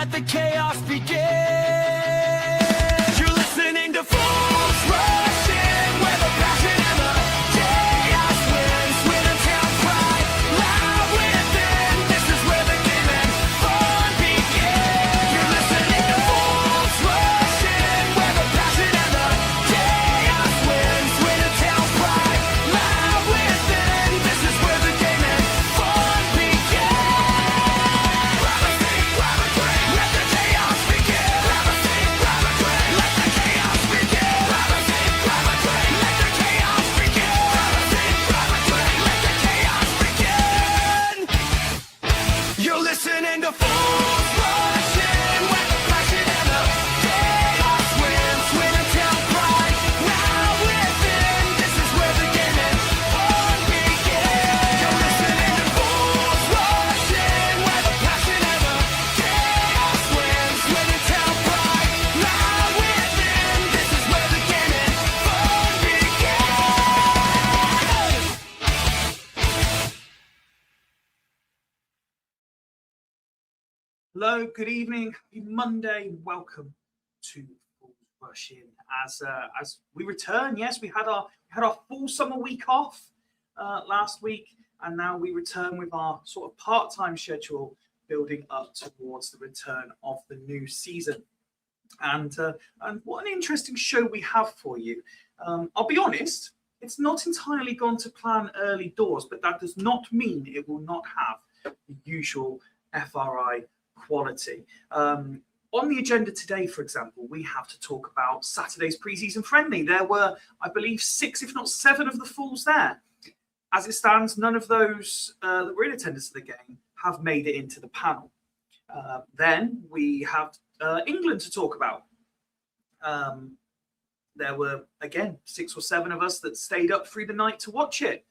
let the chaos begin. You're listening to Fools Rush In, where the passion and the chaos wins. With a town pride loud within, this is where the game and fun begin. You're listening to Fools Rush In, where the passion and the chaos wins. With a town pride loud within, this is where the game and fun begin. Grab a seat, grab a drink, let the chaos begin. Grab a seat, grab a drink, let the chaos begin. Grab a seat, grab a drink, let the chaos begin. Grab a seat, grab a drink, let the chaos begin. You're listening to Fools Rush In, where the passion and the chaos wins. With a town pride now within, this is where the game and fun begin. You're listening to Fools Rush In, where the passion and the chaos wins. With a town pride now within, this is where the game and fun begin. Hello, good evening, happy Monday. Welcome to Fools Rush In. As we return, yes, we had our full summer week off last week, and now we return with our sort of part-time schedule, building up towards the return of the new season. And what an interesting show we have for you. I'll be honest, it's not entirely gone to plan early doors, but that does not mean it will not have the usual FRI quality. On the agenda today, for example, we have to talk about Saturday's pre-season friendly. There were, I believe, 6, if not 7 of the Fools there. As it stands, none of those that were in attendance at the game have made it into the panel. Then we have England to talk about. There were, again, 6 or 7 of us that stayed up through the night to watch it.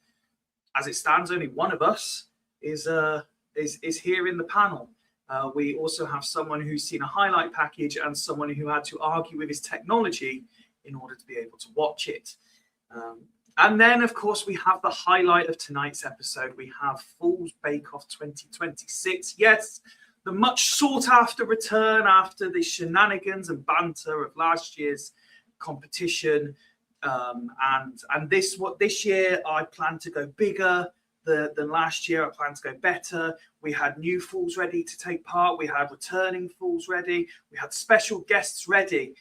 As it stands, only one of us is here in the panel. We also have someone who's seen a highlight package and someone who had to argue with his technology in order to be able to watch it. And then, of course, we have the highlight of tonight's episode. We have Fools Bakeoff 2026. Yes, the much sought-after return after the shenanigans and banter of last year's competition. And this year, I plan to go bigger than last year. I plan to go better. We had new Fools ready to take part. We had returning Fools ready. We had special guests ready.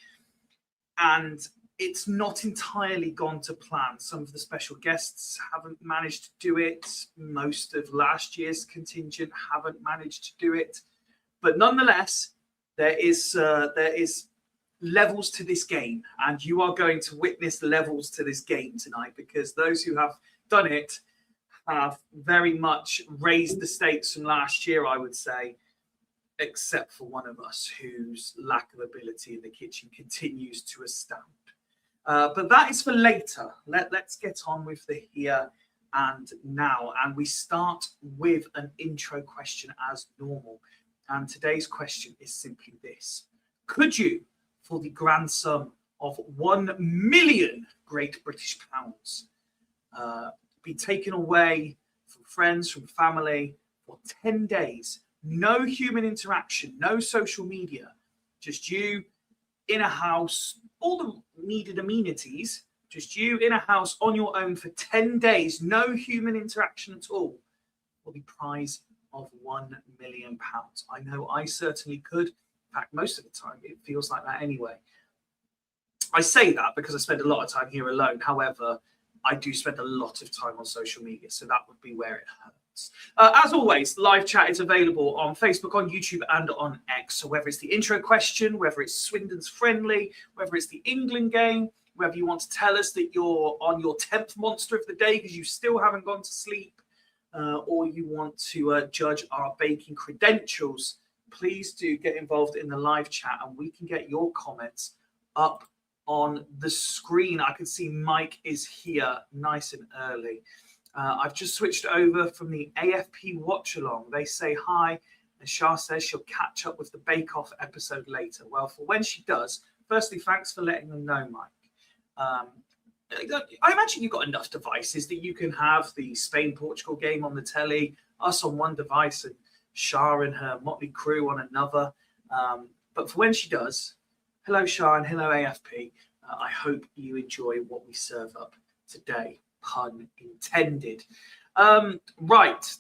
And it's not entirely gone to plan. Some of the special guests haven't managed to do it. Most of last year's contingent haven't managed to do it. But nonetheless, there is levels to this game, and you are going to witness levels to this game tonight, because those who have done it have very much raised the stakes from last year, I would say, except for one of us whose lack of ability in the kitchen continues to astound. But that is for later. Let's get on with the here and now. And we start with an intro question as normal. And today's question is simply this. Could you, for the grand sum of 1 million Great British pounds, be taken away from friends, from family for 10 days? No human interaction, no social media, just you in a house, all the needed amenities, just you in a house on your own for 10 days, no human interaction at all, for the prize of £1 million. I know I certainly could. In fact, most of the time it feels like that anyway. I say that because I spend a lot of time here alone. However, I do spend a lot of time on social media, so that would be where it hurts. As always, live chat is available on Facebook, on YouTube, and on X. So whether it's the intro question, whether it's Swindon's Friendly, whether it's the England game, whether you want to tell us that you're on your 10th monster of the day because you still haven't gone to sleep, or you want to judge our baking credentials, please do get involved in the live chat, and we can get your comments up on the screen. I can see Mike is here nice and early. I've just switched over from the AFP watch along. They say hi, and Shah says she'll catch up with the Bakeoff episode later. Well, for when she does, firstly, thanks for letting them know, Mike. I imagine you've got enough devices that you can have the Spain-Portugal game on the telly, us on one device, and Shah and her motley crew on another. But for when she does, hello, Shah, and hello, AFP. I hope you enjoy what we serve up today. Pun intended. Right,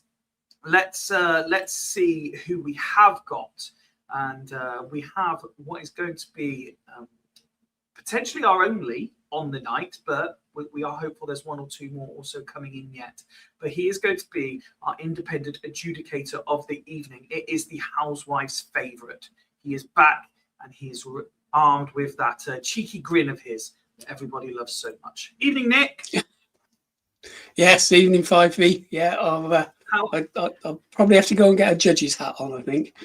let's see who we have got, and we have what is going to be potentially our only on the night, but we are hopeful there's one or two more also coming in yet. But he is going to be our independent adjudicator of the evening. It is the housewife's favourite. He is back, and he is armed with that cheeky grin of his that everybody loves so much. Evening, Nick. Yes, evening 5V. Yeah, I'll probably have to go and get a judge's hat on, I think.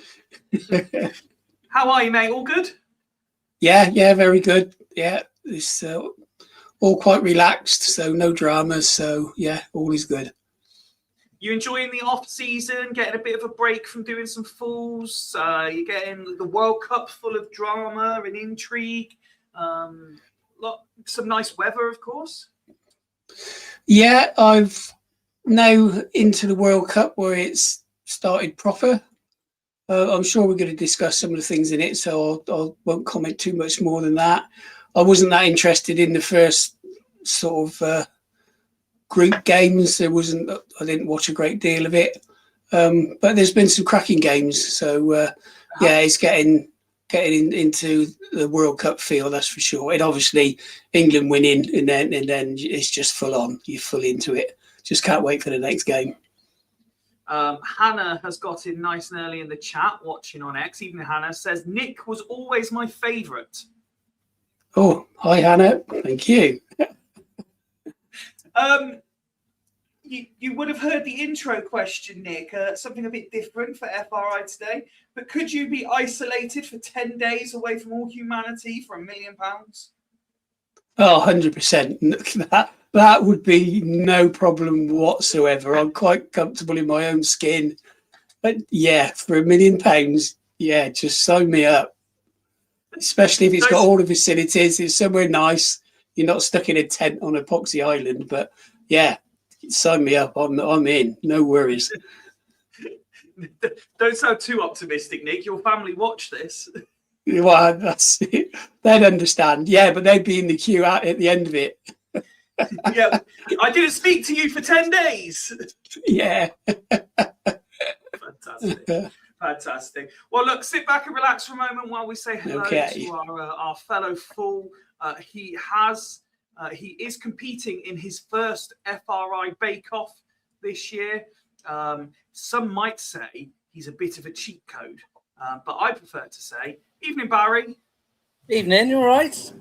How are you, mate? All good? Yeah, very good. Yeah, it's all quite relaxed, so no dramas. So, yeah, all is good. You enjoying the off season, getting a bit of a break from doing some fools? You're getting the World Cup full of drama and intrigue. Some nice weather, of course. Yeah, I've now into the World Cup where it's started proper. I'm sure we're going to discuss some of the things in it, so I won't comment too much more than that. I wasn't that interested in the first sort of group games. I didn't watch a great deal of it, but there's been some cracking games. So yeah, it's getting into the World Cup feel, that's for sure. And obviously England winning, and then it's just full on. You're fully into it. Just can't wait for the next game. Hannah has got in nice and early in the chat, watching on X. Even Hannah says Nick was always my favourite. Oh, hi Hannah. Thank you. You would have heard the intro question, Nick. Something a bit different for FRI today. But could you be isolated for 10 days away from all humanity for £1 million? Oh, 100%. That would be no problem whatsoever. I'm quite comfortable in my own skin. But yeah, for £1 million, yeah, just sign me up. Especially if it's got all the facilities, it's somewhere nice. You're not stuck in a tent on Epoxy Island. But yeah, sign me up. I'm in. No worries. Don't sound too optimistic, Nick. Your family watch this. Well, that's it. They'd understand. Yeah, but they'd be in the queue out at the end of it. Yeah, I didn't speak to you for 10 days. Yeah. Fantastic. Well, look, sit back and relax for a moment while we say hello Okay. to our fellow fool. He is competing in his first FRI Bakeoff this year. Some might say he's a bit of a cheat code, but I prefer to say, evening, Barry. Evening, you all right?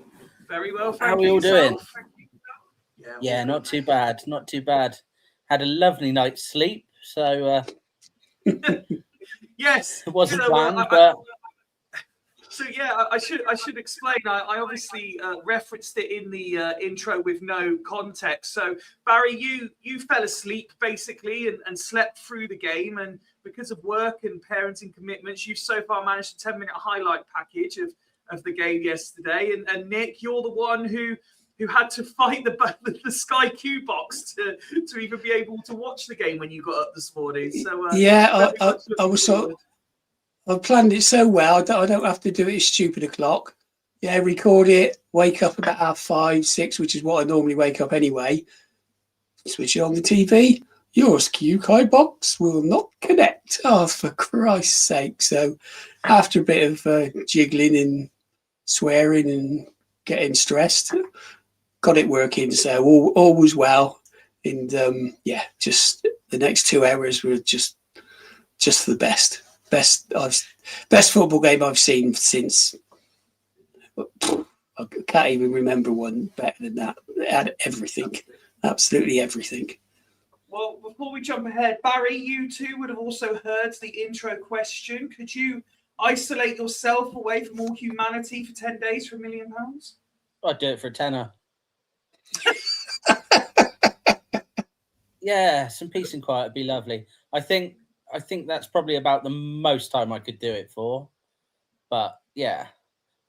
Very well, thank you. How are we all doing? Yeah, not too bad, not too bad. Had a lovely night's sleep, so yes, it wasn't planned, but I should explain. I obviously referenced it in the intro with no context. So Barry, you fell asleep basically and slept through the game, and because of work and parenting commitments, you've so far managed a 10-minute highlight package of the game yesterday. And Nick, you're the one who had to fight the Sky Q box to even be able to watch the game when you got up this morning. So I was I planned it so well that I don't have to do it at stupid o'clock. Yeah, record it, wake up about 5:30, 6, which is what I normally wake up anyway. Switch it on the TV. Your Sky box will not connect. Oh, for Christ's sake! So, after a bit of jiggling and swearing and getting stressed, got it working. So all was well, and just the next 2 hours were just the best football game I've seen since. I can't even remember one better than that. It had everything, absolutely everything. Well, before we jump ahead, Barry, you too would have also heard the intro question. Could you isolate yourself away from all humanity for 10 days for £1 million? I'd do it for a tenner. Yeah, some peace and quiet would be lovely. I think that's probably about the most time I could do it for. But yeah,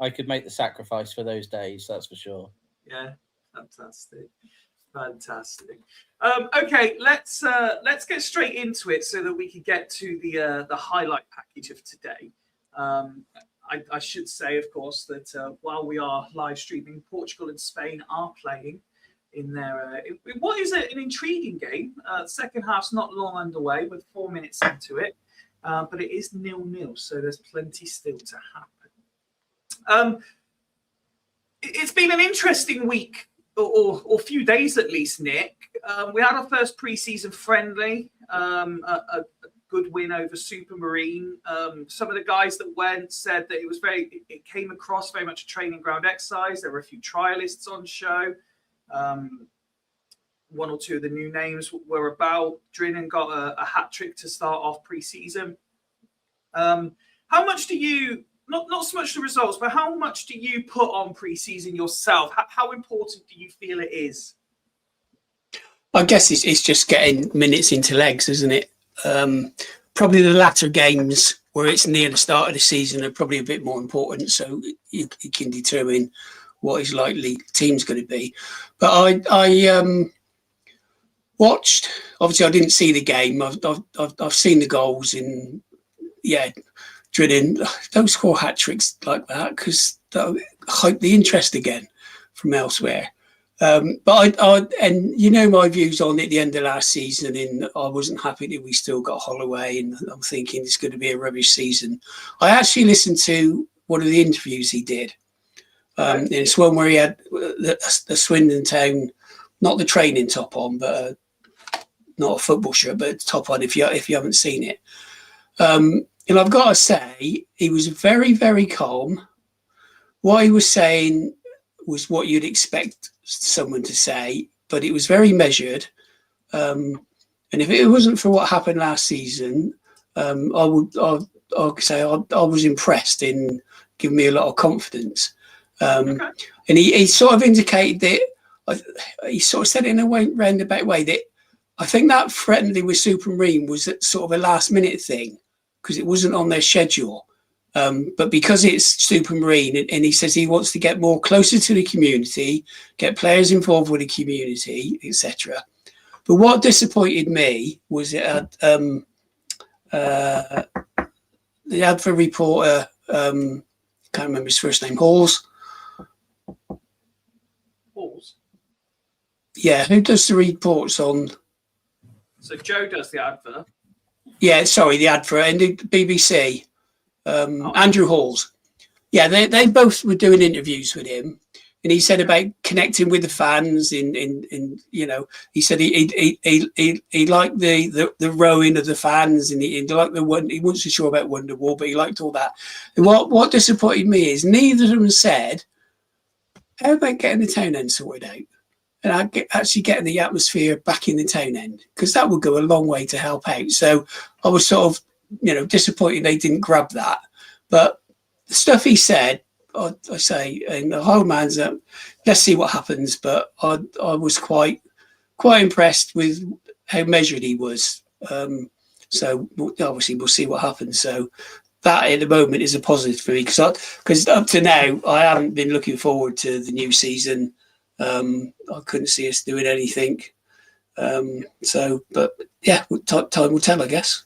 I could make the sacrifice for those days, that's for sure. Yeah, fantastic. Okay, let's get straight into it so that we can get to the highlight package of today. I should say, of course, that while we are live streaming, Portugal and Spain are playing in their what is an intriguing game. Second half's not long underway, with 4 minutes into it, but it is 0-0, so there's plenty still to happen. It's been an interesting week, or few days at least, Nick. We had our first pre-season friendly, a good win over Supermarine. Some of the guys that went said that it came across very much a training ground exercise. There were a few trialists on show. One or two of the new names were about. Drinan got a hat trick to start off pre-season. How much do you, not so much the results, but how much do you put on pre-season yourself? How important do you feel it is? I guess it's just getting minutes into legs, isn't it? Probably the latter games where it's near the start of the season are probably a bit more important, so you can determine what his likely team's going to be. But I watched. Obviously, I didn't see the game. I've seen the goals, and yeah, Drinan, don't score hat tricks like that because that'll hype the interest again from elsewhere. But and you know my views on it at the end of last season, and I wasn't happy that we still got Holloway, and I'm thinking it's going to be a rubbish season. I actually listened to one of the interviews he did. It's one where he had the Swindon Town, not the training top on, but not a football shirt, but top on if you haven't seen it. And I've got to say, he was very, very calm. What he was saying was what you'd expect someone to say, but it was very measured. And if it wasn't for what happened last season, I'd say I was impressed in giving me a lot of confidence. And he sort of indicated that he sort of said it in a roundabout way that I think that friendly with Supermarine was sort of a last minute thing because it wasn't on their schedule. But because it's Supermarine, and he says he wants to get more closer to the community, get players involved with the community, etc. But what disappointed me was it had the Adver reporter, can't remember his first name, Halls. Yeah, who does the reports on? So Joe does the advert. Yeah, sorry, the advert and the BBC. Andrew Halls. Yeah, they both were doing interviews with him, And he said about connecting with the fans. He said he liked the rowing of the fans, and he liked the one. He wasn't so sure about Wonderwall, but he liked all that. And what disappointed me is neither of them said, "How about getting the town end sorted out?" And actually getting the atmosphere back in the town end, because that would go a long way to help out. So I was sort of, disappointed they didn't grab that. But the stuff he said, I say, and the whole man's up. Let's see what happens. But I was quite impressed with how measured he was. So obviously we'll see what happens. So that at the moment is a positive for me, because up to now I haven't been looking forward to the new season. I couldn't see us doing anything. But yeah, time will tell, I guess.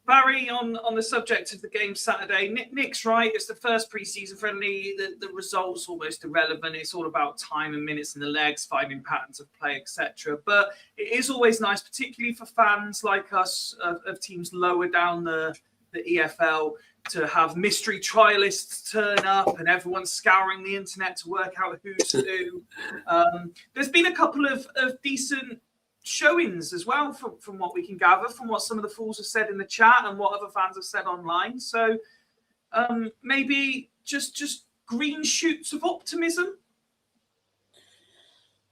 Barry, on the subject of the game Saturday, Nick's right. It's the first pre-season friendly. The results almost irrelevant. It's all about time and minutes in the legs, finding patterns of play, etc. But it is always nice, particularly for fans like us of teams lower down the EFL, to have mystery trialists turn up and everyone scouring the internet to work out who's who. There's been a couple of decent showings as well from what we can gather, from what some of the fools have said in the chat and what other fans have said online. So maybe just green shoots of optimism.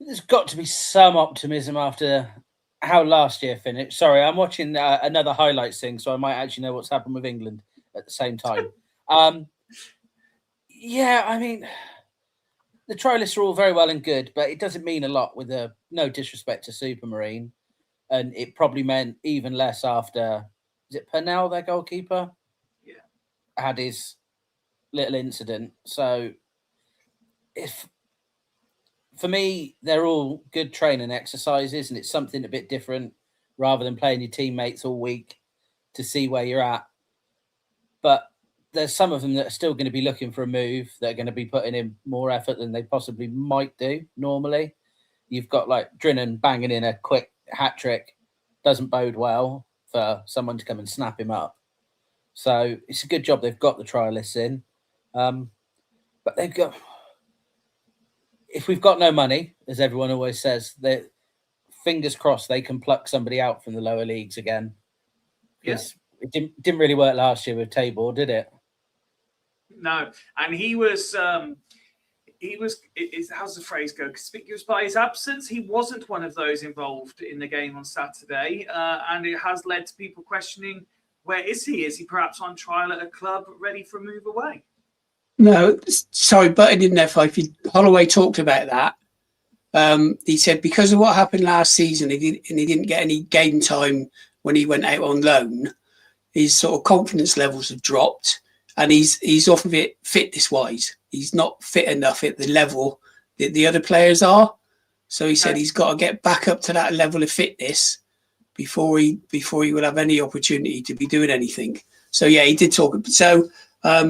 There's got to be some optimism after how last year finished. Sorry, I'm watching another highlights thing, so I might actually know what's happened with England at the same time. Yeah, I mean, the trialists are all very well and good, but it doesn't mean a lot with no disrespect to Supermarine. And it probably meant even less after, is it Purnell, their goalkeeper? Yeah. Had his little incident. So for me, they're all good training exercises, and it's something a bit different rather than playing your teammates all week to see where you're at. But there's some of them that are still going to be looking for a move. They're going to be putting in more effort than they possibly might do normally. You've got like Drinnan banging in a quick hat trick. Doesn't bode well for someone to come and snap him up. So it's a good job they've got the trialists in. But they've got... If we've got no money, as everyone always says, fingers crossed they can pluck somebody out from the lower leagues again. Because it didn't really work last year with Tabor, did it? No, and he was how's the phrase go? Conspicuous by his absence. He wasn't one of those involved in the game on Saturday, and it has led to people questioning, where is he? Is he perhaps on trial at a club, ready for a move away? No, sorry, butting in there, Fife. Holloway talked about that. He said because of what happened last season, he didn't get any game time when he went out on loan. His sort of confidence levels have dropped, and he's off of it fitness-wise. He's not fit enough at the level that the other players are. So he said he's got to get back up to that level of fitness before he will have any opportunity to be doing anything. So yeah, he did talk. So I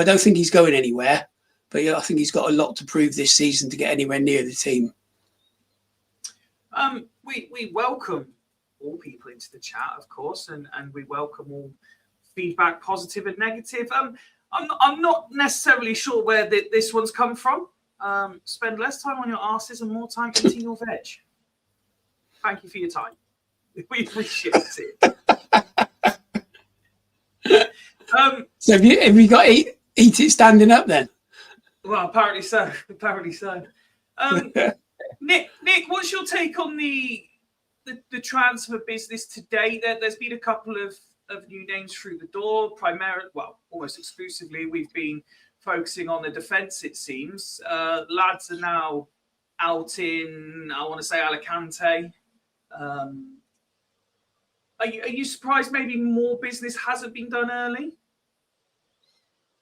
don't think he's going anywhere, but yeah, I think he's got a lot to prove this season to get anywhere near the team. We welcome all people into the chat, of course, and we welcome all feedback, positive and negative. I'm not necessarily sure where this one's come from. Spend less time on your asses and more time eating your veg. Thank you for your time. We appreciate it. So have you got to eat it standing up then? Well, apparently so. Nick, what's your take on the transfer business today? There's been a couple of new names through the door, primarily, well, almost exclusively. We've been focusing on the defence, it seems. Lads are now out in, I want to say, Alicante. Are you surprised maybe more business hasn't been done early?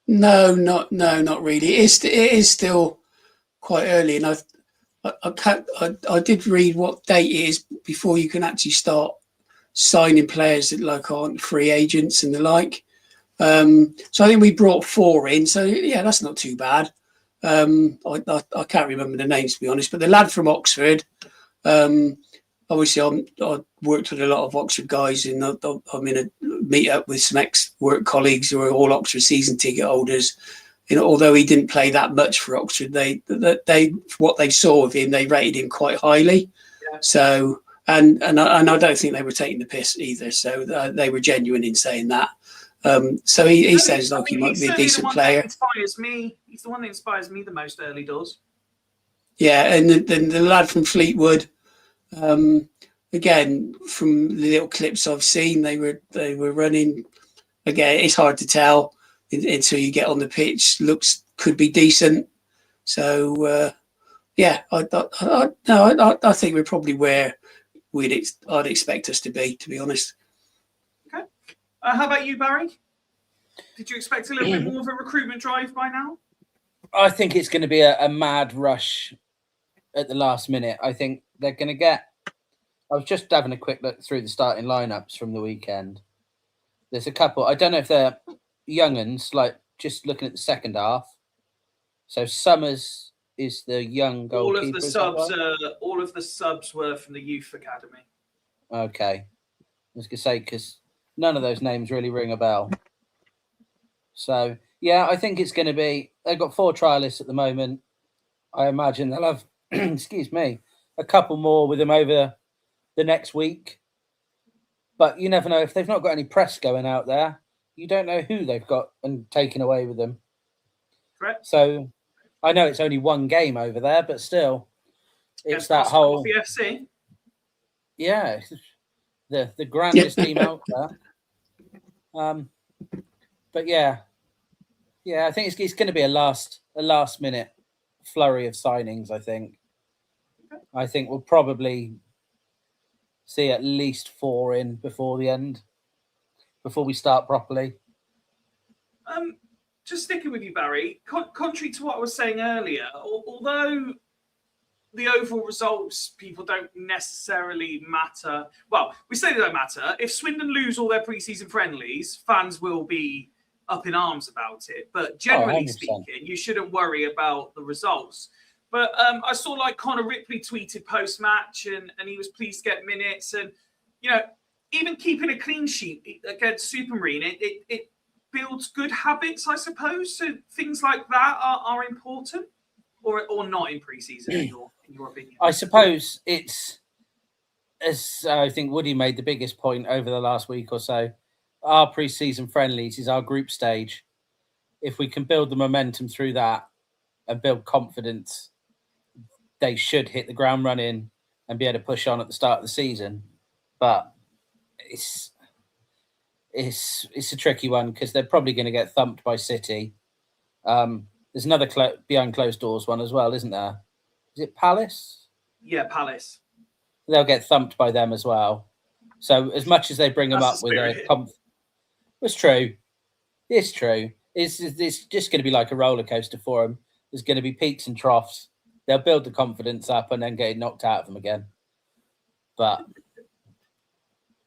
No, not really. It is still quite early, and I did read what date it is before you can actually start signing players that aren't free agents and the like. So I think we brought 4 in. So yeah, that's not too bad. I can't remember the names, to be honest, but the lad from Oxford. Obviously, I worked with a lot of Oxford guys, and I'm in a meet up with some ex-work colleagues who are all Oxford season ticket holders. although he didn't play that much for Oxford, they what they saw of him, they rated him quite highly. Yeah. So and I don't think they were taking the piss either. So they were genuine in saying that. So he sounds like he might be a decent player. Inspires me. He's the one that inspires me the most early doors. Yeah, and then the lad from Fleetwood, again from the little clips I've seen, they were running. Again, it's hard to tell until you get on the pitch. Could be decent. So yeah, I think we're probably where I'd expect us to be honest. Okay. How about you, Barry? Did you expect a little bit more of a recruitment drive by now? I think it's going to be a mad rush at the last minute. I think they're going to get... I was just having a quick look through the starting lineups from the weekend. There's a couple. I don't know if they're young'uns, like just looking at the second half. So Summers is the young goalkeeper. All of the subs were from the youth academy. Okay. I was going to say, because none of those names really ring a bell. So, yeah, I think it's going to be... They've got 4 trialists at the moment. I imagine they'll have, excuse me, a couple more with them over the next week. But you never know. If they've not got any press going out there, you don't know who they've got and taken away with them. Correct. So I know it's only one game over there, but still, it's that whole... The FC. Yeah, the grandest team out there. But yeah, I think it's going to be a last minute flurry of signings. I think we'll probably see at least 4 in before the end, before we start properly. Just sticking with you, Barry, contrary to what I was saying earlier, although the overall results, people don't necessarily matter. Well, we say they don't matter. If Swindon lose all their pre-season friendlies, fans will be up in arms about it. But generally speaking, you shouldn't worry about the results. But I saw like Connor Ripley tweeted post-match and he was pleased to get minutes. And, you know, even keeping a clean sheet against Supermarine, it builds good habits, I suppose. So things like that are important or not in pre-season, in your opinion? I suppose it's, as I think Woody made the biggest point over the last week or so, our pre-season friendlies is our group stage. If we can build the momentum through that and build confidence, they should hit the ground running and be able to push on at the start of the season. But it's a tricky one because they're probably going to get thumped by City. There's another behind closed doors one as well, isn't there? Is it Palace? Yeah, Palace. They'll get thumped by them as well. So as much as they bring them up with a... It's true. It's true. It's just going to be like a roller coaster for them. There's going to be peaks and troughs. They'll build the confidence up and then get it knocked out of them again. But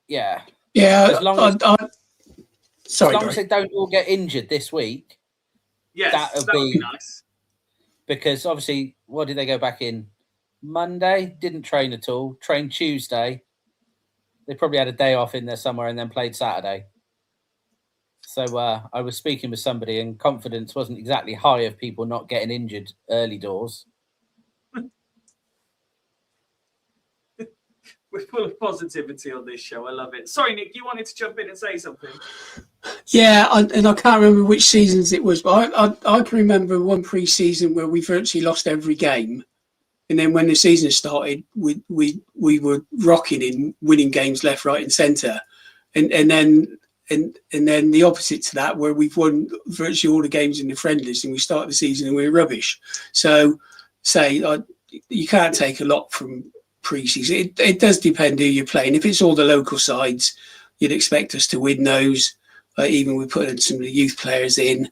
yeah. Yeah. As long as they don't all get injured this week, yes, that would be nice. Because obviously, what did they go back in? Monday? Didn't train at all. Trained Tuesday. They probably had a day off in there somewhere and then played Saturday. So I was speaking with somebody and confidence wasn't exactly high of people not getting injured early doors. We're full of positivity on this show. I love it. Sorry, Nick, you wanted to jump in and say something? Yeah, and I can't remember which seasons it was, but I can remember one pre-season where we virtually lost every game. And then when the season started, we were rocking in winning games left, right, and centre. And then the opposite to that, where we've won virtually all the games in the friendlies and we start the season and we're rubbish. So you can't take a lot from pre-season. It does depend who you're playing. If it's all the local sides, you'd expect us to win those, even with putting some of the youth players in.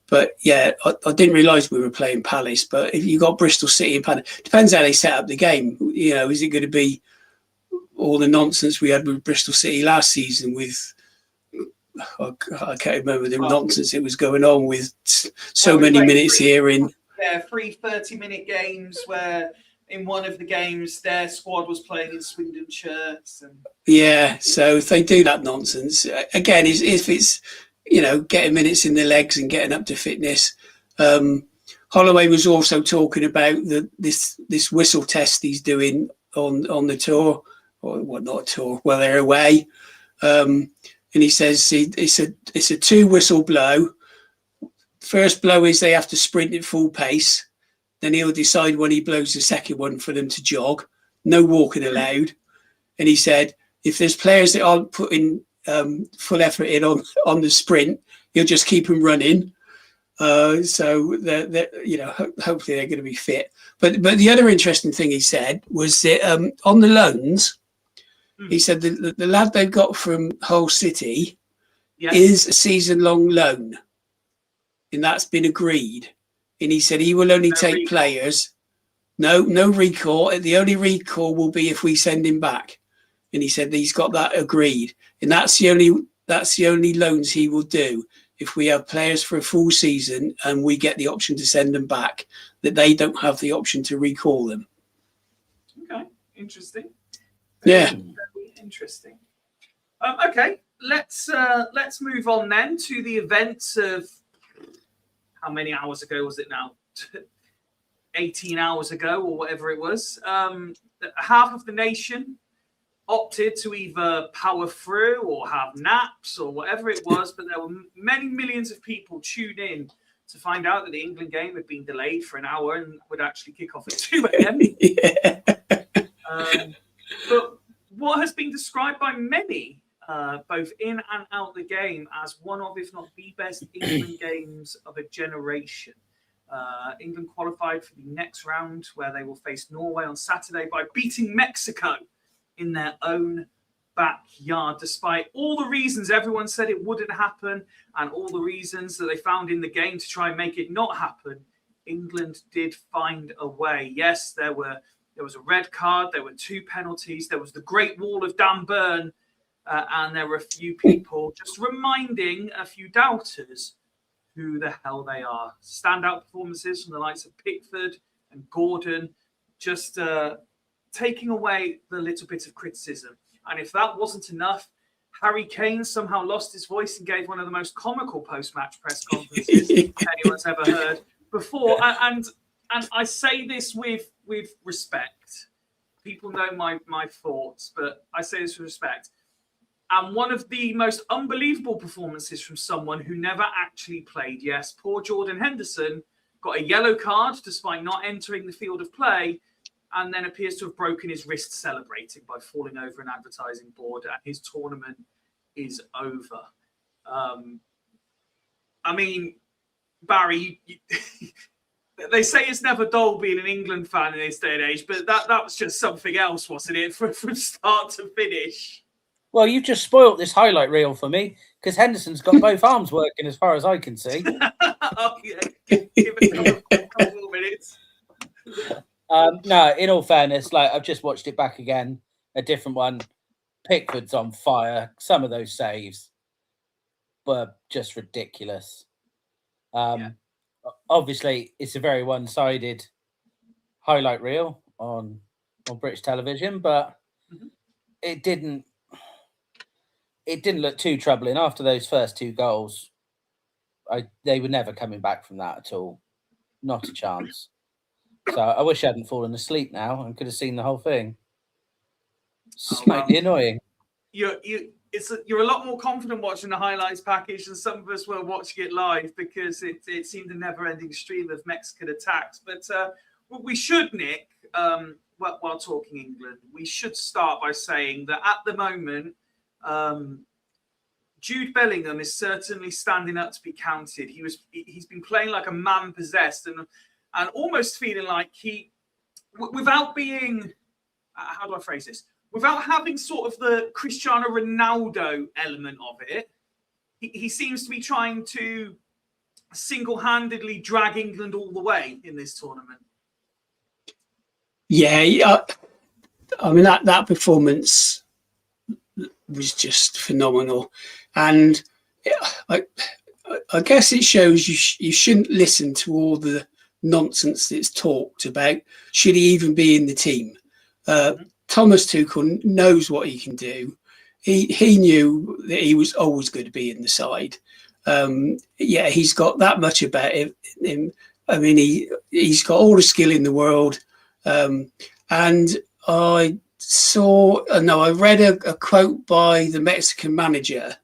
But yeah, I didn't realise we were playing Palace. But if you got Bristol City and Palace, depends how they set up the game. You know, is it going to be all the nonsense we had with Bristol City last season with... I can't remember the nonsense it was going on with so many minutes here in... Yeah, 3 30-minute games where in one of the games their squad was playing in Swindon shirts. Yeah, so if they do that nonsense, again, if it's, you know, getting minutes in the legs and getting up to fitness, Holloway was also talking about this whistle test he's doing on the tour, or well, not a tour, well, they're away. And he says it's a 2 whistle blow. First blow is they have to sprint at full pace. Then he'll decide when he blows the second one for them to jog. No walking allowed. And he said, if there's players that aren't putting full effort in on the sprint, he'll just keep them running. So they're hopefully they're going to be fit. But the other interesting thing he said was that on the loans, he said the lad they've got from Hull City is a season-long loan, and that's been agreed. And he said he will only take players. No recall. The only recall will be if we send him back. And he said he's got that agreed, and that's the only loans he will do if we have players for a full season and we get the option to send them back. That they don't have the option to recall them. Okay, interesting. Very interesting. Okay, let's move on then to the events of how many hours ago was it now? 18 hours ago or whatever it was. Half of the nation opted to either power through or have naps or whatever it was, but there were many millions of people tuned in to find out that the England game had been delayed for an hour and would actually kick off at 2 a.m. But what has been described by many, both in and out the game, as one of, if not the best England games of a generation. England qualified for the next round, where they will face Norway on Saturday by beating Mexico in their own backyard, despite all the reasons everyone said it wouldn't happen and all the reasons that they found in the game to try and make it not happen. England did find a way. Yes, there was a red card, there were 2 penalties, there was the Great Wall of Dan Burn, and there were a few people just reminding a few doubters who the hell they are. Standout performances from the likes of Pickford and Gordon, just taking away the little bit of criticism. And if that wasn't enough, Harry Kane somehow lost his voice and gave one of the most comical post-match press conferences anyone's ever heard before. And I say this with respect. People know my thoughts, but I say this with respect. And one of the most unbelievable performances from someone who never actually played. Yes, poor Jordan Henderson got a yellow card despite not entering the field of play, and then appears to have broken his wrist celebrating by falling over an advertising board, and his tournament is over. I mean, Barry, they say it's never dull being an England fan in this day and age, but that was just something else, wasn't it, from start to finish? Well, you've just spoilt this highlight reel for me, because Henderson's got both arms working as far as I can see. Oh, yeah. Give it a couple more minutes. No, in all fairness, like I've just watched it back again, a different one. Pickford's on fire. Some of those saves were just ridiculous. Obviously, it's a very one-sided highlight reel on British television, but it didn't look too troubling after those first 2 goals. They were never coming back from that at all. Not a chance. So I wish I hadn't fallen asleep now and could have seen the whole thing. Slightly annoying. You're a lot more confident watching the highlights package than some of us were watching it live, because it seemed a never-ending stream of Mexican attacks. But we should, Nick, while talking England, we should start by saying that at the moment, Jude Bellingham is certainly standing up to be counted. He's been playing like a man possessed and almost feeling like without being, how do I phrase this? Without having sort of the Cristiano Ronaldo element of it, he seems to be trying to single-handedly drag England all the way in this tournament. Yeah, I mean that performance was just phenomenal, and I guess it shows you shouldn't listen to all the nonsense that's talked about. Should he even be in the team? Thomas Tuchel knows what he can do. He knew that he was always going to be in the side. Yeah, he's got that much about him. I mean, he's got all the skill in the world. And I read a quote by the Mexican manager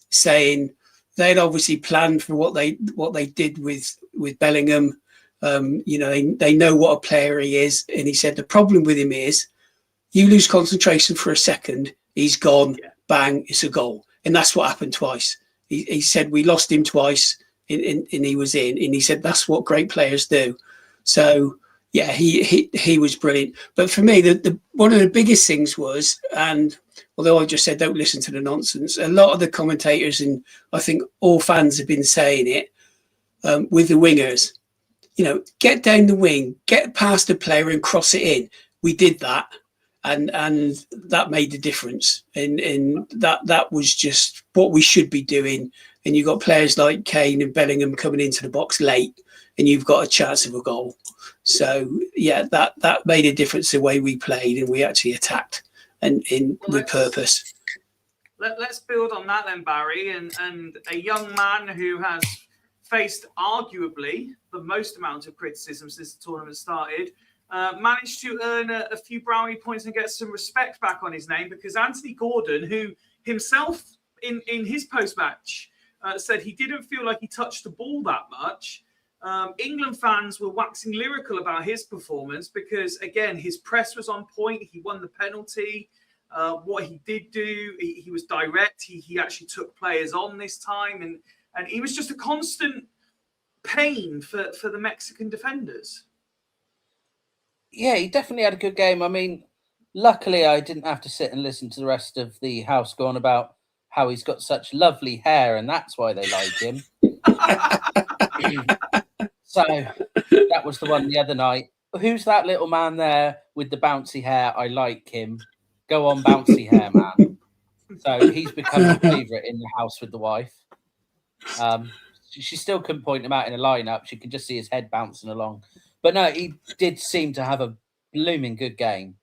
saying they'd obviously planned for what they did with Bellingham. They know what a player he is, and he said the problem with him is you lose concentration for a second, he's gone, bang, it's a goal, and that's what happened twice. He said we lost him twice, and he was in, and he said that's what great players do. So yeah, he was brilliant. But for me, the one of the biggest things was, and although I just said don't listen to the nonsense, a lot of the commentators and I think all fans have been saying it with the wingers. Get down the wing, get past the player and cross it in. We did that, and that made the difference. And that was just what we should be doing. And you've got players like Kane and Bellingham coming into the box late, and you've got a chance of a goal. So yeah, that made a difference the way we played, and we actually attacked with purpose. Let's build on that then, Barry, and a young man who has faced arguably the most amount of criticism since the tournament started, managed to earn a few brownie points and get some respect back on his name, because Anthony Gordon, who himself in his post-match said he didn't feel like he touched the ball that much. England fans were waxing lyrical about his performance because, again, his press was on point. He won the penalty. What he did do, he was direct. He actually took players on this time, and he was just a constant pain for the Mexican defenders. Yeah, he definitely had a good game. I mean, luckily I didn't have to sit and listen to the rest of the house go on about how he's got such lovely hair and that's why they like him. So that was the one the other night. Who's that little man there with the bouncy hair? I like him. Go on, bouncy hair, man. So he's become a favourite in the house with the wife. She still couldn't point him out in a lineup. She could just see his head bouncing along. But no, he did seem to have a blooming good game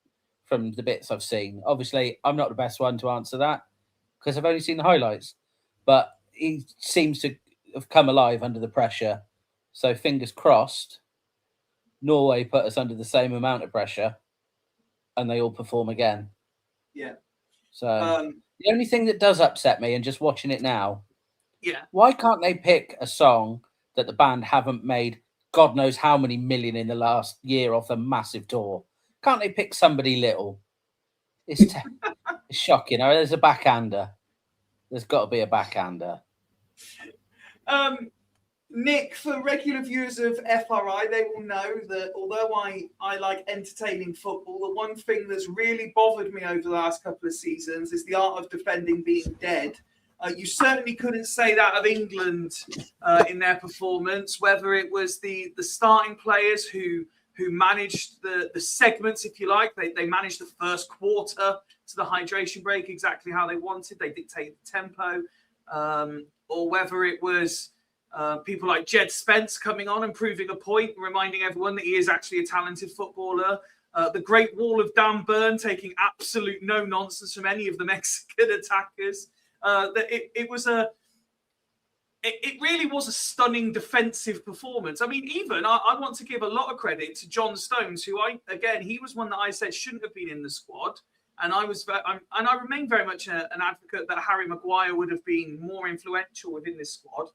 from the bits I've seen. Obviously, I'm not the best one to answer that because I've only seen the highlights. But he seems to have come alive under the pressure. So fingers crossed, Norway put us under the same amount of pressure and they all perform again. Yeah. So the only thing that does upset me, and just watching it now, yeah, why can't they pick a song that the band haven't made God knows how many million in the last year off a massive tour? Can't they pick somebody little? It's shocking. Oh, there's a backhander. There's got to be a backhander. Nick, for regular viewers of FRI, they will know that although I like entertaining football, the one thing that's really bothered me over the last couple of seasons is the art of defending being dead. You certainly couldn't say that of England in their performance, whether it was the starting players who managed the segments, if you like. They managed the first quarter to the hydration break exactly how they wanted. They dictated the tempo. Or whether it was people like Jed Spence coming on and proving a point, reminding everyone that he is actually a talented footballer. The Great Wall of Dan Burn taking absolute no nonsense from any of the Mexican attackers. It really was a stunning defensive performance. I mean, even I want to give a lot of credit to John Stones, who he was one that I said shouldn't have been in the squad. And I remain very much an advocate that Harry Maguire would have been more influential within this squad.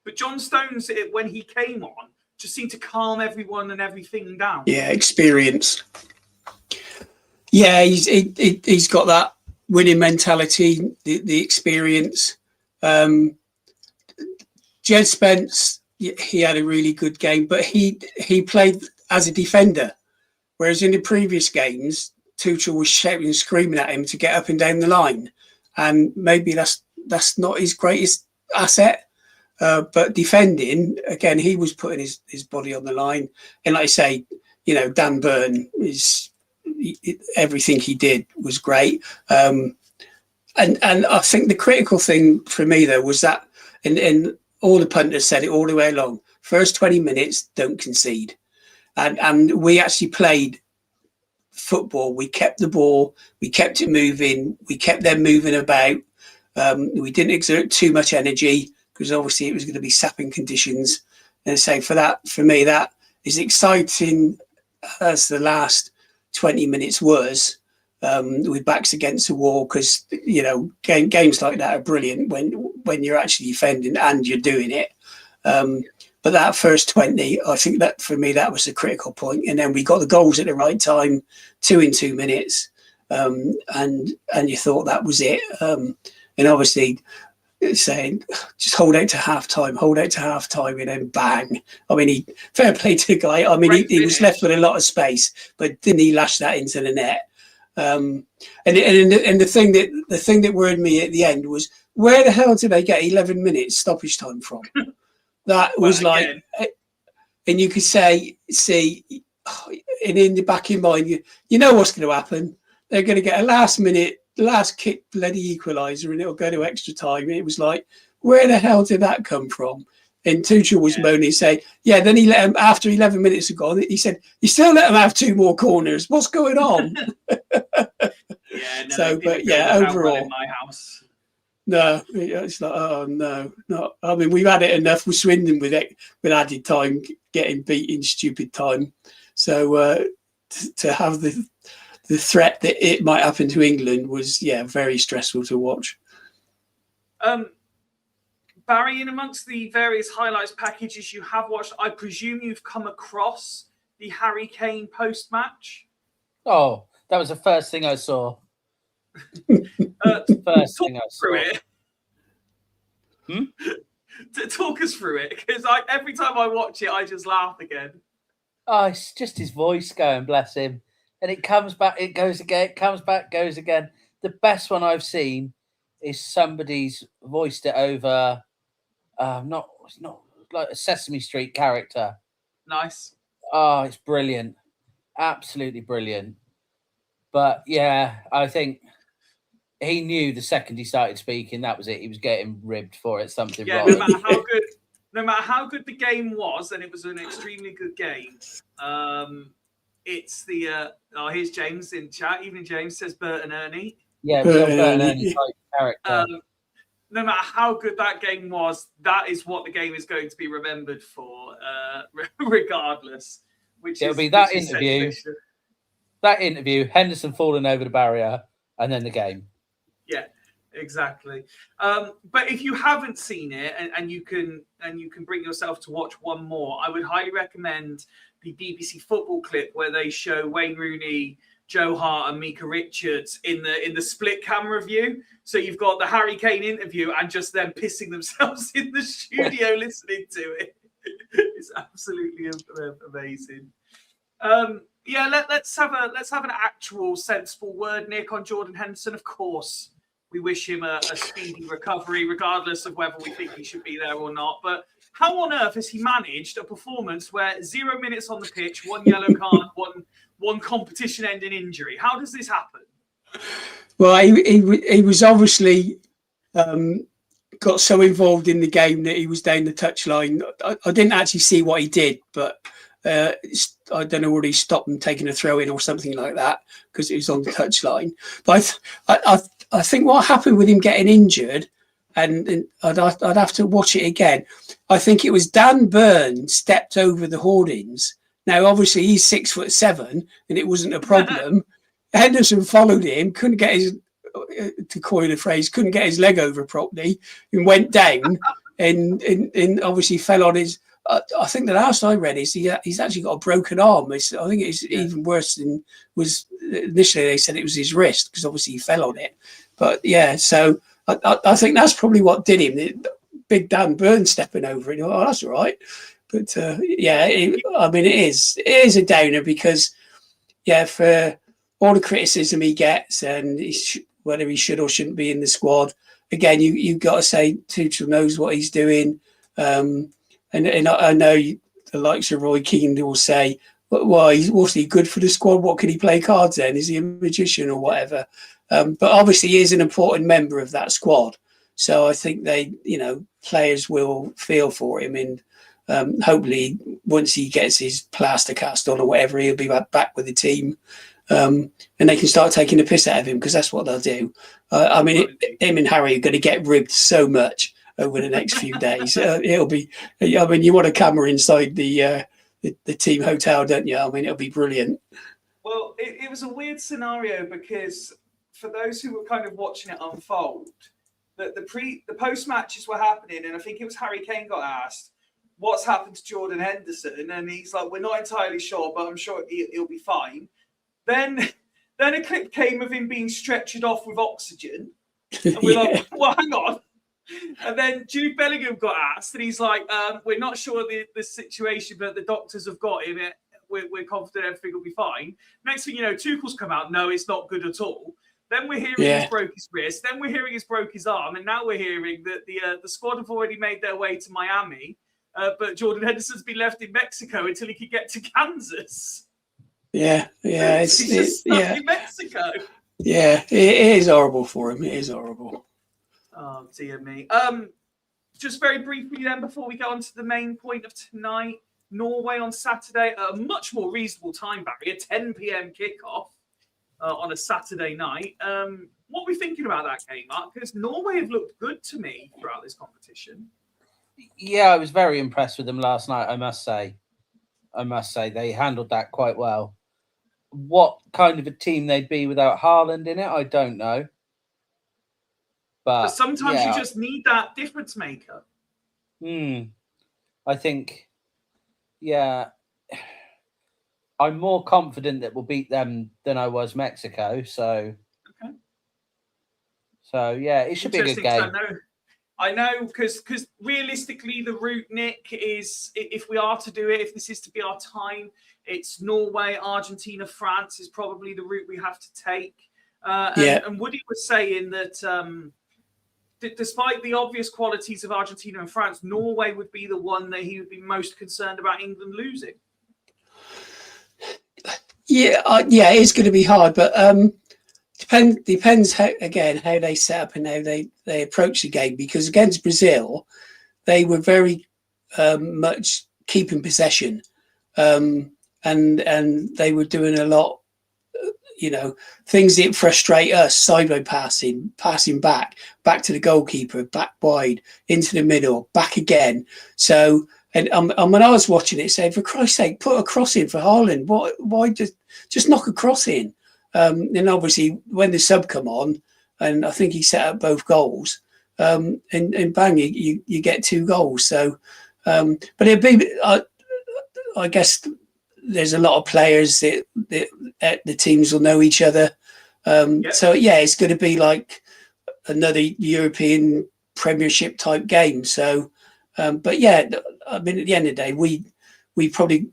But John Stones, when he came on, just seemed to calm everyone and everything down. Yeah, experience. Yeah, he's got that winning mentality, the experience. Jed Spence, he had a really good game, but he played as a defender, whereas in the previous games, Tuchel was shouting and screaming at him to get up and down the line, and maybe that's not his greatest asset. But defending, again, he was putting his body on the line, and like I say, Dan Burn everything he did was great. And I think the critical thing for me though was that, and all the punters said it all the way along: first 20 minutes, don't concede, and we actually played football. We kept the ball, we kept it moving, we kept them moving about. We didn't exert too much energy because obviously it was going to be sapping conditions. And so for me, that is exciting as the last 20 minutes was, with backs against the wall, because games like that are brilliant when you're actually defending and you're doing it. But that first 20, I think that for me that was the critical point. And then we got the goals at the right time, 2 in 2 minutes, and you thought that was it. And obviously saying just hold out to half time, and then bang. I mean, fair play to the guy. I mean, he was left with a lot of space, but didn't he lash that into the net? And the thing that worried me at the end was, where the hell did they get 11 minutes stoppage time from? That was and you could see, and in the back of your mind, you know what's going to happen. They're going to get a last kick bloody equaliser, and it'll go to extra time. It was like, where the hell did that come from? And Tuchel was moaning, saying, then he let him, after 11 minutes had gone, he said, you still let him have 2 more corners. What's going on? Overall. In my house. No, it's like, oh, no, not. I mean, we've had it enough with Swindon with added time, getting beat in stupid time. So to have the threat that it might happen to England was, very stressful to watch. Barry, in amongst the various highlights packages you have watched, I presume you've come across the Harry Kane post-match? Oh, that was the first thing I saw. Through it. Talk us through it, because every time I watch it, I just laugh again. Oh, it's just his voice going, bless him. And it comes back, it goes again, it comes back, goes again. The best one I've seen is somebody's voiced it over, not like a Sesame Street character. Nice. Oh, it's brilliant. Absolutely brilliant. But yeah, I think he knew the second he started speaking, that was it. He was getting ribbed for it. Something wrong. No matter how good the game was, and it was an extremely good game. It's the here's James in chat. Even James says Bert and Ernie. Yeah, it was a Bert and Ernie type character. No matter how good that game was, that is what the game is going to be remembered for, regardless. It'll be that interview. That interview, Henderson falling over the barrier, and then the game. Yeah, exactly. But if you haven't seen it, and you can bring yourself to watch one more, I would highly recommend the BBC football clip where they show Wayne Rooney, Joe Hart, and Mika Richards in the split camera view. So you've got the Harry Kane interview and just them pissing themselves in the studio listening to it. It's absolutely amazing. Let's have an actual sensible word, Nick, on Jordan Henderson. Of course, we wish him a speedy recovery, regardless of whether we think he should be there or not. But how on earth has he managed a performance where 0 minutes on the pitch, 1 yellow card, one competition-ending injury? How does this happen? Well, he was obviously got so involved in the game that he was down the touchline. I didn't actually see what he did, but I don't know whether he stopped and taken a throw in or something like that, because it was on the touchline. But I think what happened with him getting injured, and I'd have to watch it again. I think it was Dan Burn stepped over the hoardings. Now, obviously, he's 6'7", and it wasn't a problem. Henderson followed him, couldn't get his, to coin a phrase, couldn't get his leg over properly, and went down, and obviously fell on his. I think the last I read is he's actually got a broken arm. I think it's even worse than was initially. They said it was his wrist, because obviously he fell on it. But yeah, so I think that's probably what did him. Big Dan Burn stepping over it. Oh, that's all right. But I mean, it is a downer, because for all the criticism he gets, and whether he should or shouldn't be in the squad, again, you've got to say Tuchel knows what he's doing. And I know the likes of Roy Keane will say, well, was he good for the squad? What can he play cards then? Is he a magician or whatever? But obviously he is an important member of that squad. So I think players will feel for him, and hopefully once he gets his plaster cast on or whatever, he'll be back with the team. and they can start taking the piss out of him because that's what they'll do. I mean, him and Harry are going to get ribbed so much over the next few days. It'll be. I mean, you want a camera inside the team hotel, don't you? I mean, it'll be brilliant. Well, it was a weird scenario because for those who were kind of watching it unfold, the post matches were happening, and I think it was Harry Kane got asked what's happened to Jordan Henderson, and he's like, "We're not entirely sure, but I'm sure he'll be fine." Then a clip came of him being stretchered off with oxygen, and we're like, "Well, hang on." And then Jude Bellingham got asked, and he's like, "We're not sure the situation, but the doctors have got him. We're confident everything will be fine." Next thing you know, Tuchel's come out. No, it's not good at all. Then we're hearing he's broke his wrist. Then we're hearing he's broke his arm, and now we're hearing that the squad have already made their way to Miami, but Jordan Henderson's been left in Mexico until he could get to Kansas. Yeah, He's just stuck in Mexico. Yeah, it is horrible for him. It is horrible. Oh dear me. Just very briefly then, before we go on to the main point of tonight, Norway on Saturday at a much more reasonable time, Barry, a 10 p.m. kickoff on a Saturday night. What are we thinking about that game, Mark? Because Norway have looked good to me throughout this competition. Yeah, I was very impressed with them last night, I must say. They handled that quite well. What kind of a team they'd be without Haaland in it, I don't know. But sometimes you just need that difference maker. I think, I'm more confident that we'll beat them than I was Mexico. So, it should be a good game. I know, because realistically, the route, Nick, is if we are to do it, if this is to be our time, it's Norway, Argentina, France is probably the route we have to take. And Woody was saying that despite the obvious qualities of Argentina and France, Norway would be the one that he would be most concerned about England losing. Yeah, it is going to be hard, but depends how they set up and how they approach the game. Because against Brazil, they were very much keeping possession, and they were doing a lot. Things that frustrate us: sideways passing back to the goalkeeper, back wide into the middle, back again. So. And when I was watching it, saying, for Christ's sake, put a cross in for Haaland. Why just knock a cross in? And obviously, when the sub come on, and I think he set up both goals, and bang, you get 2 goals. So, but it'd be, I guess, there's a lot of players that the teams will know each other. So it's going to be like another European Premiership type game. So. But I mean, at the end of the day, we probably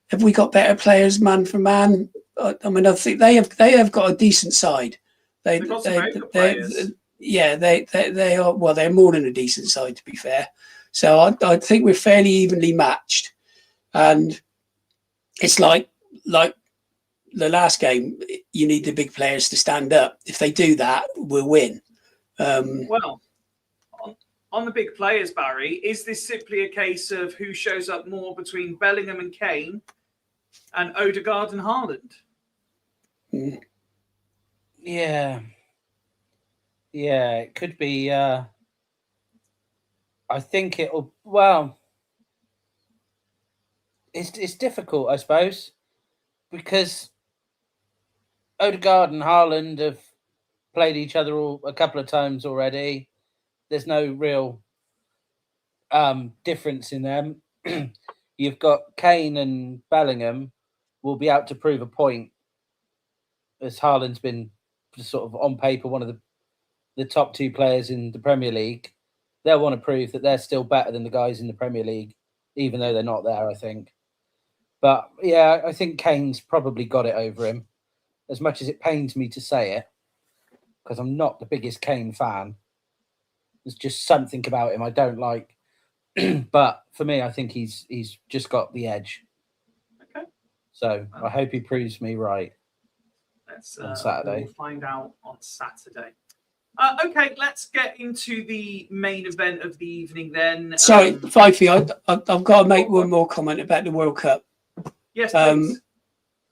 have we got better players man for man. I mean, I think they have got a decent side. They've got some very good players. They are. Well, they're more than a decent side, to be fair. So I think we're fairly evenly matched, and it's like the last game. You need the big players to stand up. If they do that, we'll win. Well. On the big players, Barry, is this simply a case of who shows up more between Bellingham and Kane and Odegaard and Haaland? Yeah, it could be. I think it'll. Well, it's difficult, I suppose, because Odegaard and Haaland have played each other a couple of times already. There's no real difference in them. You've got Kane and Bellingham will be out to prove a point, as Haaland's been sort of on paper one of the top 2 players in the Premier League. They'll want to prove that they're still better than the guys in the Premier League, even though they're not there, I think. But yeah, I think Kane's probably got it over him, as much as it pains me to say it, because I'm not the biggest Kane fan. There's just something about him I don't like. But for me, I think he's just got the edge. Okay. So I hope he proves me right. On Saturday. We'll find out on Saturday. Okay, let's get into the main event of the evening then. Sorry, Fifey, I've got to make one more comment about the World Cup. Yes, please.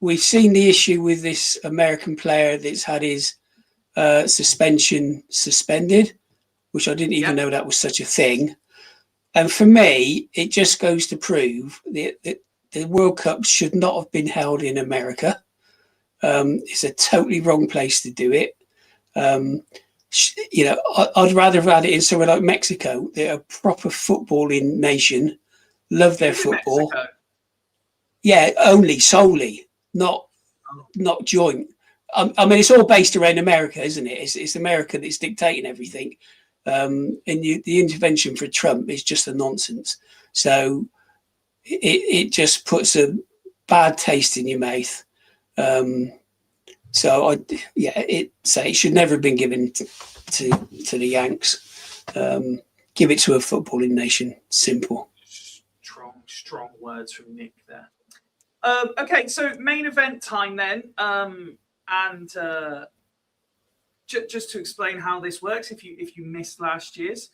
we've seen the issue with this American player that's had his suspension suspended, which I didn't even know that was such a thing. And for me, it just goes to prove that the World Cup should not have been held in America. It's a totally wrong place to do it. I'd rather have had it in somewhere like Mexico. They're a proper footballing nation, love their football. Mexico? Yeah, solely, not joint. I mean, it's all based around America, isn't it? It's America that's dictating everything. And the intervention for Trump is just a nonsense. So it just puts a bad taste in your mouth. It should never have been given to the Yanks. Give it to a footballing nation. Simple. Strong words from Nick there. Okay, so main event time then, just to explain how this works, if you missed last year's,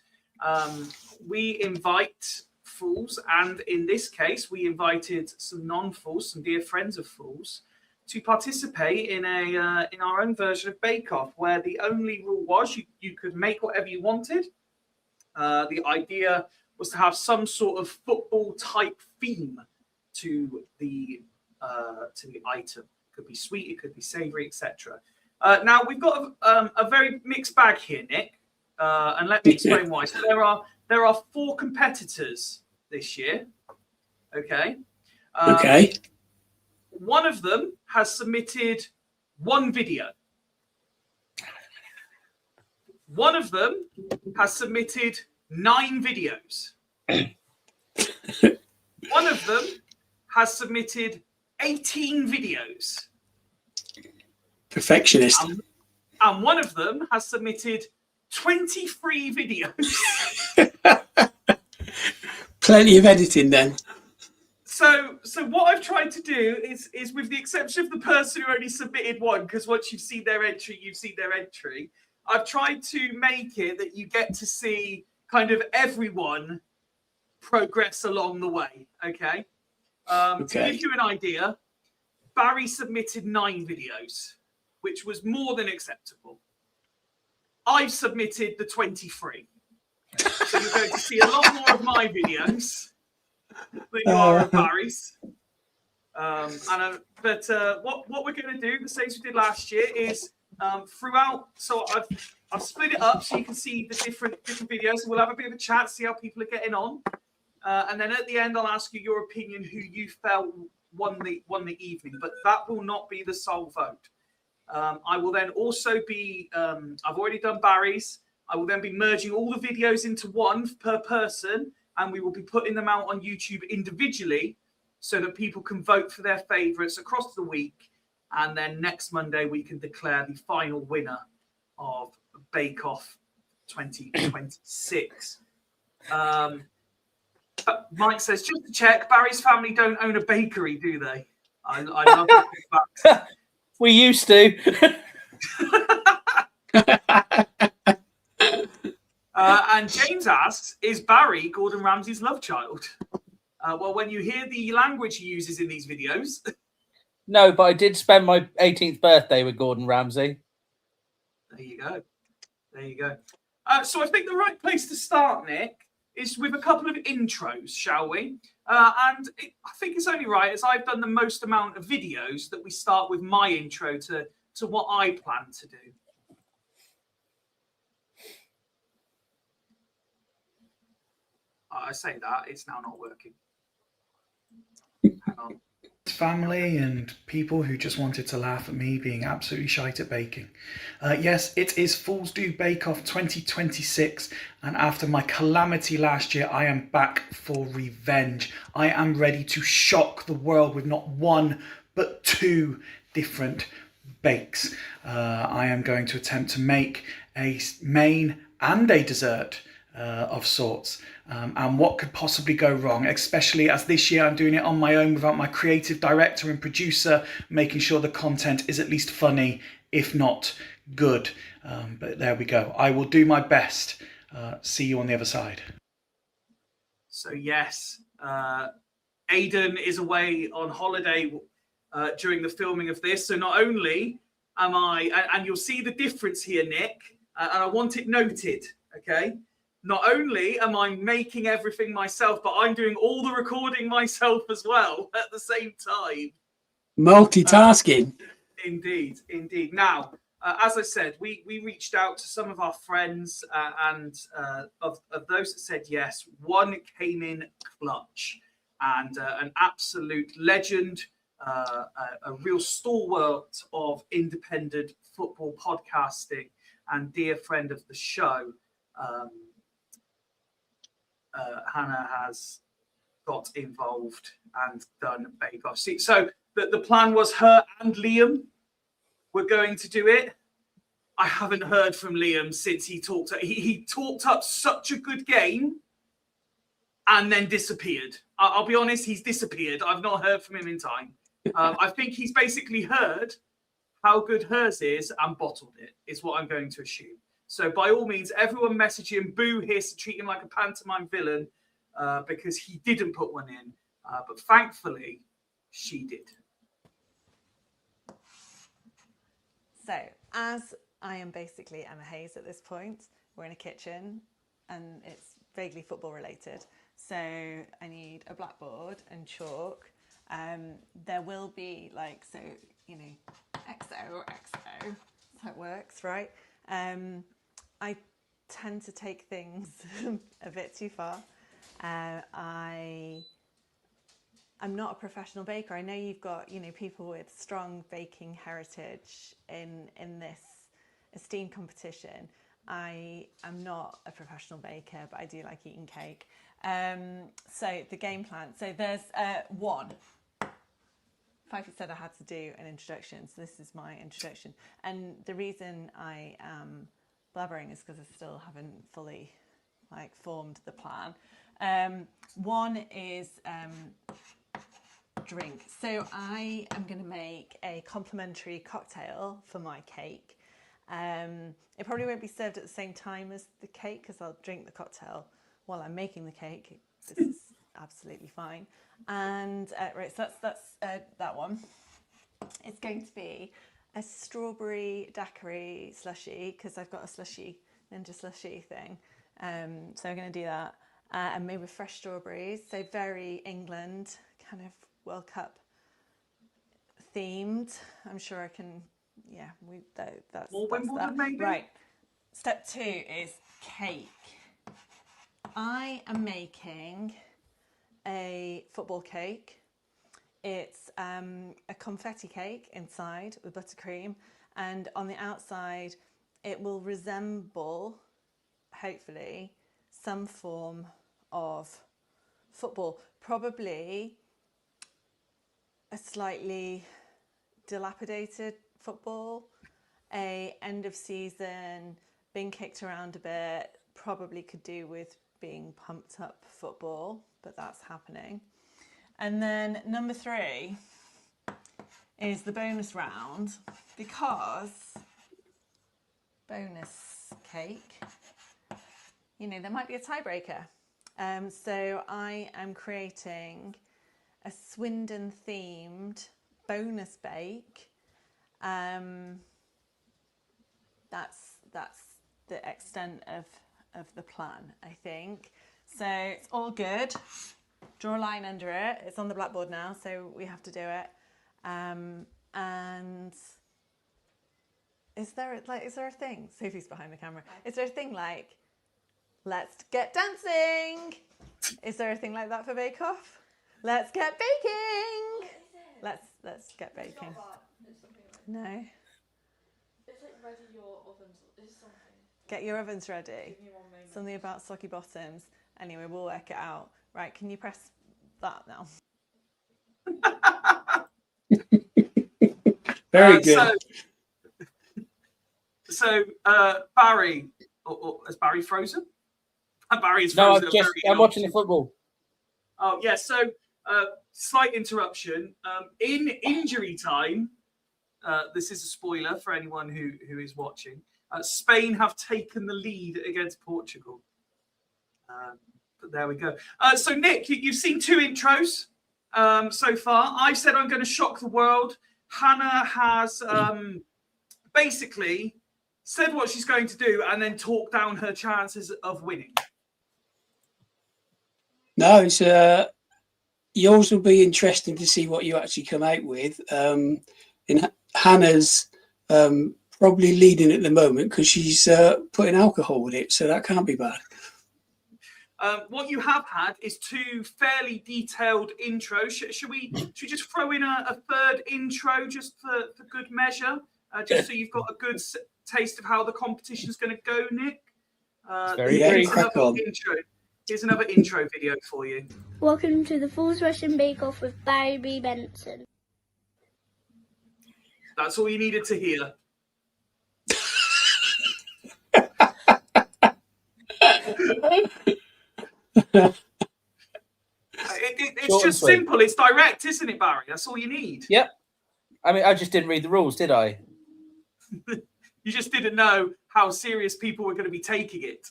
we invite fools, and in this case, we invited some non-fools, some dear friends of fools, to participate in our own version of Bakeoff, where the only rule was you could make whatever you wanted. The idea was to have some sort of football type theme to the item. It could be sweet, it could be savoury, etc. Now we've got a very mixed bag here, Nick, and let me explain why. So there are 4 competitors this year. Okay. Okay. One of them has submitted 1 video. One of them has submitted 9 videos. One of them has submitted 18 videos. Perfectionist. And one of them has submitted 23 videos. Plenty of editing then. So what I've tried to do is with the exception of the person who only submitted 1, because once you've seen their entry, you've seen their entry. I've tried to make it that you get to see kind of everyone progress along the way. Okay. To give you an idea, Barry submitted 9 videos, which was more than acceptable. I've submitted the 23. So you're going to see a lot more of my videos than you are of Barry's. But what we're going to do, the same as we did last year, is throughout. So I've split it up so you can see the different videos. We'll have a bit of a chat, see how people are getting on, and then at the end I'll ask you your opinion, who you felt won the evening. But that will not be the sole vote. I will then also be. I've already done Barry's. I will then be merging all the videos into one per person, and we will be putting them out on YouTube individually so that people can vote for their favourites across the week. And then next Monday, we can declare the final winner of Bakeoff 2026. Mike says, just to check, Barry's family don't own a bakery, do they? I love it. We used to. And James asks, is Barry Gordon Ramsay's love child? Well, when you hear the language he uses in these videos. No, but I did spend my 18th birthday with Gordon Ramsay. There you go. There you go. So I think the right place to start, Nick, is with a couple of intros, shall we? I think it's only right, as I've done the most amount of videos, that we start with my intro to what I plan to do. I say that, it's now not working. Hang on. Family and people who just wanted to laugh at me being absolutely shite at baking. Yes, it is Fools Do Bake-Off 2026, and after my calamity last year, I am back for revenge. I am ready to shock the world with not 1 but 2 different bakes. I am going to attempt to make a main and a dessert of sorts. And what could possibly go wrong, especially as this year I'm doing it on my own without my creative director and producer, making sure the content is at least funny, if not good. But there we go. I will do my best. See you on the other side. So yes, Aidan is away on holiday during the filming of this. So not only am I, and you'll see the difference here, Nick, and I want it noted, okay? Not only am I making everything myself, but I'm doing all the recording myself as well at the same time. Multitasking. Indeed. Now, as I said, we reached out to some of our friends, and of those that said yes, one came in clutch, and an absolute legend, a real stalwart of independent football podcasting, and dear friend of the show. Hannah has got involved and done Bakeoff. So the plan was her and Liam were going to do it. I haven't heard from Liam since he talked. He talked up such a good game and then disappeared. I'll be honest, he's disappeared. I've not heard from him in time. I think he's basically heard how good hers is and bottled it, is what I'm going to assume. So by all means, everyone message him, boo hiss, treat him like a pantomime villain, because he didn't put one in. But thankfully, she did. So, as I am basically Emma Hayes at this point, we're in a kitchen and it's vaguely football related. So I need a blackboard and chalk. There will be XO, that's how it works, right? I tend to take things a bit too far. I'm not a professional baker. I know you've got, people with strong baking heritage in this esteemed competition. I am not a professional baker, but I do like eating cake. So the game plan. So there's one. Fife said I had to do an introduction, so this is my introduction. And the reason I am blabbering is because I still haven't fully formed the plan. One is drink. So I am going to make a complimentary cocktail for my cake. It probably won't be served at the same time as the cake because I'll drink the cocktail while I'm making the cake. This is absolutely fine. And right, so that's that one. It's going to be a strawberry daiquiri slushy because I've got a ninja slushy thing. So I'm going to do that. And made with fresh strawberries, so very England, kind of World Cup themed. I'm sure I can, that's that. Maybe? Right. Step 2 is cake. I am making a football cake. It's a confetti cake inside with buttercream, and on the outside it will resemble, hopefully, some form of football, probably a slightly dilapidated football, a end of season, being kicked around a bit, probably could do with being pumped up football, but that's happening. And then number 3 is the bonus round, because bonus cake, there might be a tiebreaker. So I am creating a Swindon themed bonus bake. That's the extent of the plan, I think. So it's all good. Draw a line under it. It's on the blackboard now, so we have to do it. And is there a thing? Sophie's behind the camera. Is there a thing like, let's get dancing? Is there a thing like that for Bakeoff? Let's get baking. Let's get baking. No. It's like ready your ovens. It's something. Get your ovens ready. Give me 1 moment. Something about soggy bottoms. Anyway, we'll work it out. Right, can you press that now? Very good. So Barry, is Barry frozen? Barry is No, frozen. I'm watching the football. Oh, yeah. So, slight interruption. In injury time, this is a spoiler for anyone who is watching. Spain have taken the lead against Portugal. But there we go. So, Nick, you've seen 2 intros. so far. I said I'm going to shock the world. Hannah has basically said what she's going to do and then talked down her chances of winning. No, it's yours will be interesting to see what you actually come out with. Hannah's probably leading at the moment because she's putting alcohol with it, so that can't be bad. What you have had is 2 fairly detailed intros. Should we just throw in a third intro just for good measure, just so you've got a good taste of how the competition's going to go, Nick? Very here's, brief. another intro. Here's another intro video for you. Welcome to the Fools Russian Bake-Off with Barry B. Benson. That's all you needed to hear. It's just simple. It's direct, isn't it, Barry? That's all you need. Yep. I mean, I just didn't read the rules, did I? You just didn't know how serious people were going to be taking it.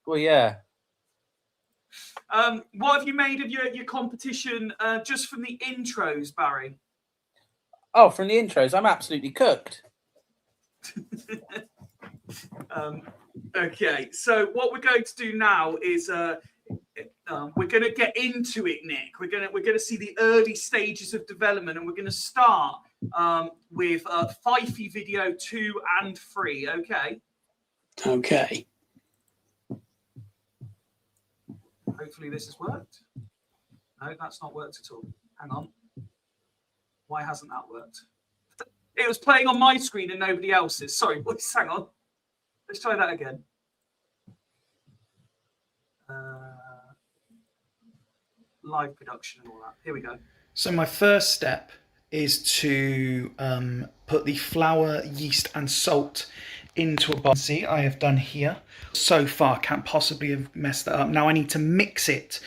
Well, yeah. What have you made of your competition just from the intros, Barry? Oh, from the intros, I'm absolutely cooked. Okay, so what we're going to do now is we're going to get into it, Nick. We're going to see the early stages of development, and we're going to start with Fifey video 2 and 3. Okay. Okay. Hopefully this has worked. No, that's not worked at all. Hang on. Why hasn't that worked? It was playing on my screen and nobody else's. Sorry, boys. Hang on. Let's try that again. Live production and all that. Here we go. So my first step is to put the flour, yeast and salt into a bowl. See, I have done here. So far, can't possibly have messed that up. Now I need to mix it,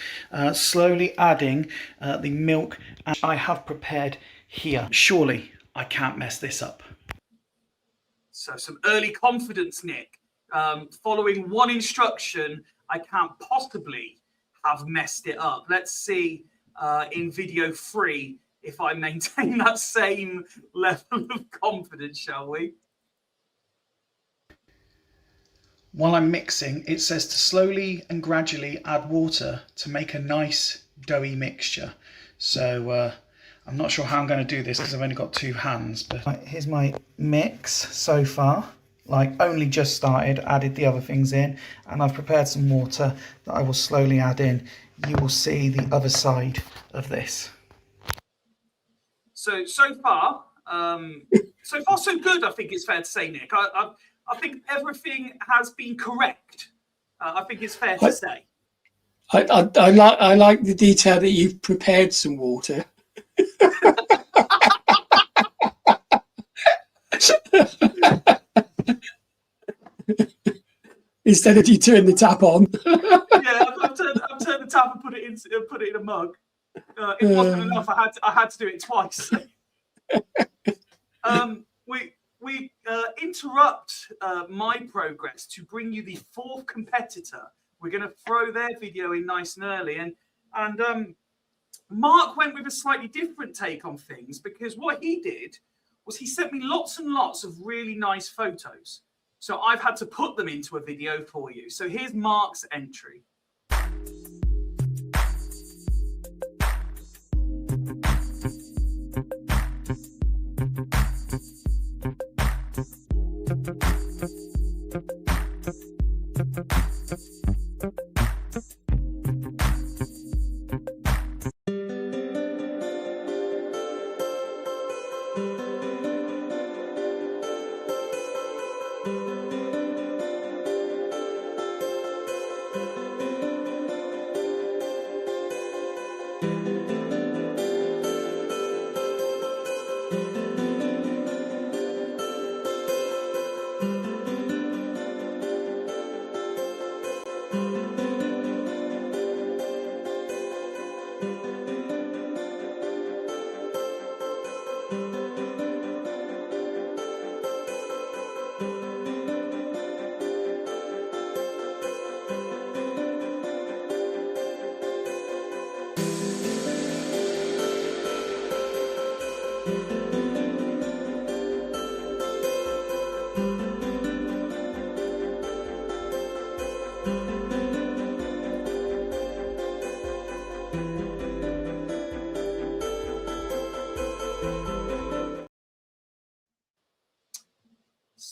slowly adding the milk I have prepared here. Surely I can't mess this up. So some early confidence, Nick. Following one instruction, I can't possibly have messed it up. Let's see in video 3 if I maintain that same level of confidence, shall we? While I'm mixing, it says to slowly and gradually add water to make a nice doughy mixture. So I'm not sure how I'm going to do this because I've only got 2 hands. But here's my mix so far. Like, only just started, added the other things in, and I've prepared some water that I will slowly add in. You will see the other side of this. So far, so good. I think it's fair to say, Nick. I think everything has been correct. I think it's fair to say. I like the detail that you've prepared some water. Instead of you turn the tap on. Yeah, I've turned the tap and put it in a mug. It wasn't enough. I had to do it twice. We interrupt my progress to bring you the 4th competitor. We're going to throw their video in nice and early, and Mark went with a slightly different take on things, because what he did was he sent me lots and lots of really nice photos. So I've had to put them into a video for you. So here's Mark's entry.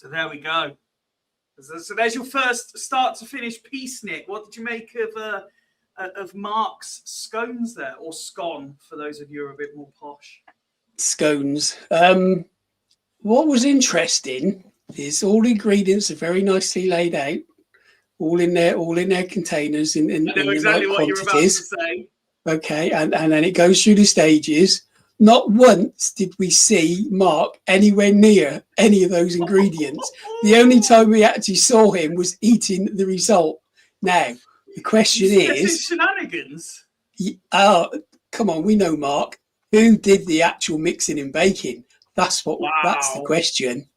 So there we go. So there's your first start to finish piece, Nick. What did you make of Mark's scones there, or scone for those of you who are a bit more posh? Scones. What was interesting is all the ingredients are very nicely laid out, all in their containers in I know the exactly right what you're about to quantities. say. Okay, and then it goes through the stages. Not once did we see Mark anywhere near any of those ingredients. The only time we actually saw him was eating the result. Now, the question is, shenanigans. come on, we know Mark. Who did the actual mixing and baking? That's the question.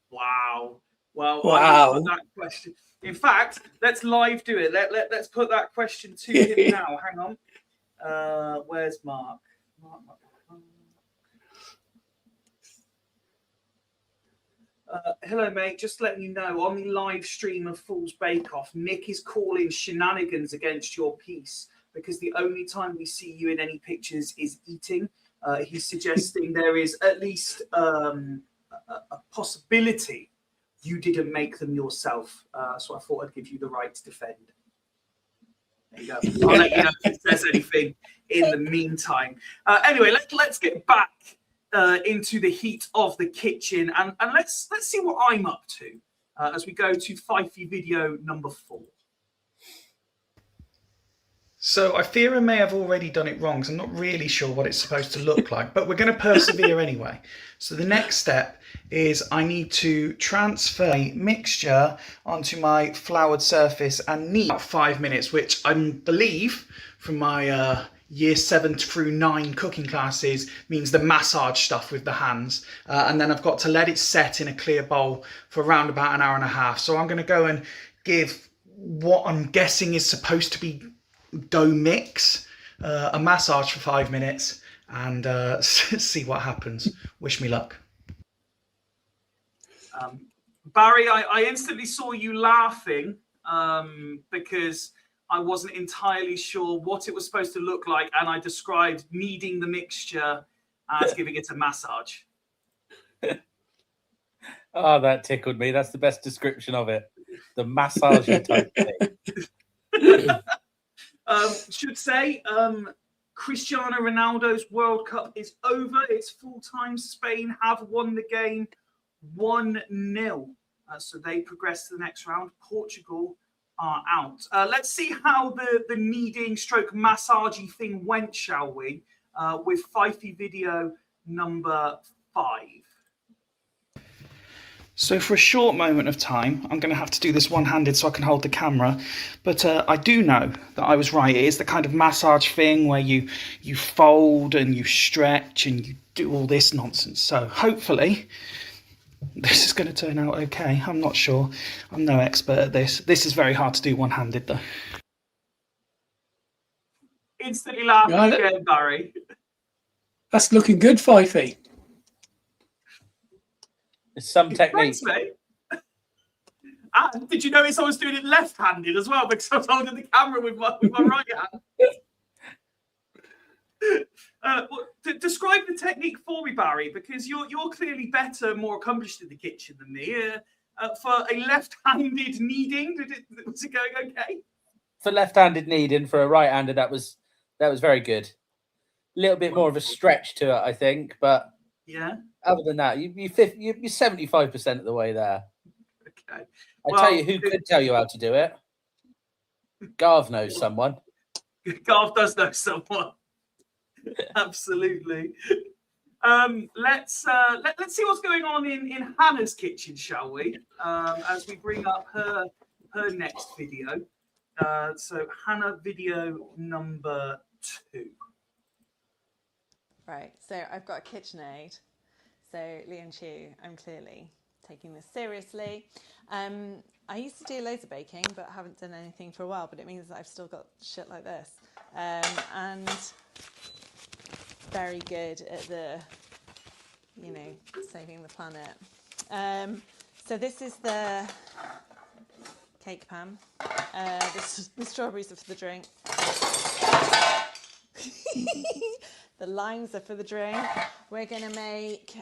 Wow. Well, I Wow. will put that question. In fact, let's live do it. Let's put that question to him now. Hang on. Where's Mark? Hello, mate. Just letting you know, on the live stream of Fool's Bakeoff, Nick is calling shenanigans against your piece because the only time we see you in any pictures is eating. He's suggesting there is at least a possibility you didn't make them yourself. So I thought I'd give you the right to defend. There you go. I'll let you know if it says anything in the meantime. Anyway, let's get back into the heat of the kitchen, and let's see what I'm up to as we go to Fifey video number 4. So I fear I may have already done it wrong, because I'm not really sure what it's supposed to look like, but we're going to persevere anyway. So the next step is I need to transfer a mixture onto my floured surface and knead about 5 minutes, which I believe from my year 7 through 9 cooking classes means the massage stuff with the hands. And then I've got to let it set in a clear bowl for around about an hour and a half. So I'm going to go and give what I'm guessing is supposed to be dough mix, a massage for 5 minutes, and see what happens. Wish me luck. Barry, I instantly saw you laughing because I wasn't entirely sure what it was supposed to look like, and I described kneading the mixture as giving it a massage. Oh, that tickled me. That's the best description of it. The massaging type thing. Should say, Cristiano Ronaldo's World Cup is over. It's full time. Spain have won the game 1-0. So they progress to the next round. Portugal are out. Let's see how the kneading stroke massaging thing went, shall we? With Fifey video number 5. So for a short moment of time, I'm going to have to do this one-handed so I can hold the camera. But I do know that I was right. It is the kind of massage thing where you fold and you stretch and you do all this nonsense. So hopefully this is going to turn out okay. I'm not sure. I'm no expert at this. This is very hard to do one-handed though. Instantly laughing again, Barry. That's looking good, Fifey. It's some technique. Thanks, mate. And did you notice I was doing it left-handed as well because I was holding the camera with my right hand? Describe the technique for me, Barry, because you're clearly better, more accomplished in the kitchen than me. For a left-handed kneading, was it going okay? For left-handed kneading, for a right-handed, that was very good. A little bit more of a stretch to it, I think, but yeah. Other than that, you're 75% of the way there. Okay. I tell you who could tell you how to do it. Garv knows someone. Garv does know someone. Absolutely. Let's see what's going on in Hannah's kitchen, shall we? As we bring up her next video. So Hannah, video number 2. Right. So I've got a KitchenAid. So Lian Chu, I'm clearly taking this seriously. I used to do loads of baking, but haven't done anything for a while. But it means that I've still got shit like this, and very good at the, saving the planet. So this is the cake pan. The strawberries are for the drink. The lines are for the drink. We're going to make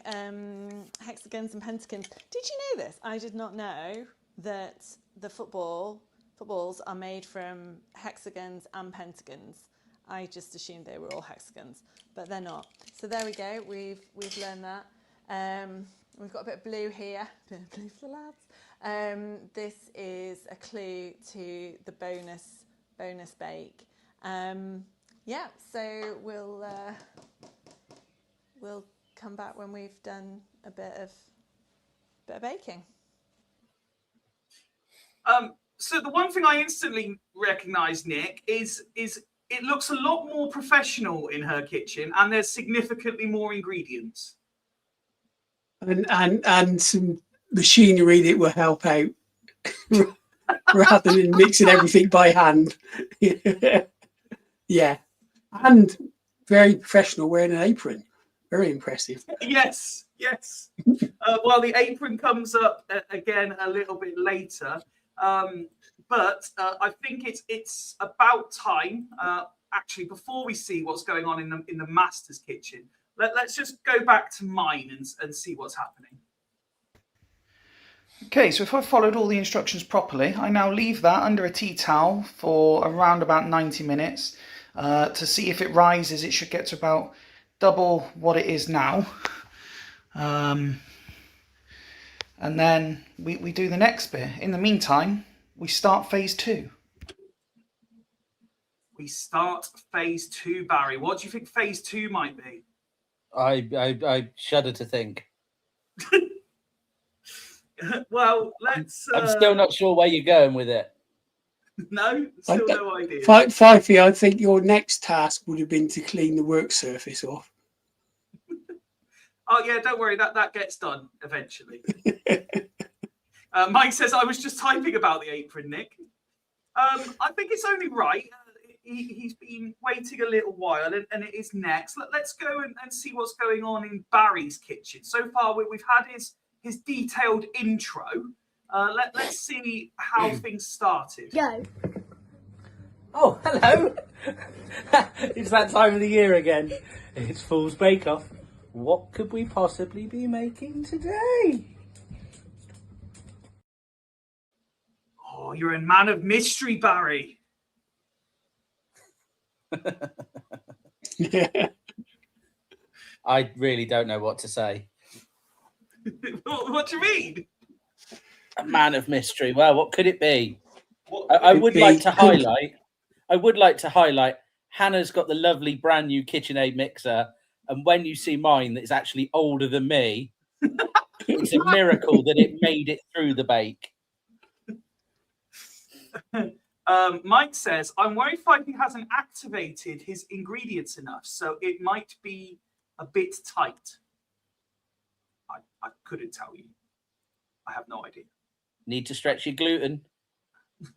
hexagons and pentagons. Did you know this? I did not know that the footballs are made from hexagons and pentagons. I just assumed they were all hexagons, but they're not. So there we go. We've learned that. We've got a bit of blue here. A bit of blue for the lads. This is a clue to the bonus bake. Yeah, so we'll come back when we've done a bit of baking. So the one thing I instantly recognised, Nick, is it looks a lot more professional in her kitchen, and there's significantly more ingredients. And some machinery that will help out rather than mixing everything by hand. Yeah, and very professional, wearing an apron. Very impressive. Yes. Well, the apron comes up again a little bit later, but I think it's about time. Actually, before we see what's going on in the master's kitchen, let's just go back to mine and see what's happening. Okay, so if I followed all the instructions properly, I now leave that under a tea towel for around about 90 minutes. To see if it rises, it should get to about double what it is now. And then we do the next bit. In the meantime, we start phase 2. We start phase 2, Barry. What do you think phase 2 might be? I shudder to think. Well, let's... I'm still not sure where you're going with it. No, still no idea. Fifey, I think your next task would have been to clean the work surface off. Oh, yeah, don't worry. That gets done eventually. Mike says, I was just typing about the apron, Nick. I think it's only right. He's been waiting a little while, and it is next. Let's go and see what's going on in Barry's kitchen. So far, we've had his detailed intro. Let's see how things started. Go. Oh, hello. It's that time of the year again. It's Fool's Bake-Off. What could we possibly be making today? Oh, you're a man of mystery, Barry. I really don't know what to say. What do you mean? A man of mystery. Well, what could it be? I would like to highlight. Hannah's got the lovely brand new KitchenAid mixer, and when you see mine, that's actually older than me. It's a miracle that it made it through the bake. Mike says, I'm worried Fifey hasn't activated his ingredients enough, so it might be a bit tight. I couldn't tell you. I have no idea. Need to stretch your gluten.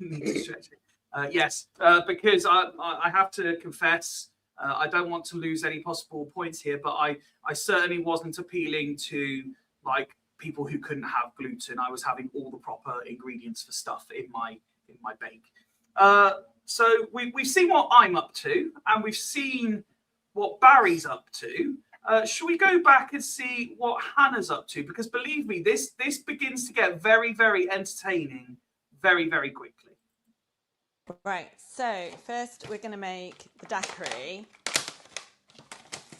Need to stretch it. Yes, because I have to confess, I don't want to lose any possible points here, but I certainly wasn't appealing to like people who couldn't have gluten. I was having all the proper ingredients for stuff in my bake. So we've seen what I'm up to, and we've seen what Barry's up to. Should we go back and see what Hannah's up to? Because believe me, this begins to get very, very entertaining very, very quickly. Right, so first we're going to make the daiquiri.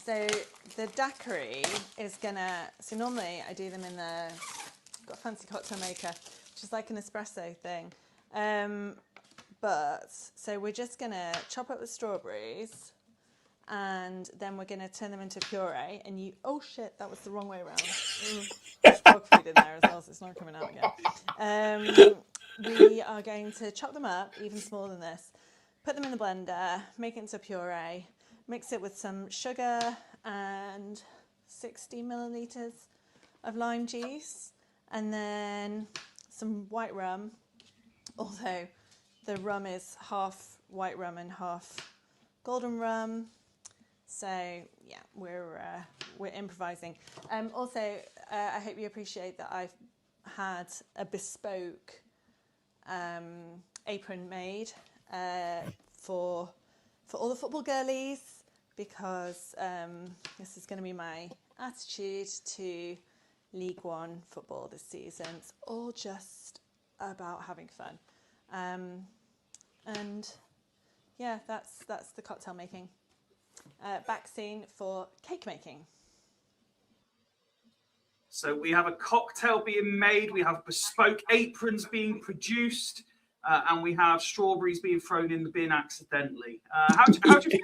So the daiquiri is going to... So normally I do them in the... I've got a fancy cocktail maker, which is like an espresso thing. So we're just going to chop up the strawberries, and then we're going to turn them into puree. And you... Oh, shit, that was the wrong way around. There's dog food in there as well, so it's not coming out again. We are going to chop them up even smaller than this, put them in the blender, make it into a puree, mix it with some sugar and 60 millilitres of lime juice, and then some white rum. Although the rum is half white rum and half golden rum. So yeah, we're improvising. Also, I hope you appreciate that I've had a bespoke apron made for all the football girlies, because this is going to be my attitude to League One football this season. It's all just about having fun. And yeah, that's the cocktail making. Back scene for cake making. So we have a cocktail being made, we have bespoke aprons being produced, and we have strawberries being thrown in the bin accidentally. How do you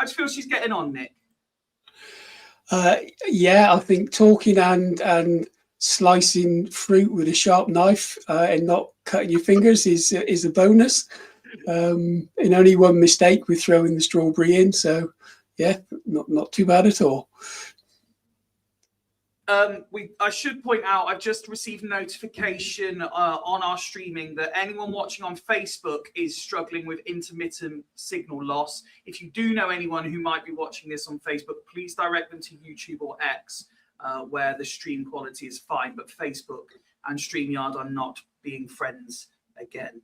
feel she's getting on, Nick? Yeah, I think talking and slicing fruit with a sharp knife and not cutting your fingers is a bonus. And only one mistake with throwing the strawberry in. So yeah, not too bad at all. I should point out, I've just received a notification on our streaming that anyone watching on Facebook is struggling with intermittent signal loss. If you do know anyone who might be watching this on Facebook, please direct them to YouTube or X, where the stream quality is fine. But Facebook and StreamYard are not being friends again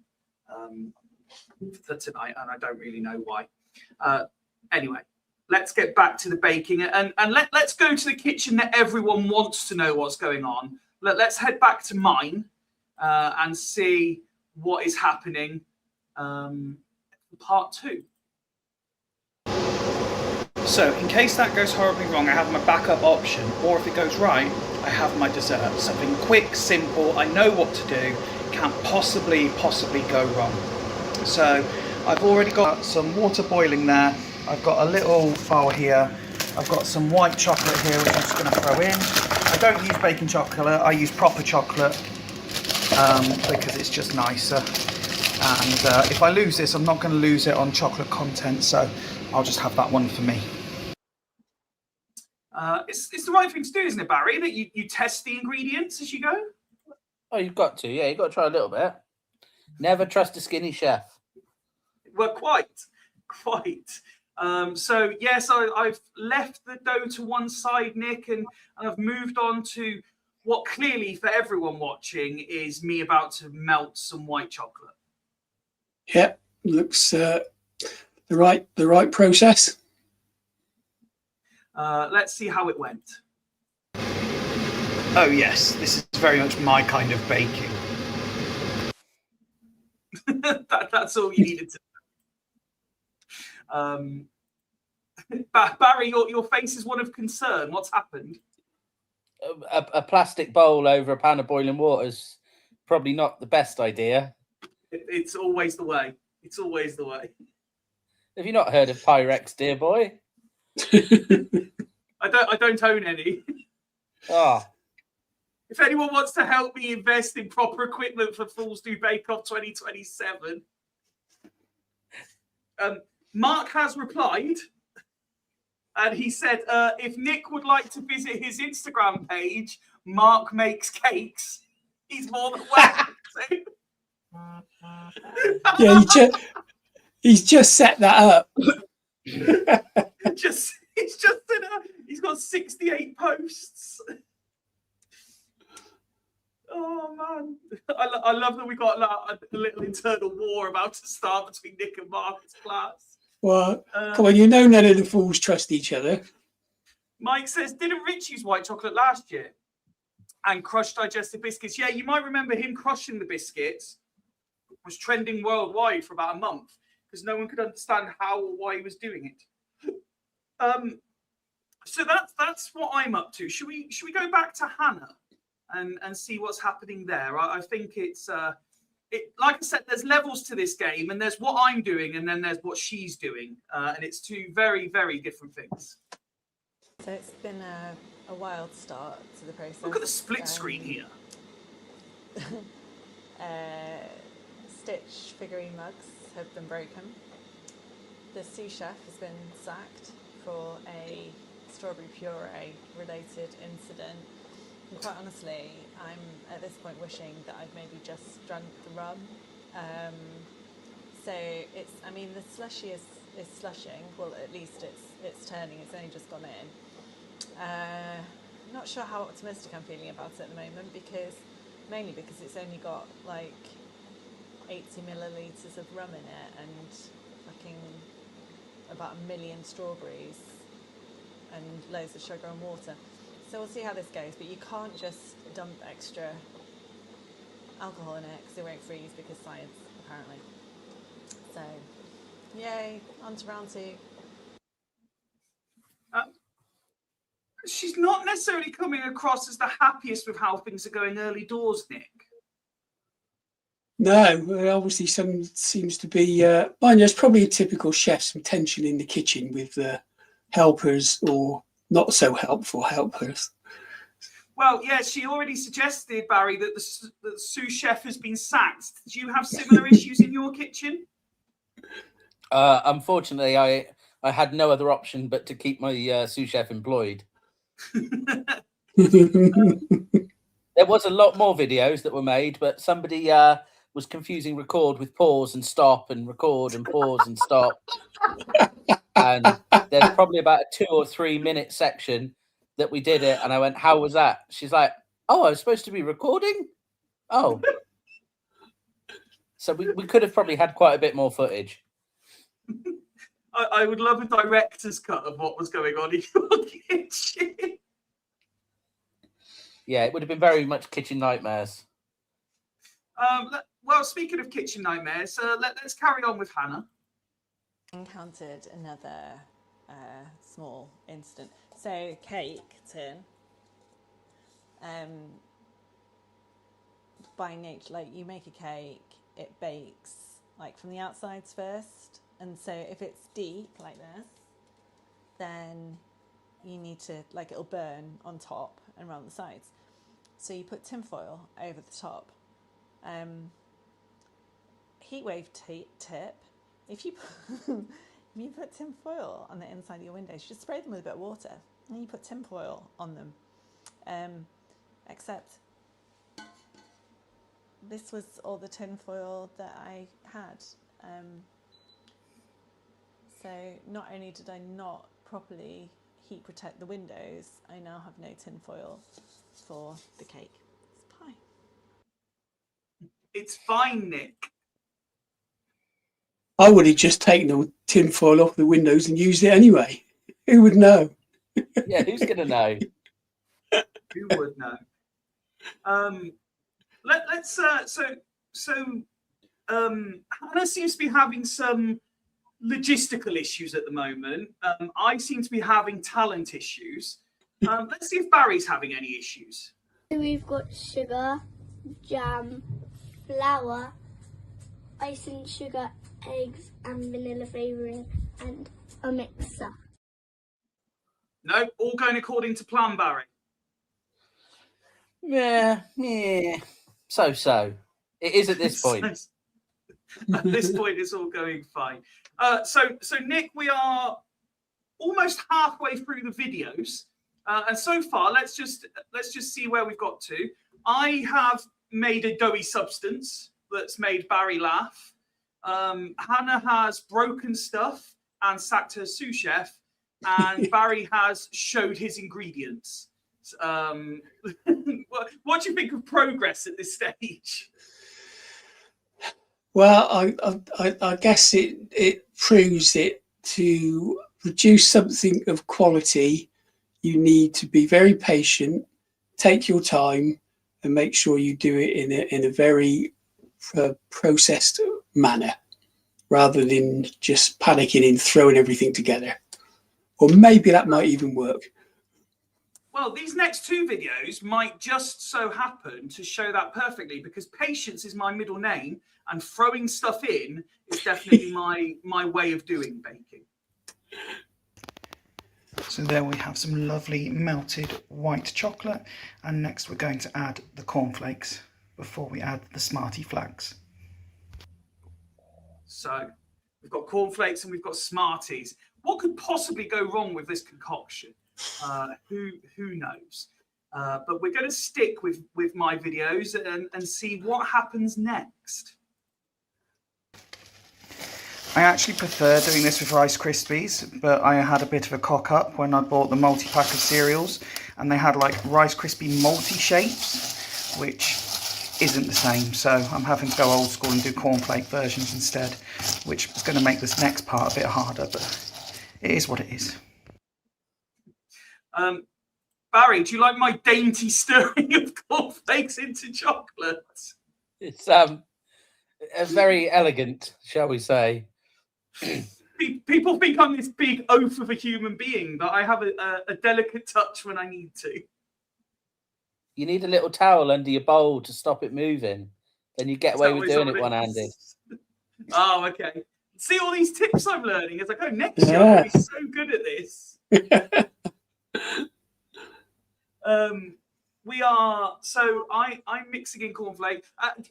for tonight, and I don't really know why. Anyway. Let's get back to the baking and let's go to the kitchen that everyone wants to know what's going on. Let's head back to mine and see what is happening part 2. So in case that goes horribly wrong, I have my backup option, or if it goes right, I have my dessert. Something quick, simple, I know what to do, can't possibly go wrong. So I've already got some water boiling there. I've got a little bowl here. I've got some white chocolate here, which I'm just going to throw in. I don't use baking chocolate, I use proper chocolate because it's just nicer. And if I lose this, I'm not going to lose it on chocolate content, so I'll just have that one for me. It's the right thing to do, isn't it, Barry? That you test the ingredients as you go? Oh, you've got to. Yeah, you've got to try a little bit. Never trust a skinny chef. Well, quite. So yes, I've left the dough to one side, Nick, and I've moved on to what clearly for everyone watching is me about to melt some white chocolate. Yeah, looks the right process. Let's see how it went. Oh yes, this is very much my kind of baking. That's all you needed to. Barry, your face is one of concern. What's happened? A plastic bowl over a pan of boiling water is probably not the best idea. It's always the way. It's always the way. Have you not heard of Pyrex, dear boy? I don't own any. Ah. If anyone wants to help me invest in proper equipment for Fools Do Bakeoff 2027, Mark has replied. And he said, if Nick would like to visit his Instagram page, Mark Makes Cakes, he's more than welcome to. Yeah, he's just set that up. He's got 68 posts. Oh man, I love that we got a little internal war about to start between Nick and Mark's class. Well, come on, none of the fools trust each other. Mike says, didn't Rich use white chocolate last year? And crushed digestive biscuits. Yeah, you might remember him crushing the biscuits. It was trending worldwide for about a month because no one could understand how or why he was doing it. So that's what I'm up to. Should we go back to Hannah and see what's happening there? I think it's like I said, there's levels to this game, and there's what I'm doing, and then there's what she's doing, and it's two very, very different things. So it's been a wild start to the process. Look at the split screen here. Stitch figurine mugs have been broken. The sous chef has been sacked for a strawberry puree related incident. And quite honestly, I'm at this point wishing that I'd maybe just drunk the rum. So the slushy is slushing. Well, at least it's turning. It's only just gone in. Not sure how optimistic I'm feeling about it at the moment mainly because it's only got like 80 millilitres of rum in it and fucking about 1 million strawberries and loads of sugar and water. So we'll see how this goes, but you can't just dump extra alcohol in it because it won't freeze, because science, apparently. So, yay, on to round 2. She's not necessarily coming across as the happiest with how things are going early doors, Nick. No, obviously some seems to be, mind you, there's probably a typical chef, some tension in the kitchen with helpers or not so helpful helpers. Well, yeah, she already suggested, Barry, that the sous chef has been sacked. Do you have similar issues in your kitchen? Unfortunately, I had no other option but to keep my sous chef employed. There was a lot more videos that were made, but somebody was confusing record with pause and stop, and record and pause and stop. And there's probably about a 2 or 3 minute section that we did it, and I went, "How was that?" She's like, "Oh, I was supposed to be recording." Oh, so we could have probably had quite a bit more footage. I would love a director's cut of what was going on in your kitchen. Yeah, it would have been very much kitchen nightmares. Well, speaking of kitchen nightmares, let's carry on with Hannah. Encountered another small incident. So cake tin, by nature, like you make a cake, it bakes like from the outsides first, and so if it's deep like this, then you need to, like, it'll burn on top and around the sides. So you put tinfoil over the top. Heatwave tip. If you put tinfoil on the inside of your windows, you just spray them with a bit of water, and you put tinfoil on them. Except this was all the tinfoil that I had. So not only did I not properly heat protect the windows, I now have no tinfoil for the cake. It's pie. It's fine, Nick. I would have just taken the tinfoil off the windows and used it anyway. Who would know? Yeah, who's gonna know? Who would know? Hannah seems to be having some logistical issues at the moment. I seem to be having talent issues. Let's see if Barry's having any issues. We've got sugar, jam, flour, icing sugar, eggs and vanilla flavouring, and a mixer. No, all going according to plan, Barry. Yeah. So. It is at this point. At this point, it's all going fine. So Nick, we are almost halfway through the videos, and so far, let's just see where we've got to. I have made a doughy substance that's made Barry laugh. Hannah has broken stuff and sacked her sous chef, and Barry has showed his ingredients. What do you think of progress at this stage? Well, I guess it proves it to produce something of quality. You need to be very patient, take your time, and make sure you do it in a very processed manner, rather than just panicking and throwing everything together. Or maybe that might even work. Well, these next 2 videos might just so happen to show that perfectly, because patience is my middle name, and throwing stuff in is definitely my way of doing baking. So there we have some lovely melted white chocolate, and next we're going to add the cornflakes before we add the Smarty Flags. So we've got cornflakes and we've got Smarties. What could possibly go wrong with this concoction? Who knows? But we're going to stick with my videos and see what happens next. I actually prefer doing this with Rice Krispies, but I had a bit of a cock up when I bought the multi-pack of cereals, and they had like Rice Krispie multi-shapes, which isn't the same, so I'm having to go old school and do cornflake versions instead, which is going to make this next part a bit harder, but it is what it is. Barry, do you like my dainty stirring of cornflakes into chocolate? It's very elegant, shall we say? People think I'm this big oaf of a human being, but I have a delicate touch when I need to. You need a little towel under your bowl to stop it moving. Then you get away with doing it one-handed. Oh, okay. See all these tips I'm learning as I go. Next year, I'm going to be so good at this. I'm mixing in cornflake.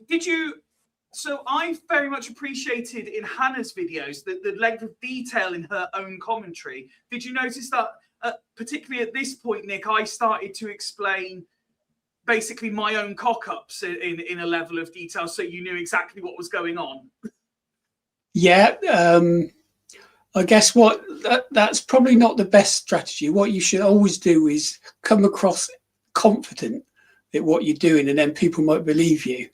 Did you? So I very much appreciated in Hannah's videos the length of detail in her own commentary. Did you notice that, particularly at this point, Nick, I started to explain basically my own cock-ups in a level of detail, so you knew exactly what was going on? Yeah, I guess that's probably not the best strategy. What you should always do is come across confident at what you're doing, and then people might believe you.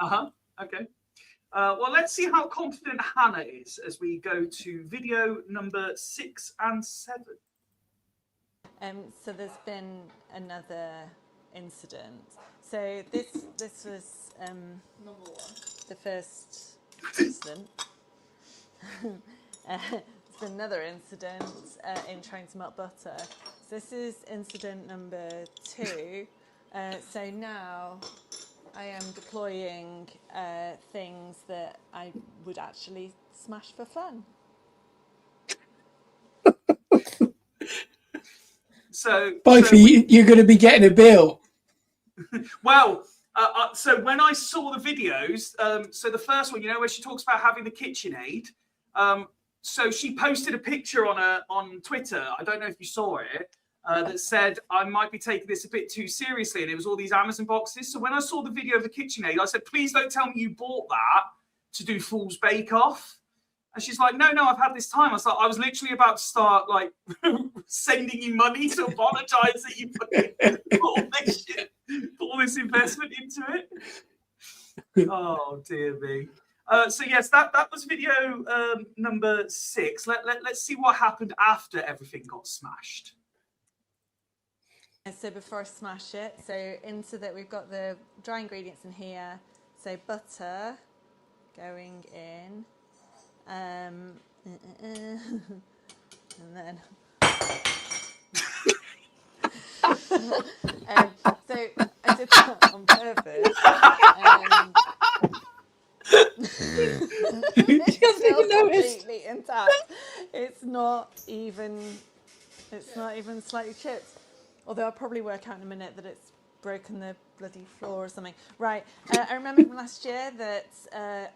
Okay. Well, let's see how confident Hannah is as we go to video number 6 and 7. So there's been another incident. So this was Number 1. the first incident. There's been another incident in trying to melt butter. So this is incident number 2. So now I am deploying things that I would actually smash for fun. So Both of you, you're going to be getting a bill. Well, so when I saw the videos, so the first one, where she talks about having the KitchenAid, so she posted a picture on Twitter. I don't know if you saw it, that said I might be taking this a bit too seriously, and it was all these Amazon boxes. So when I saw the video of the KitchenAid, I said, please don't tell me you bought that to do Fool's Bake-Off. And she's like, no, I've had this time. I was literally about to start like sending you money to apologize that you put all this investment into it. Oh dear me. So yes, that was video number 6. Let's see what happened after everything got smashed. So before I smash it, so into that we've got the dry ingredients in here. So butter going in. And then so I did that on purpose. It's still completely intact. It's not even slightly chipped. Although I'll probably work out in a minute that it's broken the bloody floor or something. Right. I remember from last year that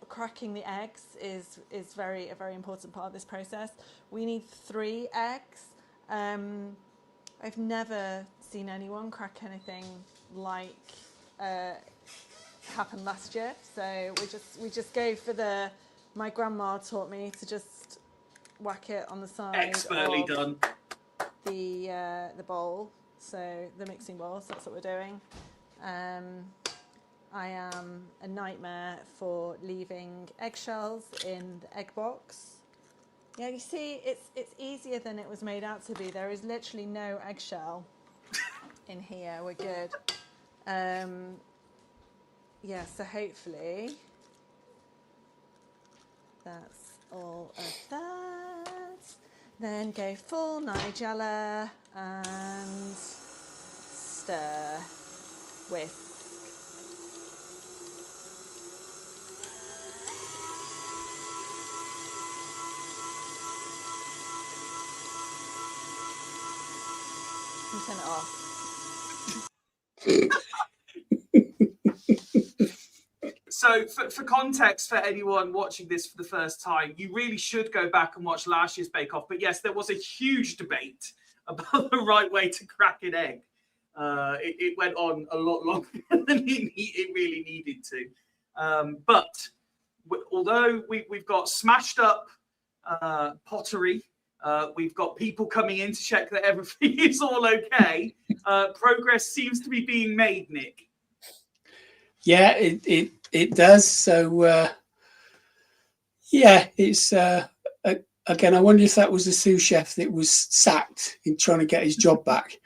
cracking the eggs is a very important part of this process. We need 3 eggs. I've never seen anyone crack anything like happened last year. So we just go for my grandma taught me to just whack it on the side. Expertly done. The bowl. So the mixing bowl, so that's what we're doing. I am a nightmare for leaving eggshells in the egg box. Yeah, you see, it's easier than it was made out to be. There is literally no eggshell in here. We're good. Yeah, so hopefully that's all of that. Then go full Nigella and stir with. Turn it off. So for context, for anyone watching this for the first time, you really should go back and watch last year's Bake Off. But yes, there was a huge debate about the right way to crack an egg. It went on a lot longer than it really needed to. But although we've got smashed up pottery, we've got people coming in to check that everything is all okay. Progress seems to be being made, Nick. Yeah, it does. So yeah, it's Again, I wonder if that was the sous chef that was sacked in trying to get his job back,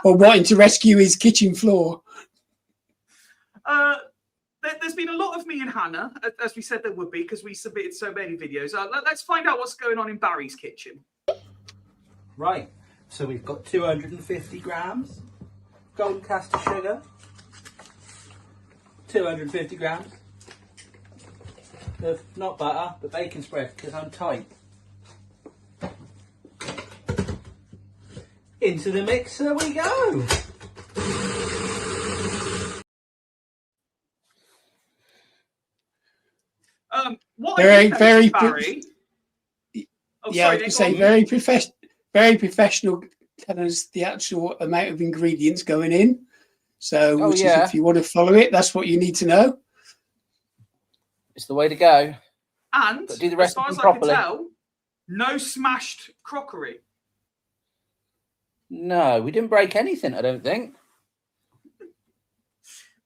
or wanting to rescue his kitchen floor. There's been a lot of me and Hannah, as we said there would be, because we submitted so many videos. Let's find out what's going on in Barry's kitchen. Right, so we've got 250 grams golden castor sugar, 250 grams of not butter but bacon spread because I'm tight. Into the mixer we go. What I did notice, Barry. Yeah, I was going to say very professional. Telling us the actual amount of ingredients going in. So, which is, if you want to follow it, that's what you need to know. It's the way to go. And but do the rest as far as properly. I can tell, no smashed crockery. No, we didn't break anything, I don't think.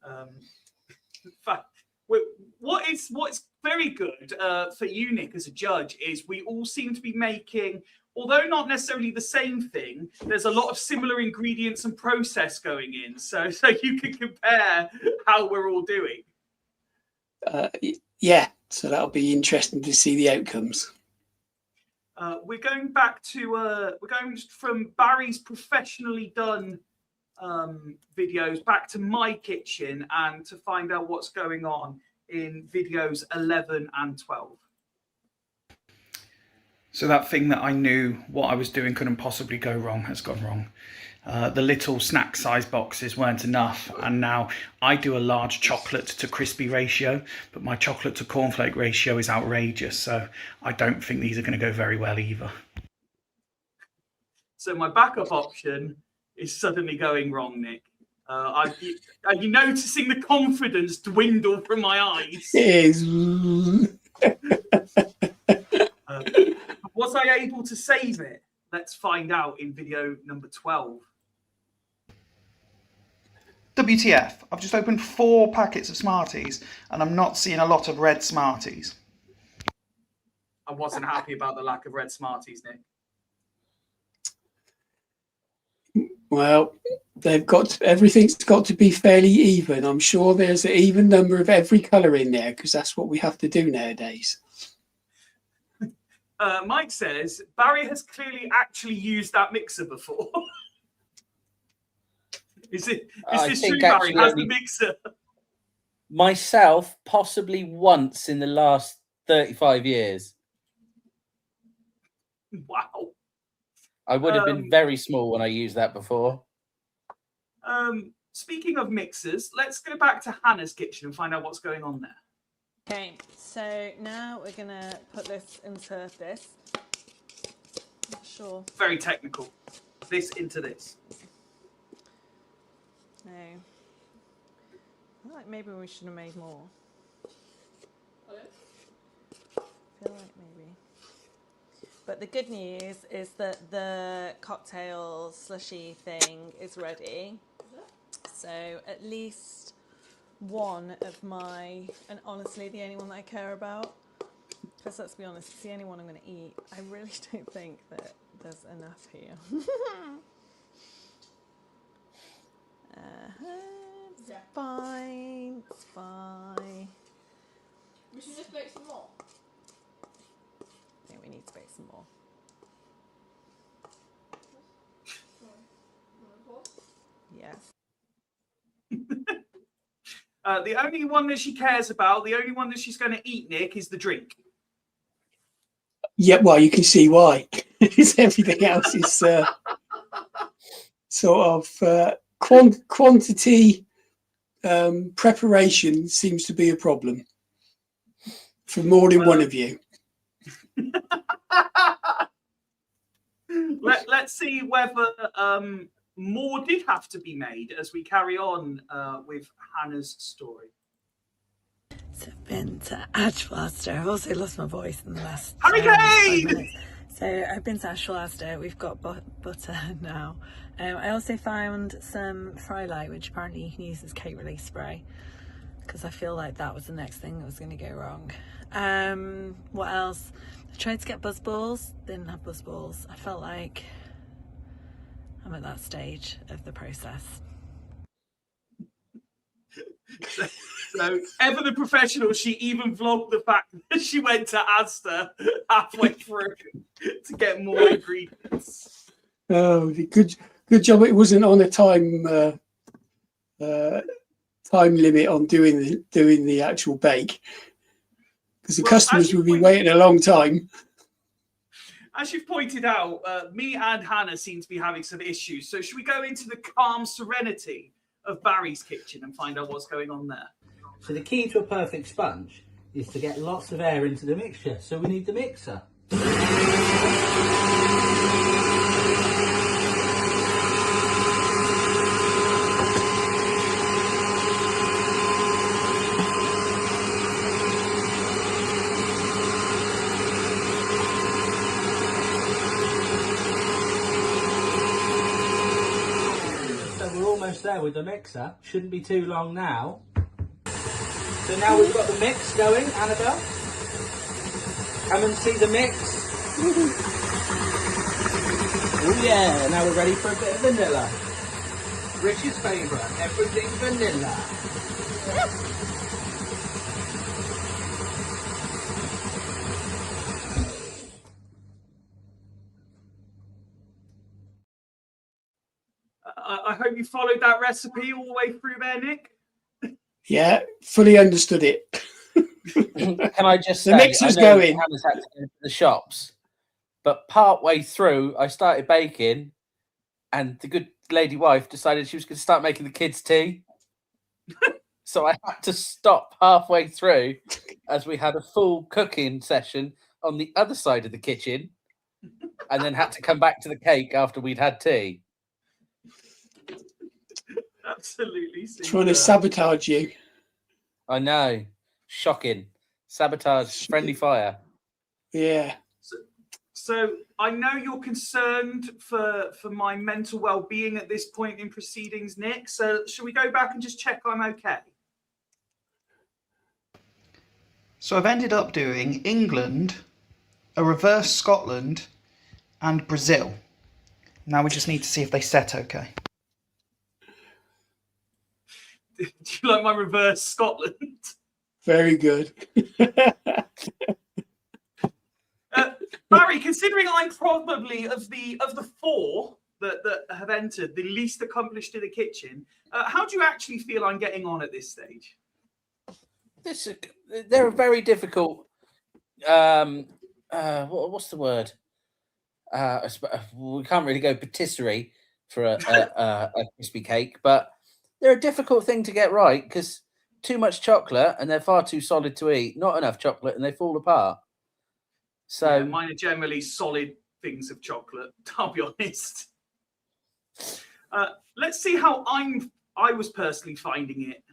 In fact, what's very good for you, Nick, as a judge, is we all seem to be making, although not necessarily the same thing, there's a lot of similar ingredients and process going in. So you can compare how we're all doing. Yeah, so that'll be interesting to see the outcomes. We're going back to we're going from Barry's professionally done videos back to my kitchen and to find out what's going on in videos 11 and 12. So that thing that I knew what I was doing couldn't possibly go wrong has gone wrong. The little snack size boxes weren't enough, and now I do a large chocolate to crispy ratio, but my chocolate to cornflake ratio is outrageous, so I don't think these are going to go very well either. So my backup option is suddenly going wrong, Nick. Are you noticing the confidence dwindle from my eyes? It is. Was I able to save it? Let's find out in video number 12. WTF, I've just opened 4 packets of Smarties and I'm not seeing a lot of red Smarties. I wasn't happy about the lack of red Smarties, Nick. Well, everything's got to be fairly even. I'm sure there's an even number of every colour in there because that's what we have to do nowadays. Mike says Barry has clearly actually used that mixer before. Is this true, Barry? Has the mixer? Myself, possibly once in the last 35 years. Wow. I would have been very small when I used that before. Speaking of mixers, let's go back to Hannah's kitchen and find out what's going on there. Okay, so now we're going to put this into this. Not sure. Very technical. This into this. No. I feel like maybe we should have made more. Okay. I feel like maybe. But the good news is that the cocktail slushy thing is ready. So at least one of my, and honestly the only one that I care about, because let's be honest, it's the only one I'm going to eat. I really don't think that there's enough here. It's fine, it's fine. We should just make some more. I think we need to bake some more. Yes. The only one that she cares about, the only one that she's going to eat, Nick, is the drink. Yeah, well, you can see why. Everything else is sort of quantity preparation seems to be a problem for more than one of you. Let's see whether more did have to be made as we carry on with Hannah's story. So I've been to Ashwester. I've also lost my voice in the last Hurricane! So I've been to Ashwester. We've got butter now. I also found some Frylight, which apparently you can use as cake release spray. because I feel like that was the next thing that was going to go wrong. What else? I tried to get buzz balls, didn't have buzz balls. I felt like I'm at that stage of the process. So, ever the professional, she even vlogged the fact that she went to Asda halfway through to get more ingredients. Oh, good job it wasn't on a time limit on doing the actual bake, because the customers would be waiting a long time. As you've pointed out, me and Hannah seem to be having some issues. So should we go into the calm serenity of Barry's kitchen and find out what's going on there? So the key to a perfect sponge is to get lots of air into the mixture. So we need the mixer. So we're almost there with the mixer. Shouldn't be too long now. So now we've got the mix going, Annabelle. Come and see the mix. Oh yeah, now we're ready for a bit of vanilla. Rich's favourite, everything vanilla. I hope you followed that recipe all the way through there, Nick. Yeah, fully understood it. Can I just say, The mixer's I know going. Hannah's had to go to the shops, but part way through, I started baking, and the good lady wife decided she was going to start making the kids' tea. So I had to stop halfway through as we had a full cooking session on the other side of the kitchen, and then had to come back to the cake after we'd had tea. Absolutely. Trying to sabotage you. I know. Shocking. Sabotage. Friendly fire. Yeah. So I know you're concerned for my mental well-being at this point in proceedings, Nick. So should we go back and just check I'm okay? So I've ended up doing England, a reverse Scotland, and Brazil. Now we just need to see if they set okay. Do you like my reverse Scotland? Very good. Barry, considering I'm probably of the four that have entered the least accomplished in the kitchen, how do you actually feel I'm getting on at this stage? They're a very difficult. What's the word? We can't really go patisserie for a crispy cake, but they're a difficult thing to get right because too much chocolate and they're far too solid to eat. Not enough chocolate and they fall apart. So yeah, mine are generally solid things of chocolate. I'll be honest. Let's see how I was personally finding it.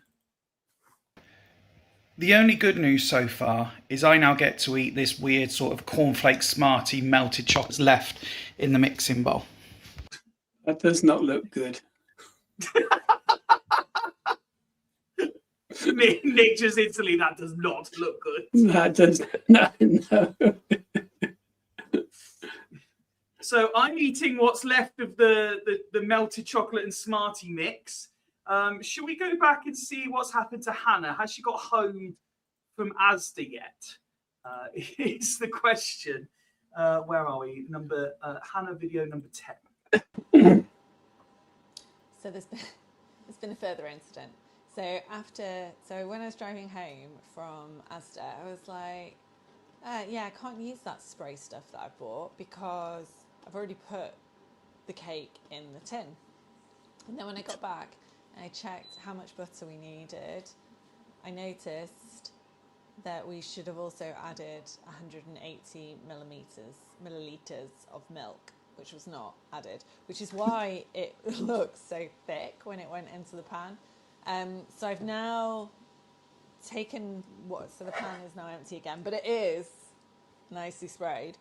The only good news so far is I now get to eat this weird sort of cornflake Smartie melted chocolate left in the mixing bowl. That does not look good. Nick just instantly, that does not look good. That does no. So I'm eating what's left of the melted chocolate and Smartie mix. Should we go back and see what's happened to Hannah? Has she got home from Asda yet? Is the question. Where are we? Hannah video number 10. So there's been a further incident. So when I was driving home from Asda, I was like, yeah, I can't use that spray stuff that I bought because I've already put the cake in the tin. And then when I got back and I checked how much butter we needed, I noticed that we should have also added 180 milliliters of milk, which was not added, which is why it looks so thick when it went into the pan. So I've now taken so the pan is now empty again, but it is nicely sprayed.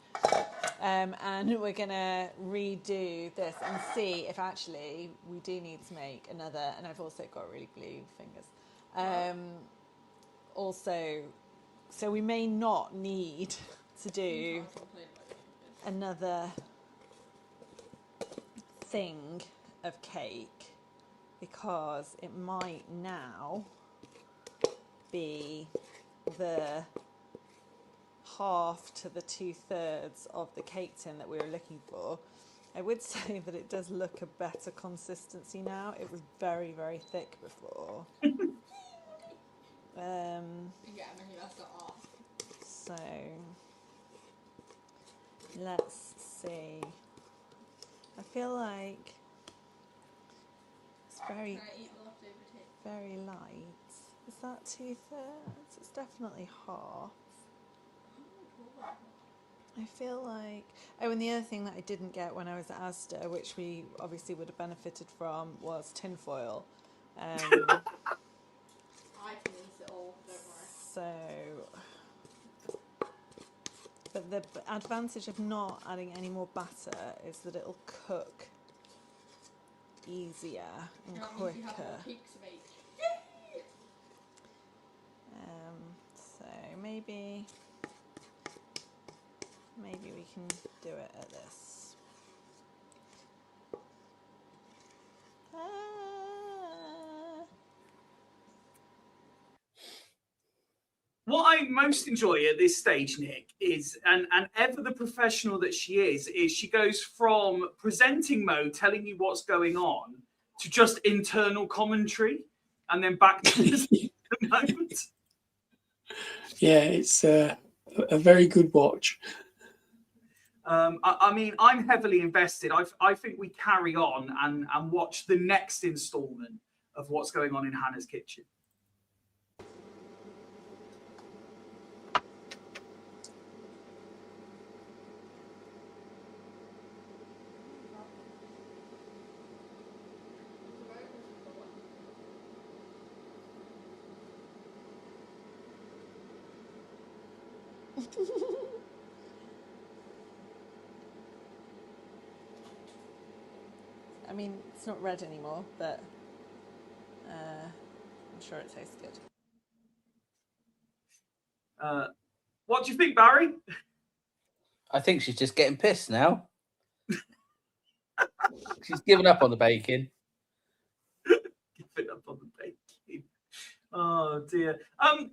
And we're gonna redo this and see if actually we do need to make another. And I've also got really blue fingers. also, so we may not need to do another thing of cake, because it might now be the half to the 2/3 of the cake tin that we were looking for. I would say that it does look a better consistency now. It was very, very thick before. So let's see. I feel like it's very, very light. Is that 2/3? It's definitely half. I feel like... Oh, and the other thing that I didn't get when I was at Asda, which we obviously would have benefited from, was tinfoil. I can eat it all, don't worry. So... But the advantage of not adding any more batter is that it'll cook easier and quicker. So maybe we can do it at this. What I most enjoy at this stage, Nick, is, and ever the professional that she is she goes from presenting mode, telling you what's going on, to just internal commentary, and then back to the mode. Yeah, it's a very good watch. I mean, I'm heavily invested. I think we carry on and watch the next instalment of what's going on in Hannah's kitchen. I mean, it's not red anymore, but I'm sure it tastes good. What do you think, Barry? I think she's just getting pissed now. She's given up on the baking. Giving up on the baking. Oh dear.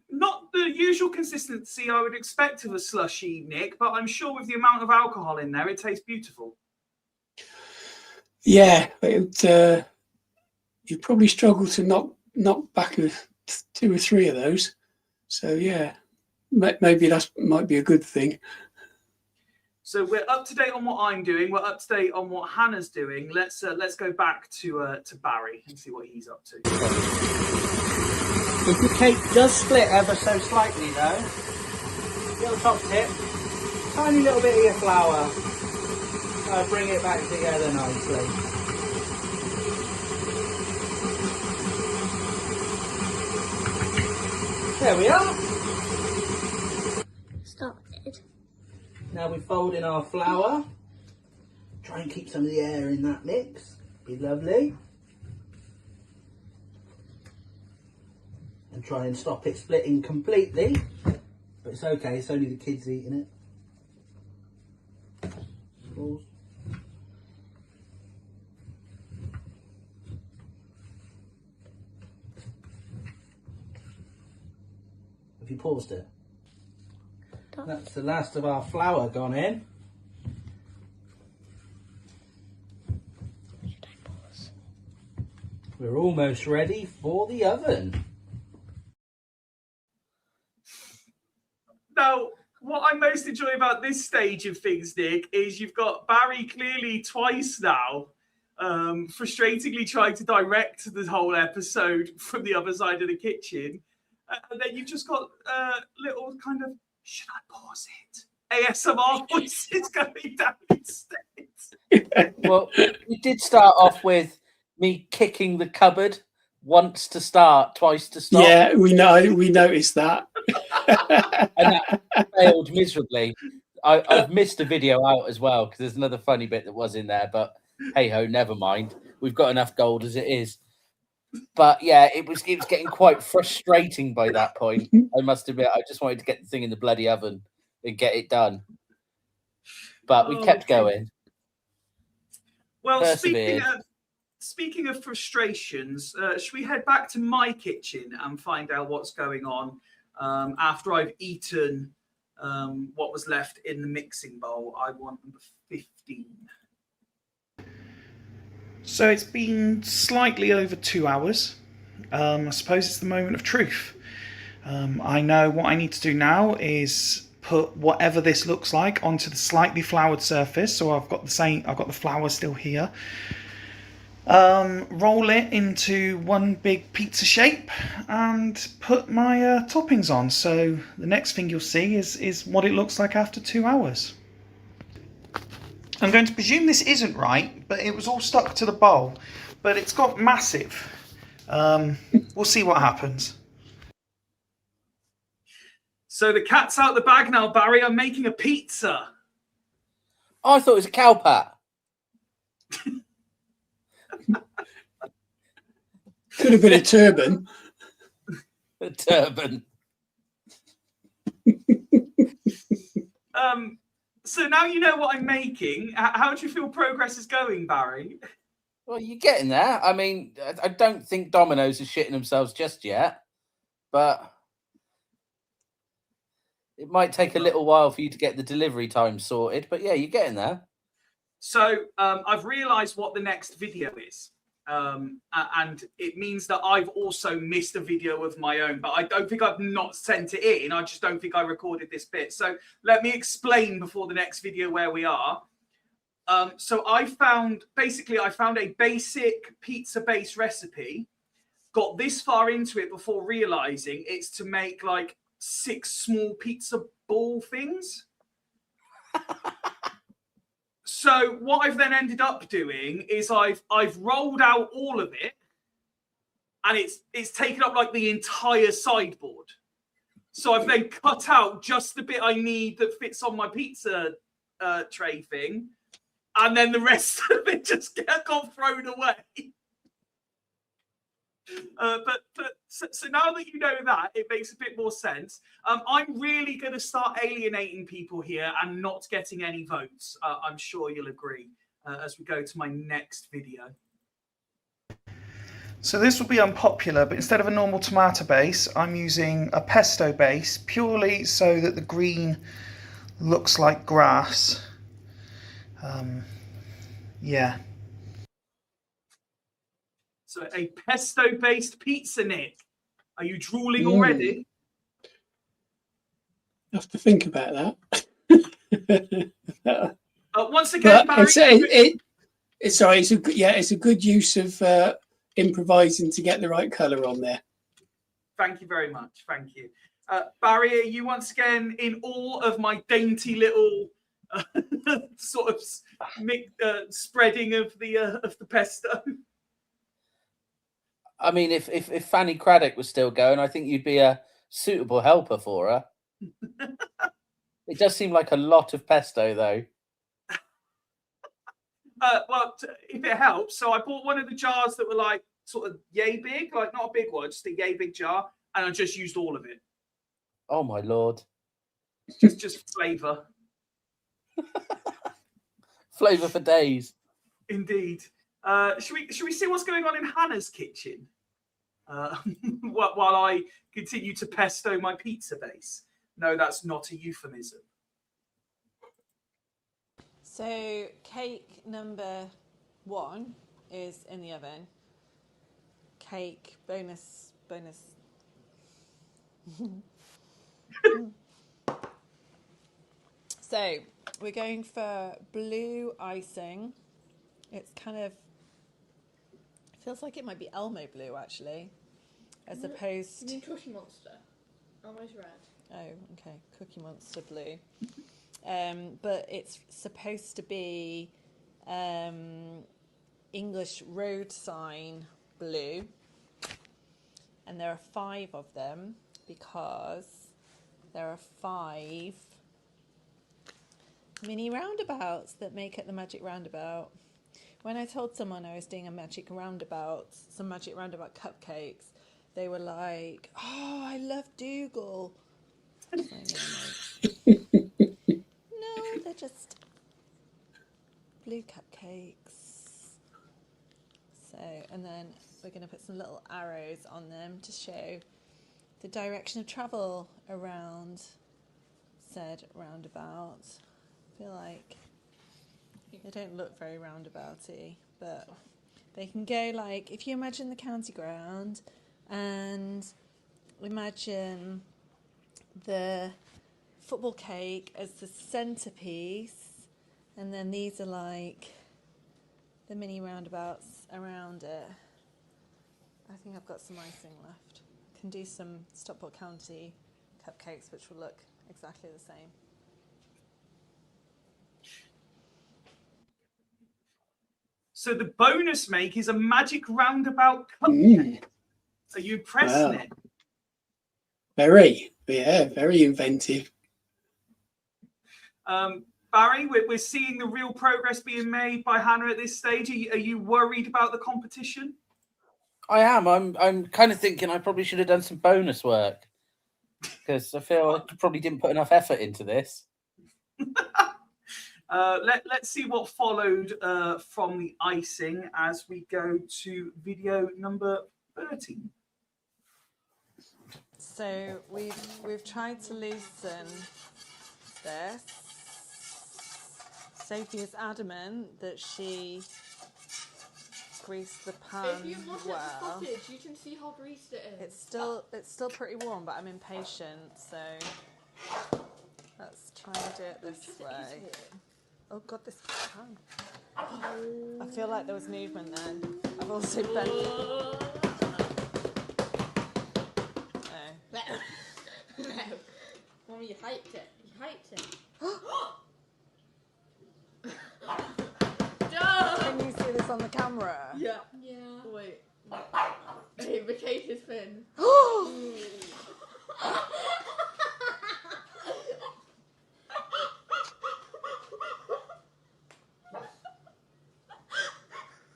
Not the usual consistency I would expect of a slushy, Nick, but I'm sure with the amount of alcohol in there, it tastes beautiful. Yeah, you probably struggle to knock back 2 or 3 of those. So yeah, maybe that might be a good thing. So we're up to date on what I'm doing. We're up to date on what Hannah's doing. Let's go back to Barry and see what he's up to. If the cake does split ever so slightly though, little top tip, tiny little bit of your flour, bring it back together nicely. There we are. Started. Now we fold in our flour. Try and keep some of the air in that mix. Be lovely. And try and stop it splitting completely. But it's okay, it's only the kids eating it. Pause. Have you paused it? That's the last of our flour gone in. Should I pause? We're almost ready for the oven. Now, what I most enjoy about this stage of things, Nick, is you've got Barry clearly twice now, frustratingly trying to direct the whole episode from the other side of the kitchen. And then you've just got little kind of, should I pause it? ASMR voices going down instead. Well, we did start off with me kicking the cupboard once to start, twice to stop. Yeah, we noticed that. And that failed miserably. I've missed a video out as well because there's another funny bit that was in there, but hey ho, never mind. We've got enough gold as it is. But yeah, it was getting quite frustrating by that point. I must admit, I just wanted to get the thing in the bloody oven and get it done. But we Oh, kept dear. going. Well, Persevered. speaking of frustrations, should we head back to my kitchen and find out what's going on after I've eaten what was left in the mixing bowl? I want number 15. So it's been slightly over 2 hours. I suppose it's the moment of truth. I know what I need to do now is put whatever this looks like onto the slightly floured surface. So I've got the flour still here. Roll it into one big pizza shape and put my toppings on. So the next thing you'll see is what it looks like after 2 hours. I'm going to presume this isn't right, but it was all stuck to the bowl. But it's got massive. We'll see what happens. So the cat's out the bag now, Barry. I'm making a pizza. Oh, I thought it was a cow pat. Could have been a turban. A turban. So now you know what I'm making. How do you feel progress is going, Barry? Well, you're getting there. I mean, I don't think Domino's is shitting themselves just yet, but it might take a little while for you to get the delivery time sorted. But yeah, you're getting there. So I've realised what the next video is. And it means that I've also missed a video of my own, but I don't think I've not sent it in. I just don't think I recorded this bit. So let me explain before the next video where we are. So I found a basic pizza base recipe, got this far into it before realizing it's to make like 6 small pizza ball things. So what I've then ended up doing is I've rolled out all of it, and it's taken up like the entire sideboard. So I've then cut out just the bit I need that fits on my pizza tray thing, and then the rest of it just got thrown away. So now that you know that, it makes a bit more sense. I'm really going to start alienating people here and not getting any votes. I'm sure you'll agree as we go to my next video. So this will be unpopular, but instead of a normal tomato base, I'm using a pesto base purely so that the green looks like grass. Yeah. So a pesto-based pizza, Nick. Are you drooling already? I have to think about that. Once again, But Barry, it's a good use of improvising to get the right colour on there. thank you very much. Thank you. Barry, are you once again in awe of my dainty little sort of spreading of the pesto? I mean, if Fanny Craddock was still going, I think you'd be a suitable helper for her. It does seem like a lot of pesto, though. Well, if it helps, so I bought one of the jars that were like sort of yay big, like not a big one, just a yay big jar, and I just used all of it. Oh my lord! Just flavour. Flavour for days. Indeed. Should we see what's going on in Hannah's kitchen while I continue to pesto my pizza base? No, that's not a euphemism. So cake number 1 is in the oven. Cake bonus. So we're going for blue icing. It's kind of feels like it might be Elmo blue actually, as opposed. You mean Cookie Monster? Elmo's red. Oh, okay, Cookie Monster blue. But it's supposed to be English road sign blue, and there are 5 of them because there are 5 mini roundabouts that make it the magic roundabout. when I told someone I was doing some magic roundabout cupcakes, they were like, "Oh, I love Dougal." I was like, no, they're just blue cupcakes. So, and then we're going to put some little arrows on them to show the direction of travel around said roundabout. I feel like they don't look very roundabouty, but they can go like, if you imagine the county ground and imagine the football cake as the centerpiece, and then these are like the mini roundabouts around it. I think I've got some icing left. Can do some Stockport County cupcakes, which will look exactly the same. So the bonus make is a magic roundabout cupcake. Are you impressed, Wow. Nick? Very inventive. Barry, we're seeing the real progress being made by Hannah at this stage. Are you worried about the competition? I am. I'm kind of thinking I probably should have done some bonus work because I feel I probably didn't put enough effort into this. Let's see what followed from the icing as we go to video number 13. So we've tried to loosen this. Sophie is adamant that she greased the pan If you look well. at the footage, you can see how greased it is. It's still pretty warm, but I'm impatient, so let's try and do it this way. Oh god, this pan. I feel like there was movement then. I've also bent. No. Mommy, you hyped it. You hyped it. Can you see this on the camera? Yeah. Yeah. Wait. Hey, the cake is thin.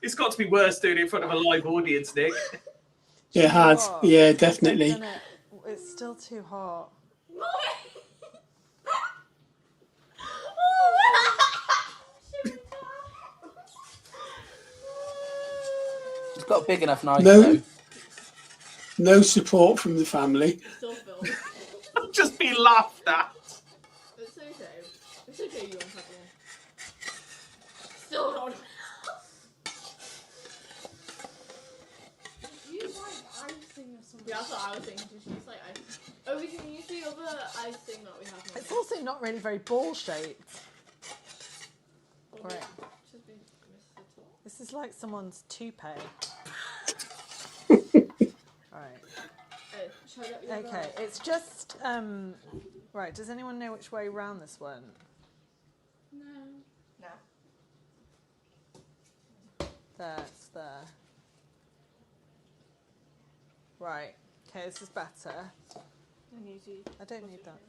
It's got to be worse doing it in front of a live audience, Nick. It has. Yeah, definitely. It's still too hot. It's got a big enough knife No. though. No support from the family. Still filmed. I've just been laughed at. It's okay. It's okay, you won't have one. Still not. Use like icing or something. Yeah, that's what I was thinking. Just use like icing. Oh, we can use the other icing that we have. It's also not really very ball shaped. Right. Should be missed at all. This is like someone's toupee. Right. Shall I get the other? Okay, it's just right, does anyone know which way round this went? No. There, it's there. Right. Okay, this is better. I don't need that.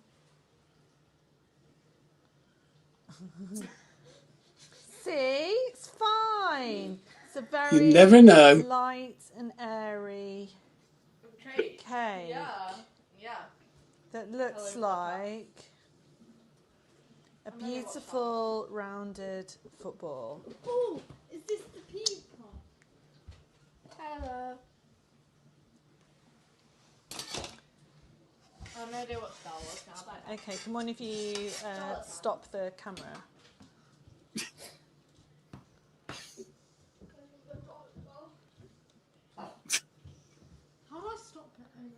See? It's fine. It's a very You never know. light and airy Cake. cake Yeah. Yeah. that looks Hello, like a beautiful rounded football. Oh, is this the people? Hello. I have no idea what Star Wars now, but Okay, can one of you stop the camera? how do I stop it?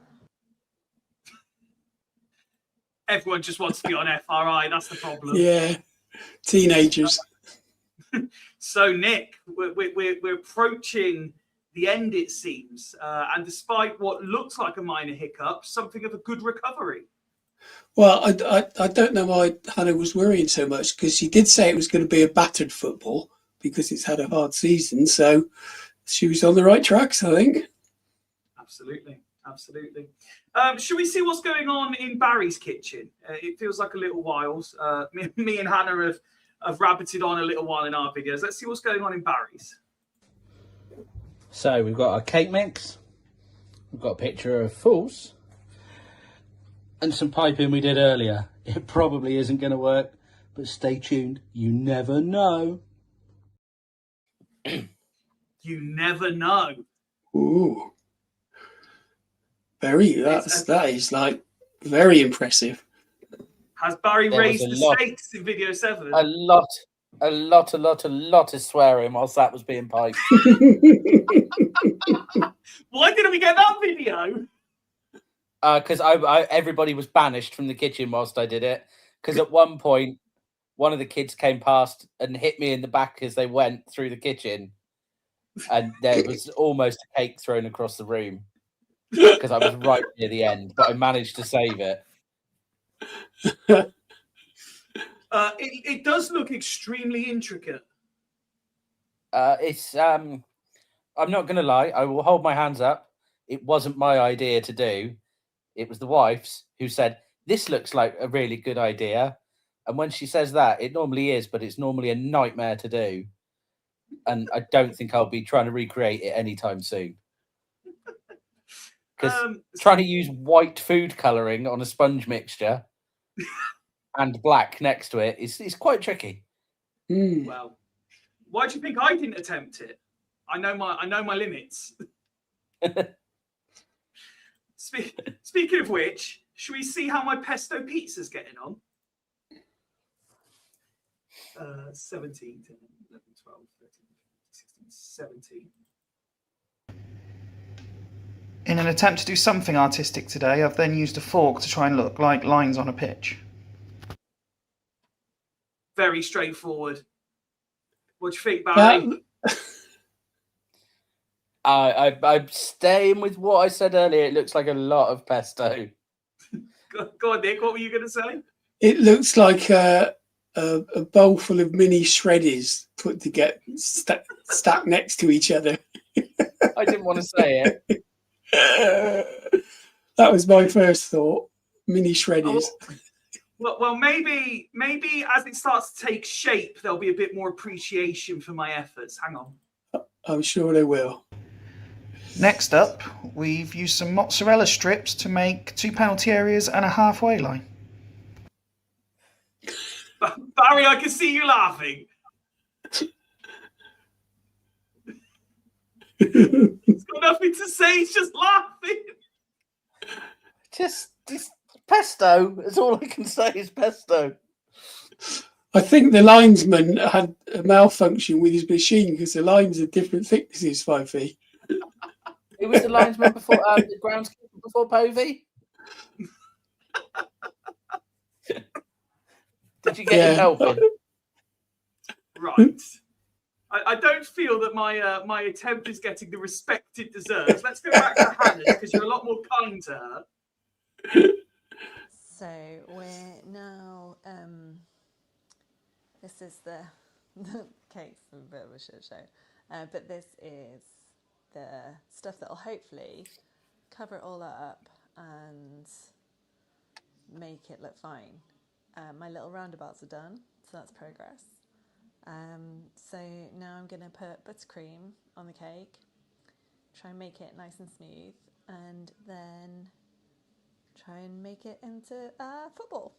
Everyone just wants to be on FRI. That's the problem. Yeah. Teenagers. So, Nick, we're approaching the end, it seems. And despite what looks like a minor hiccup, something of a good recovery. Well, I don't know why Hannah was worrying so much, because she did say it was going to be a battered football because it's had a hard season. So she was on the right tracks, I think. Absolutely. Absolutely. Should we see what's going on in Barry's kitchen? It feels like a little while. Me and Hannah have rabbited on a little while in our videos. Let's see what's going on in Barry's. So we've got our cake mix. We've got a picture of Fools. And some piping we did earlier. It probably isn't going to work, but stay tuned. You never know. You never know. Ooh. That is like very impressive. Has Barry There was raised a the lot- stakes in video 7? A lot of swearing whilst that was being piped. Why didn't we get that video? Because everybody was banished from the kitchen whilst I did it. Because at one point, one of the kids came past and hit me in the back as they went through the kitchen, and there was almost a cake thrown across the room because I was right near the end, but I managed to save it. It does look extremely intricate. It's I'm not gonna lie, I will hold my hands up. It wasn't my idea to do. It was the wife's who said, "This looks like a really good idea." And when she says that, it normally is, but it's normally a nightmare to do. And I don't think I'll be trying to recreate it anytime soon. Because trying to use white food colouring on a sponge mixture and black next to it is quite tricky. Well, why do you think I didn't attempt it? I know my limits. Speaking of which, should we see how my pesto pizza's getting on? 17, 10, 11, 12, 13, 16, 17. In an attempt to do something artistic today, I've then used a fork to try and look like lines on a pitch. Very straightforward. What do you think, Barry? I'm staying with what I said earlier. It looks like a lot of pesto. Go on, Nick. What were you going to say? It looks like a bowl full of mini shreddies put together, stacked next to each other. I didn't want to say it. That was my first thought. Mini shreddies. Well, maybe as it starts to take shape, there'll be a bit more appreciation for my efforts. Hang on. I'm sure they will. Next up, we've used some mozzarella strips to make 2 penalty areas and a halfway line. Barry, I can see you laughing. He's got nothing to say. He's just laughing. Just pesto. That's all I can say is pesto. I think the linesman had a malfunction with his machine because the lines are different thicknesses, 5V. It was the linesman before the groundskeeper before Povey. Did you get him helping? Right. I don't feel that my attempt is getting the respect it deserves. Let's go back to Hannah because you're a lot more kind to her. So we're now, this is the cake's a bit of a shit show, but this is the stuff that will hopefully cover it all up and make it look fine. My little roundabouts are done, so that's progress. So now I'm going to put buttercream on the cake, try and make it nice and smooth, and then try and make it into football.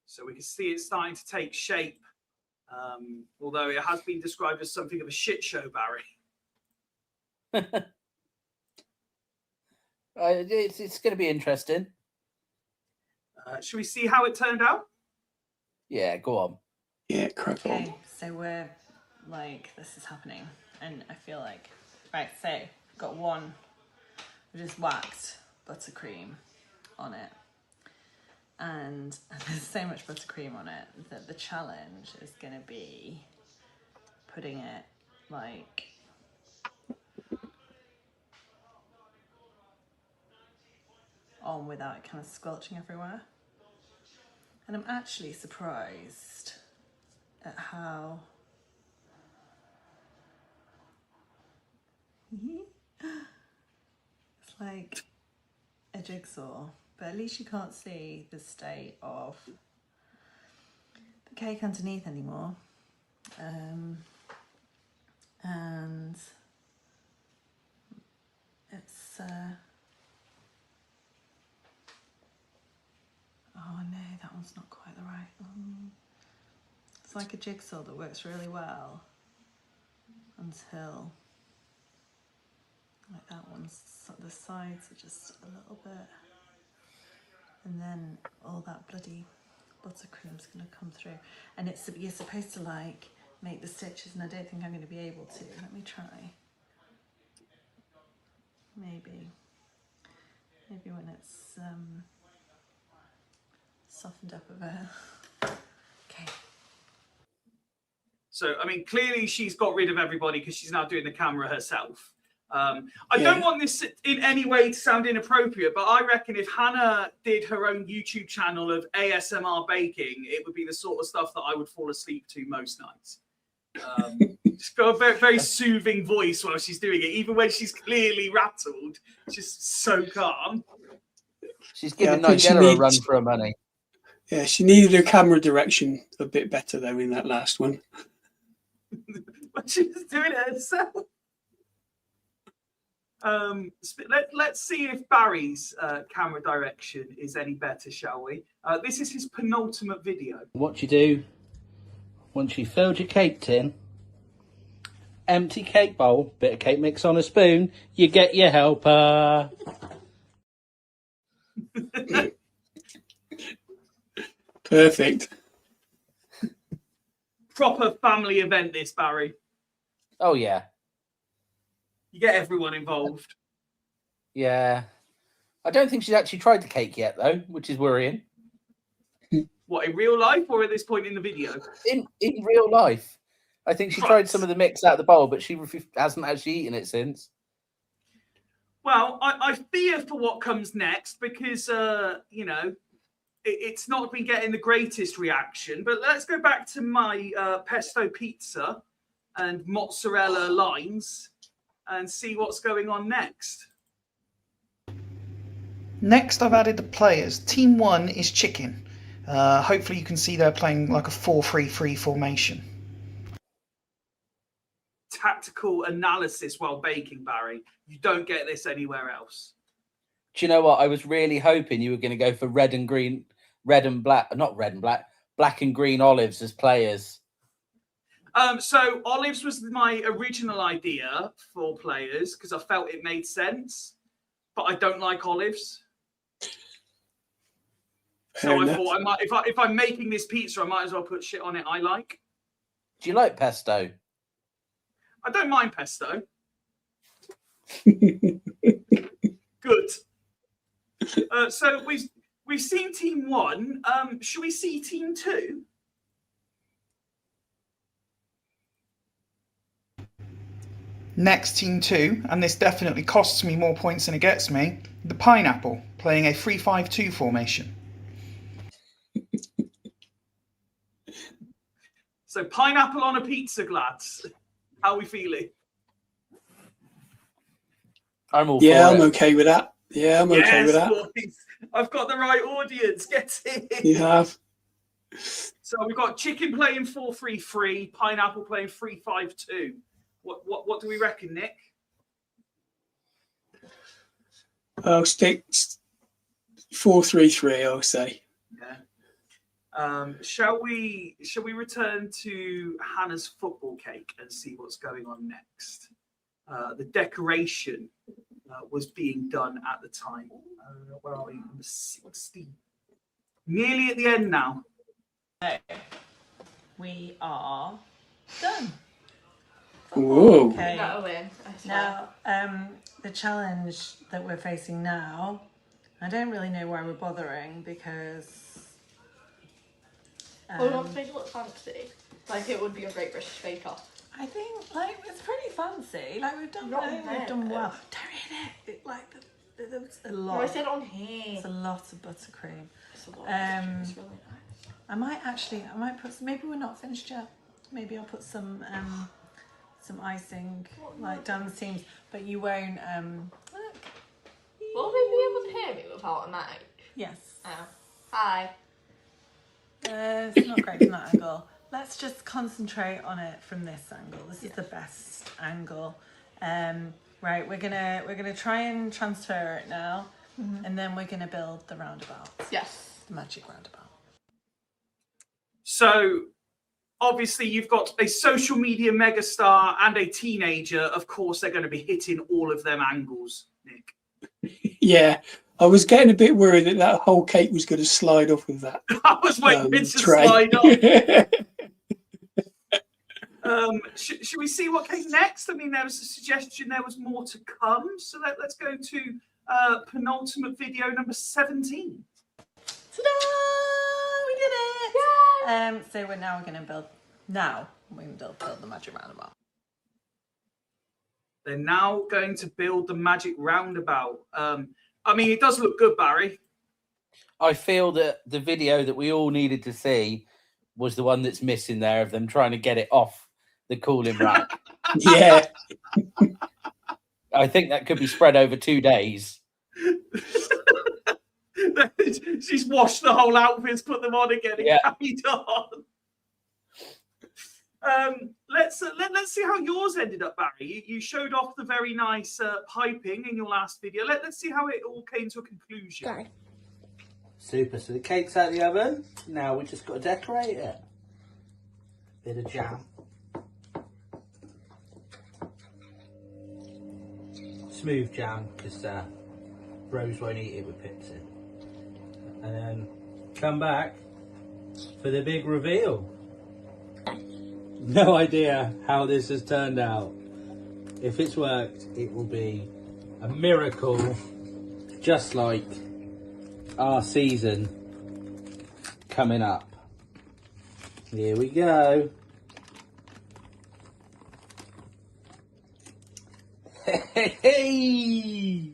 So we can see it starting to take shape, although it has been described as something of a shit show, Barry. It's going to be interesting. Should we see how it turned out? Yeah, go on. Yeah, crack on. Okay, so we're like, this is happening, and I feel like, right, so got one, we just whacked buttercream on it, and there's so much buttercream on it that the challenge is going to be putting it like on without it kind of squelching everywhere. And I'm actually surprised at how it's like a jigsaw, but at least you can't see the state of cake underneath anymore. And it's oh no, that one's not quite the right one. It's like a jigsaw that works really well until, like that one's, the sides are just a little bit, and then all that bloody buttercream's going to come through, and you're supposed to like make the stitches, and I don't think I'm going to be able to. Let me try. Maybe when it's softened up a bit. Okay. So, I mean, clearly she's got rid of everybody because she's now doing the camera herself. I don't want this in any way to sound inappropriate, but I reckon if Hannah did her own YouTube channel of ASMR baking, it would be the sort of stuff that I would fall asleep to most nights. She's got a very, very soothing voice while she's doing it, even when she's clearly rattled. Just so calm. She's giving Nigella a run for her money. Yeah, she needed her camera direction a bit better though in that last one. But she was doing it herself. Let's see if Barry's camera direction is any better, shall we? This is his penultimate video. What you do once you filled your cake tin, empty cake bowl, bit of cake mix on a spoon, you get your helper. Perfect. Proper family event, this, Barry. Oh, yeah. You get everyone involved. Yeah. I don't think she's actually tried the cake yet, though, which is worrying. What, in real life or at this point in the video? In real life. I think she tried some of the mix out of the bowl, but she hasn't actually eaten it since. Well, I fear for what comes next because, you know, it's not been getting the greatest reaction. But let's go back to my pesto pizza and mozzarella lines and see what's going on next. Next, I've added the players. Team 1 is chicken. Hopefully you can see they're playing like a 4-3-3 formation. Tactical analysis while baking, Barry. You don't get this anywhere else. Do you know what? I was really hoping you were going to go for black and green olives as players. So olives was my original idea for players because I felt it made sense, but I don't like olives. So I thought I might, if I'm making this pizza, I might as well put shit on it I like. Do you like pesto? I don't mind pesto. Good. So we've seen team 1. Should we see team 2? Next, team 2, and this definitely costs me more points than it gets me, the pineapple, playing a 3-5-2 formation. So pineapple on a pizza glass. How are we feeling? I'm all for I'm it. okay with that. Yeah, I'm okay with that. Boys. I've got the right audience. Get it. You have. So we've got chicken playing 4-3-3, pineapple playing 3-5-2. What do we reckon, Nick? I'll stick 4-3-3. I'll say. Yeah. Shall we return to Hannah's football cake and see what's going on next? The decoration was being done at the time. Where are we? On the 16th. Nearly at the end now. We are done. Whoa. Okay. That a win. Now, the challenge that we're facing now, I don't really know why we're bothering because. Well, we want to make it look fancy. Like it would be a great British Bakeoff. I think like it's pretty fancy. Like we've done, I think we've done well. Don't read it. There's a lot. No, I said on here. It's a lot of buttercream. It's a lot of buttercream. It's really nice. I might put. Maybe we're not finished yet. Maybe I'll put some icing like down the seams. But you won't. Look. Will they be able to hear me without a mic? Yes. Oh. Hi. It's not great from that angle. Let's just concentrate on it from this angle. This is the best angle. Right, we're gonna try and transfer it now, and then we're gonna build the roundabout. Yes. The magic roundabout. So obviously you've got a social media megastar and a teenager. Of course, they're going to be hitting all of them angles, Nick. Yeah, I was getting a bit worried that that whole cake was going to slide off of that I was waiting it to tray. slide off. Should we see what came next? I mean, there was a suggestion there was more to come. So let's go to penultimate video number 17. Ta-da! We did it! So we're going to build the magic roundabout. They're now going to build the magic roundabout. I mean, it does look good, Barry. I feel that the video that we all needed to see was the one that's missing there of them trying to get it off the cooling rack. Yeah. I think that could be spread over 2 days. She's washed the whole outfits, put them on again, and carried on. Let's see how yours ended up, Barry. You showed off the very nice piping in your last video. Let's see how it all came to a conclusion. Okay. Super. So the cake's out of the oven. Now we just got to decorate it. Bit of jam. Smooth jam, because Rose won't eat it with pips in. And then come back for the big reveal. No idea how this has turned out. If it's worked, it will be a miracle, just like our season coming up. Here we go. Hey!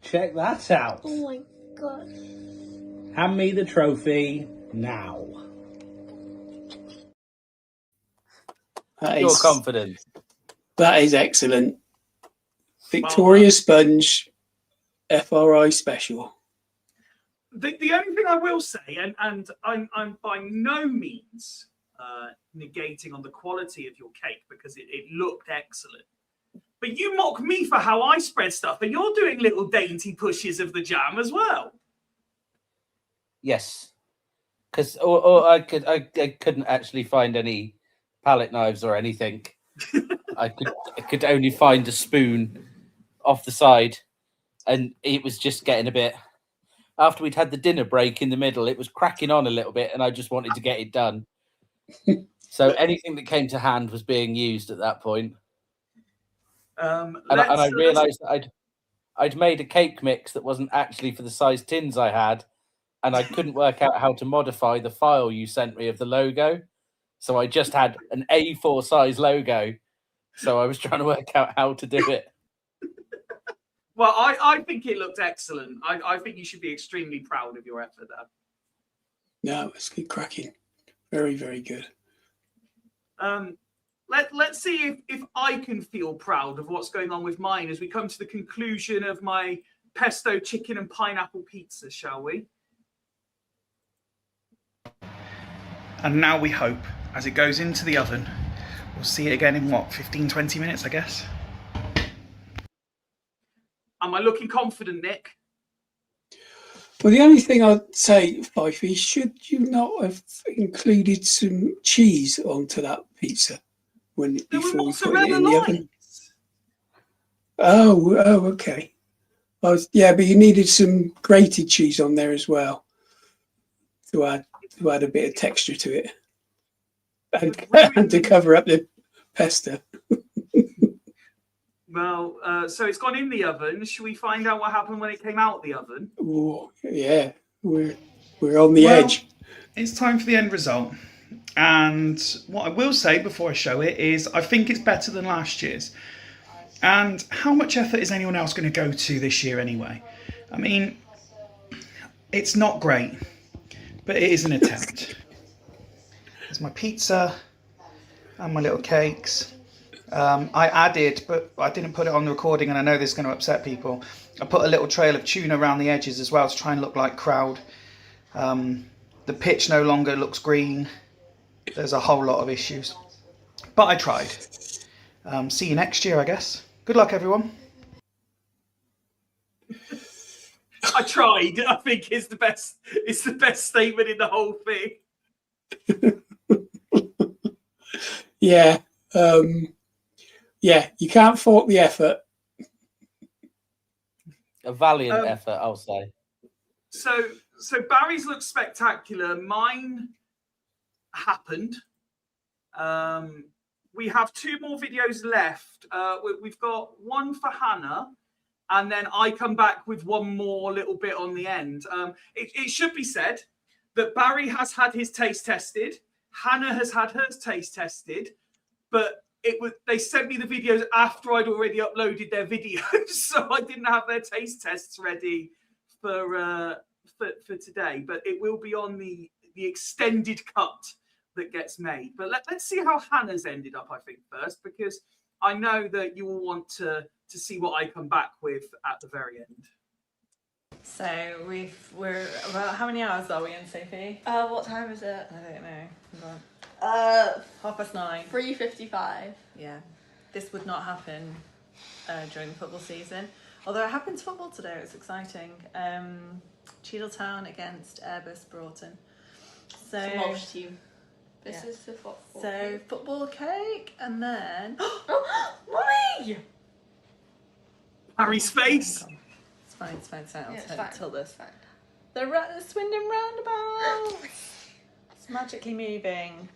Check that out. Oh my god. Hand me the trophy now. You're confident. That is excellent. Victoria Sponge FRI special. The only thing I will say, and I'm by no means negating on the quality of your cake, because it looked excellent. But you mock me for how I spread stuff, and you're doing little dainty pushes of the jam as well. Yes, because I couldn't actually find any palette knives or anything. I could only find a spoon off the side, and it was just getting a bit. After we'd had the dinner break in the middle, it was cracking on a little bit, and I just wanted to get it done. So anything that came to hand was being used at that point. And I realised that I'd made a cake mix that wasn't actually for the size tins I had, and I couldn't work out how to modify the file you sent me of the logo. So I just had an A4 size logo. So I was trying to work out how to do it. Well, I think it looked excellent. I think you should be extremely proud of your effort there. No, it's good cracking. Very, very good. Let's see if I can feel proud of what's going on with mine as we come to the conclusion of my pesto chicken and pineapple pizza, shall we? And now we hope, as it goes into the oven, we'll see it again in what, 15-20 minutes, I guess? Am I looking confident, Nick? Well, the only thing I'd say, Fifey, should you not have included some cheese onto that pizza before we put it in the oven? Oh, okay. Yeah, but you needed some grated cheese on there as well to add a bit of texture to it, and to cover up the pesto. Well, so it's gone in the oven. Should we find out what happened when it came out the oven? Oh, yeah, we're on the edge. It's time for the end result. And what I will say before I show it is I think it's better than last year's. And how much effort is anyone else going to go to this year anyway? I mean, it's not great, but it is an attempt. There's my pizza and my little cakes. I added, but I didn't put it on the recording, and I know this is going to upset people. I put a little trail of tuna around the edges as well to try and look like crowd. The The pitch no longer looks green. There's a whole lot of issues. But I tried. See you next year, I guess. Good luck, everyone. I tried. I think is the best. It's the best statement in the whole thing. Yeah. Yeah, you can't fault the effort. A valiant effort, I'll say. So Barry's looks spectacular. Mine happened. We have 2 more videos left. We've got one for Hannah, and then I come back with one more little bit on the end. It should be said that Barry has had his taste tested. Hannah has had hers taste tested, but they sent me the videos after I'd already uploaded their videos, so I didn't have their taste tests ready for today. But it will be on the extended cut that gets made. But let's see how Hannah's ended up, I think, first, because I know that you will want to see what I come back with at the very end. So we're about, how many hours are we in, Sophie? What time is it? I don't know. 9:30. 3:55. Yeah, this would not happen during the football season. Although it happened to football today, it's exciting. Cheadletown against Airbus Broughton. So It's a Welsh team. This is the football. So football cake, and then Mummy! Harry's face. It's fine. I'll Yeah, it's turn fine. till this. Fine. The Swindon roundabout. It's magically moving.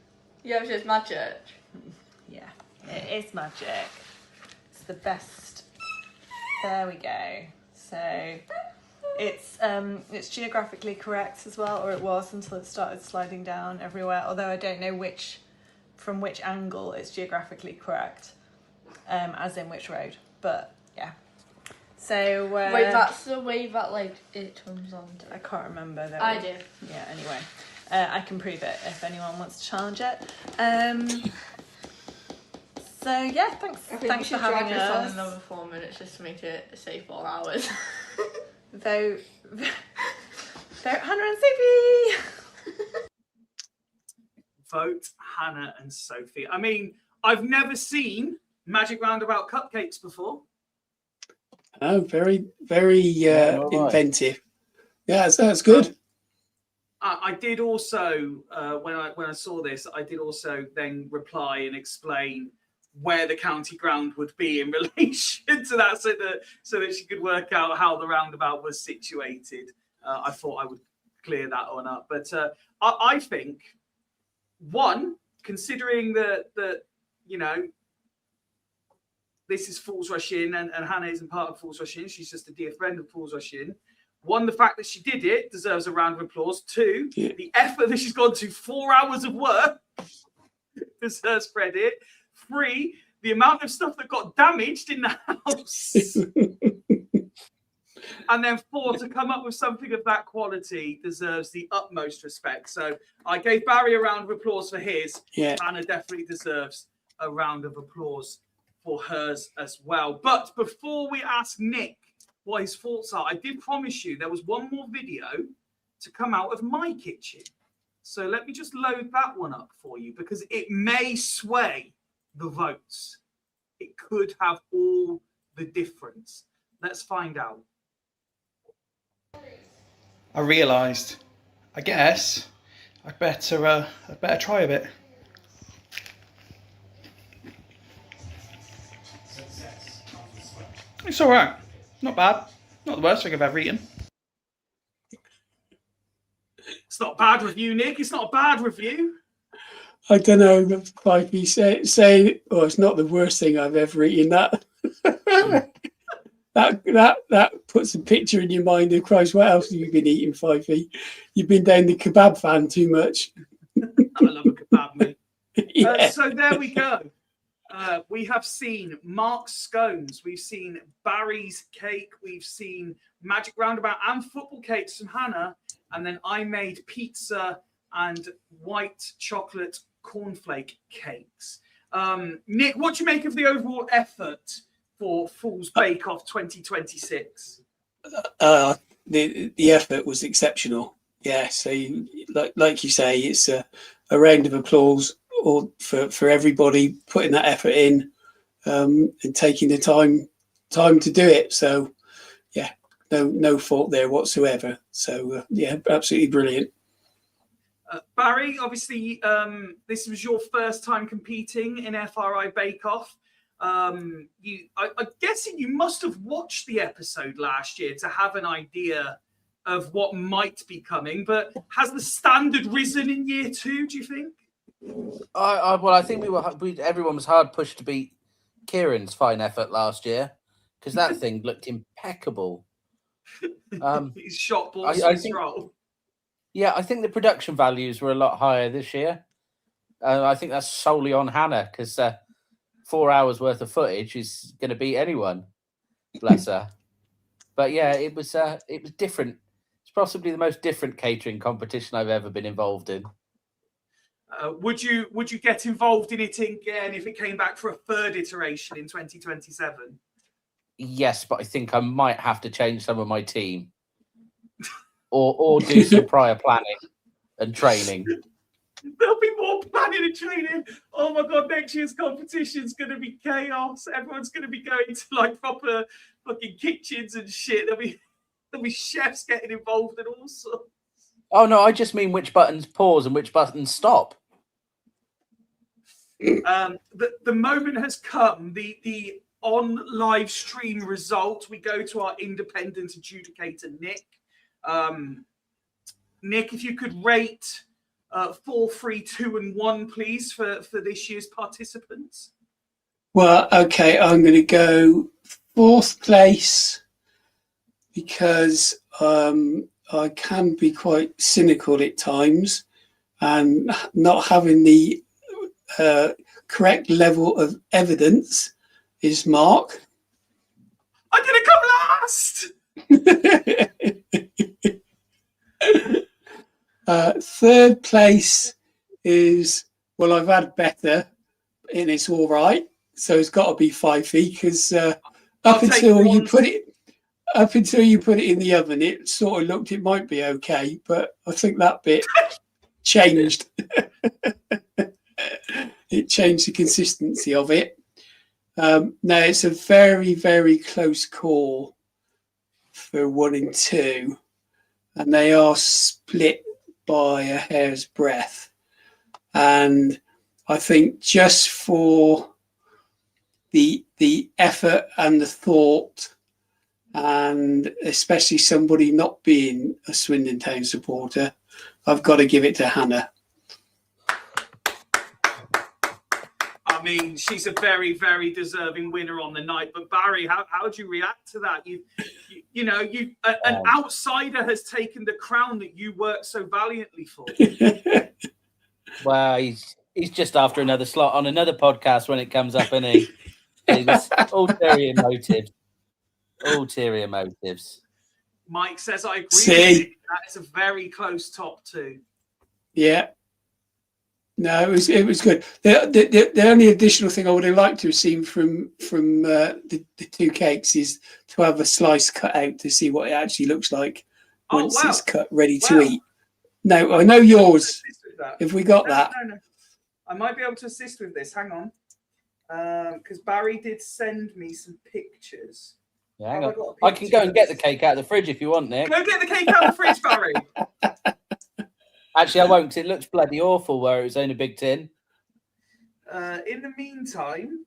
Yeah, which is magic. Yeah, it is magic. It's the best. There we go. So it's geographically correct as well, or it was until it started sliding down everywhere. Although I don't know from which angle it's geographically correct, as in which road. But yeah. So Wait, that's the way that like it comes on. I can't remember though. I do. Yeah. Anyway, I can prove it if anyone wants to challenge it. So yeah, thanks I think we for should having drag this on us. another 4 minutes just to make it say 4 hours. Though Hannah and Sophie. Vote Hannah and Sophie. I mean, I've never seen Magic Roundabout cupcakes before. Oh, very, very all right. inventive. Yeah, that's good. I did also, when I saw this, I did also then reply and explain where the county ground would be in relation to that, so that she could work out how the roundabout was situated. I thought I would clear that one up. But I think, one, considering that you know, this is Fools Rush In, and Hannah isn't part of Fools Rush In, she's just a dear friend of Fools Rush In. One, the fact that she did it deserves a round of applause. Two, the effort that she's gone to, 4 hours of work, deserves credit. 3, the amount of stuff that got damaged in the house. And then 4, to come up with something of that quality deserves the utmost respect. So I gave Barry a round of applause for his. Yeah. Hannah definitely deserves a round of applause for hers as well. But before we ask Nick what his thoughts are, I did promise you there was one more video to come out of my kitchen. So let me just load that one up for you, because it may sway the votes. It could have all the difference. Let's find out. I realised, I guess, I'd better try a bit. It's all right. Not bad. Not the worst thing I've ever eaten. It's not a bad review, Nick. It's not a bad review. I don't know, Pikey, say, oh, it's not the worst thing I've ever eaten. That puts a picture in your mind of Christ. What else have you been eating, Fifey? You've been down the kebab fan too much. I love a kebab, mate. Yeah. So there we go. We have seen Mark's scones. We've seen Barry's cake. We've seen Magic Roundabout and football cakes from Hannah. And then I made pizza and white chocolate cornflake cakes. Nick, what do you make of the overall effort for Fools Bakeoff 2026? The effort was exceptional. yeah, so like you say, it's a round of applause or for everybody putting that effort in, and taking the time to do it. So yeah, no fault there whatsoever. So yeah, absolutely brilliant. Barry, obviously, this was your first time competing in FRI Bakeoff. I'm guessing you must have watched the episode last year to have an idea of what might be coming. But has the standard risen in year 2? Do you think? I think everyone was hard pushed to beat Kieran's fine effort last year because that thing looked impeccable. He's shot ball, I think, roll. Yeah, I think the production values were a lot higher this year. I think that's solely on Hannah because 4 hours worth of footage is going to beat anyone. Bless her. But yeah, it was different. It's possibly the most different catering competition I've ever been involved in. Would you get involved in it again if it came back for a third iteration in 2027? Yes, but I think I might have to change some of my team, or do some prior planning and training. There'll be more planning and training. Oh my god, next year's competition's going to be chaos. Everyone's going to be going to like proper fucking kitchens and shit. There'll be chefs getting involved and all sorts. Oh no, I just mean which buttons pause and which buttons stop. The moment has come. The on live stream result. We go to our independent adjudicator, Nick. Nick, if you could rate 4, 3, 2, and 1, please, for this year's participants. Well, okay, I'm going to go 4th place because I can be quite cynical at times, and not having the correct level of evidence is Mark. I didn't come last! 3rd place is, well, I've had better and it's all right, so it's got to be Fifey because up until you put it in the oven, it sort of looked, it might be okay, but I think that bit changed. It changed the consistency of it. Now it's a very, very close call for 1 and 2, and they are split by a hair's breadth. And I think just for the effort and the thought, and especially somebody not being a Swindon Town supporter, I've got to give it to Hannah. I mean, she's a very, very deserving winner on the night. But Barry, how would you react to that? An outsider has taken the crown that you worked so valiantly for. Well, he's just after another slot on another podcast when it comes up, isn't he? It's ulterior motives. Ulterior motives. Mike says I agree. See? With you. That is a very close top 2. Yeah. No, it was good. The only additional thing I would have liked to have seen from the 2 cakes is to have a slice cut out to see what it actually looks like once it's cut, ready to eat. No, I know yours. Have we got that? No. I might be able to assist with this. Hang on. Because Barry did send me some pictures. Yeah, hang on. I can go and get the cake out of the fridge if you want, Nick. Go get the cake out of the fridge, Barry. Actually, I won't, because it looks bloody awful where it was only a big tin. In the meantime,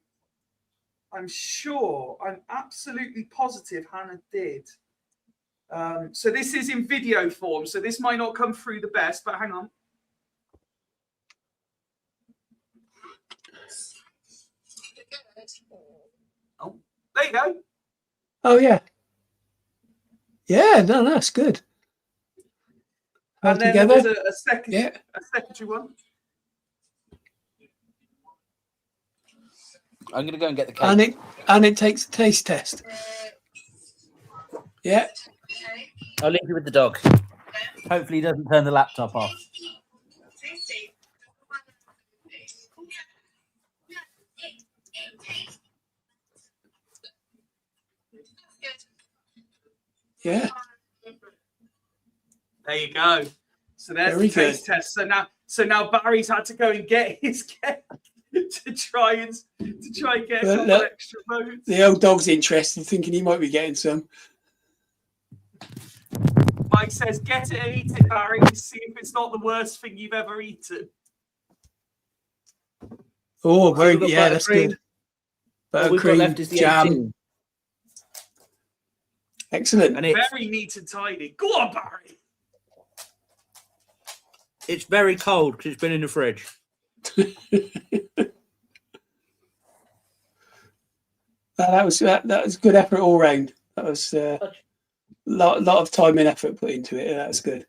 I'm absolutely positive Hannah did. So this is in video form, so this might not come through the best, but hang on. Oh, there you go. Oh, yeah. Yeah, no, that's good. And then there was a secondary one. I'm going to go and get the cake. And it takes a taste test. Yeah. I'll leave you with the dog. Hopefully he doesn't turn the laptop off. Yeah. There you go. So there's Very the taste good. test. So now Barry's had to go and get his cake to try and get a But couple look, extra votes. The old dog's interested, thinking he might be getting some. Mike says, "Get it and eat it, Barry. See if it's not the worst thing you've ever eaten." Oh, very we've got yeah, that's buttercream. good. All we've got Buttercream, left is the jam. 18. Excellent. And it's, Very neat and tidy. Go on, Barry. it's very cold because it's been in the fridge. That was good effort all round. That was lot of time and effort put into it. That's good.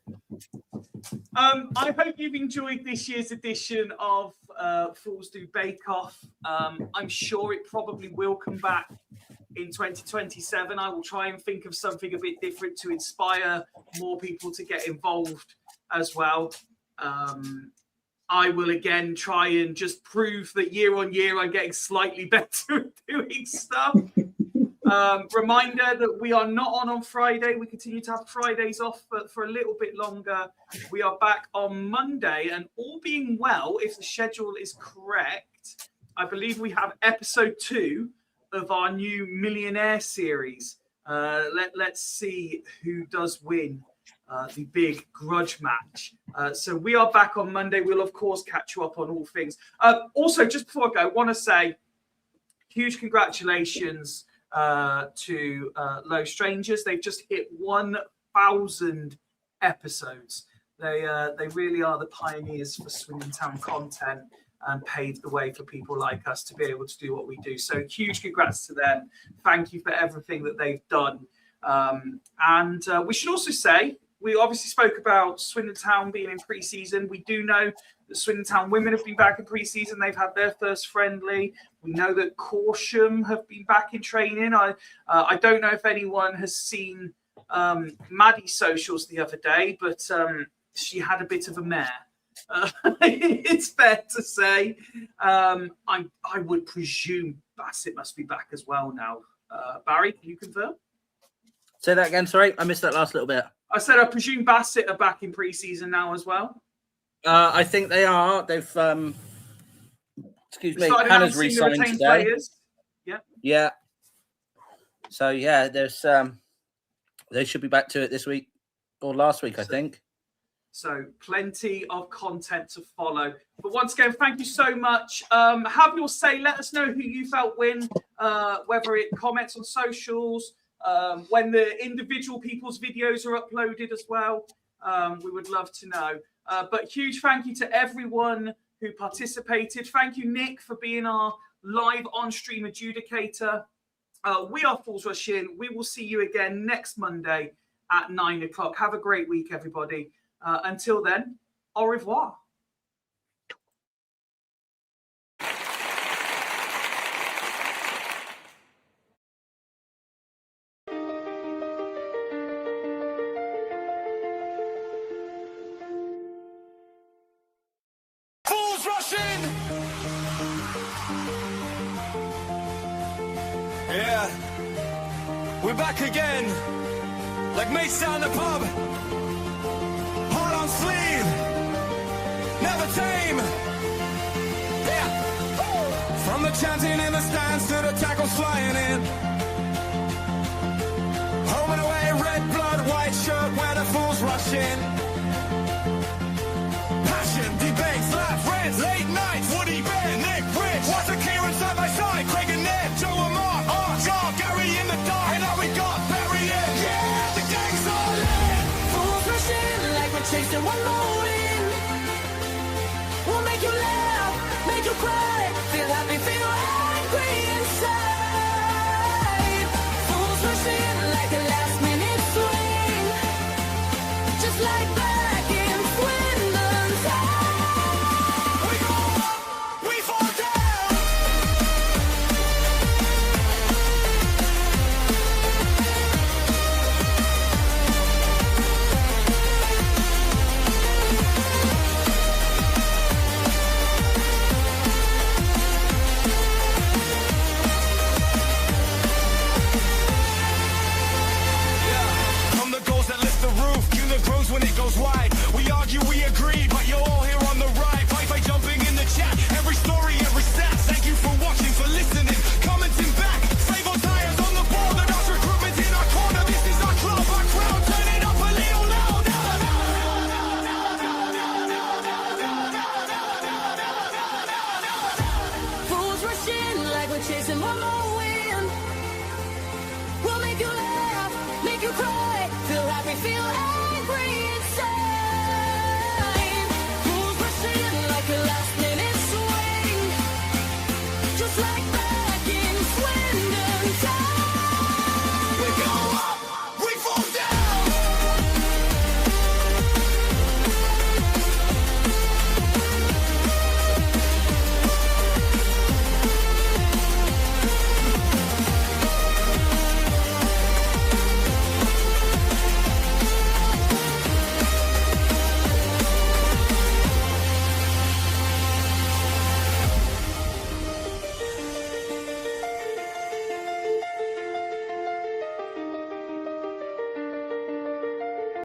I hope you've enjoyed this year's edition of Fools Do Bakeoff. I'm sure it probably will come back in 2027. I will try and think of something a bit different to inspire more people to get involved as well. I will again try and just prove that year on year I'm getting slightly better at doing stuff. Reminder that we are not on Friday. We continue to have Fridays off, but for a little bit longer. We are back on Monday, and all being well, if the schedule is correct, I believe we have episode 2 of our new Millionaire series. Let's see who does win the big grudge match. So we are back on Monday. We'll, of course, catch you up on all things. Also, just before I go, I want to say huge congratulations to Low Strangers. They've just hit 1,000 episodes. They really are the pioneers for Swindon Town content and paved the way for people like us to be able to do what we do. So huge congrats to them. Thank you for everything that they've done. And we should also say, we obviously spoke about Swindon Town being in pre-season. We do know that Swindon Town women have been back in pre-season. They've had their first friendly. We know that Corsham have been back in training. I don't know if anyone has seen Maddie's socials the other day, but she had a bit of a mare. It's fair to say. I would presume Bassett must be back as well now. Barry, can you confirm? Say that again, sorry. I missed that last little bit. I said I presume Bassett are back in pre-season now as well. I think they are. They've excuse me, Hannah's re-signed today. Players. Yeah. So yeah, there's they should be back to it this week or last week, I think. So plenty of content to follow. But once again, thank you so much. Have your say. Let us know who you felt win, whether it comments on socials, when the individual people's videos are uploaded as well. We would love to know. But huge thank you to everyone who participated. Thank you, Nick, for being our live on-stream adjudicator. We are Fools Rush In. We will see you again next Monday at 9 o'clock. Have a great week, everybody. Until then, au revoir. Fools rush in. Yeah, we're back again, like mates down the pub. Heart on sleeve, never tame. Yeah, from the chanting in the stands to the tackles flying in. Home and away, red blood, white shirt, where the fools rush in. Passion, debates, laugh, rants, late nights. Woody Bear, Nick Rich, Walter Kieran side by side. Craig and Ned, Joe and Mark, Art, Gar, Gary in the dark. And now we got Barry in. Yeah, the gang's all in. Fools rush in like we're chasing one more in. We'll make you laugh, make you cry. Feel happy, feel angry inside.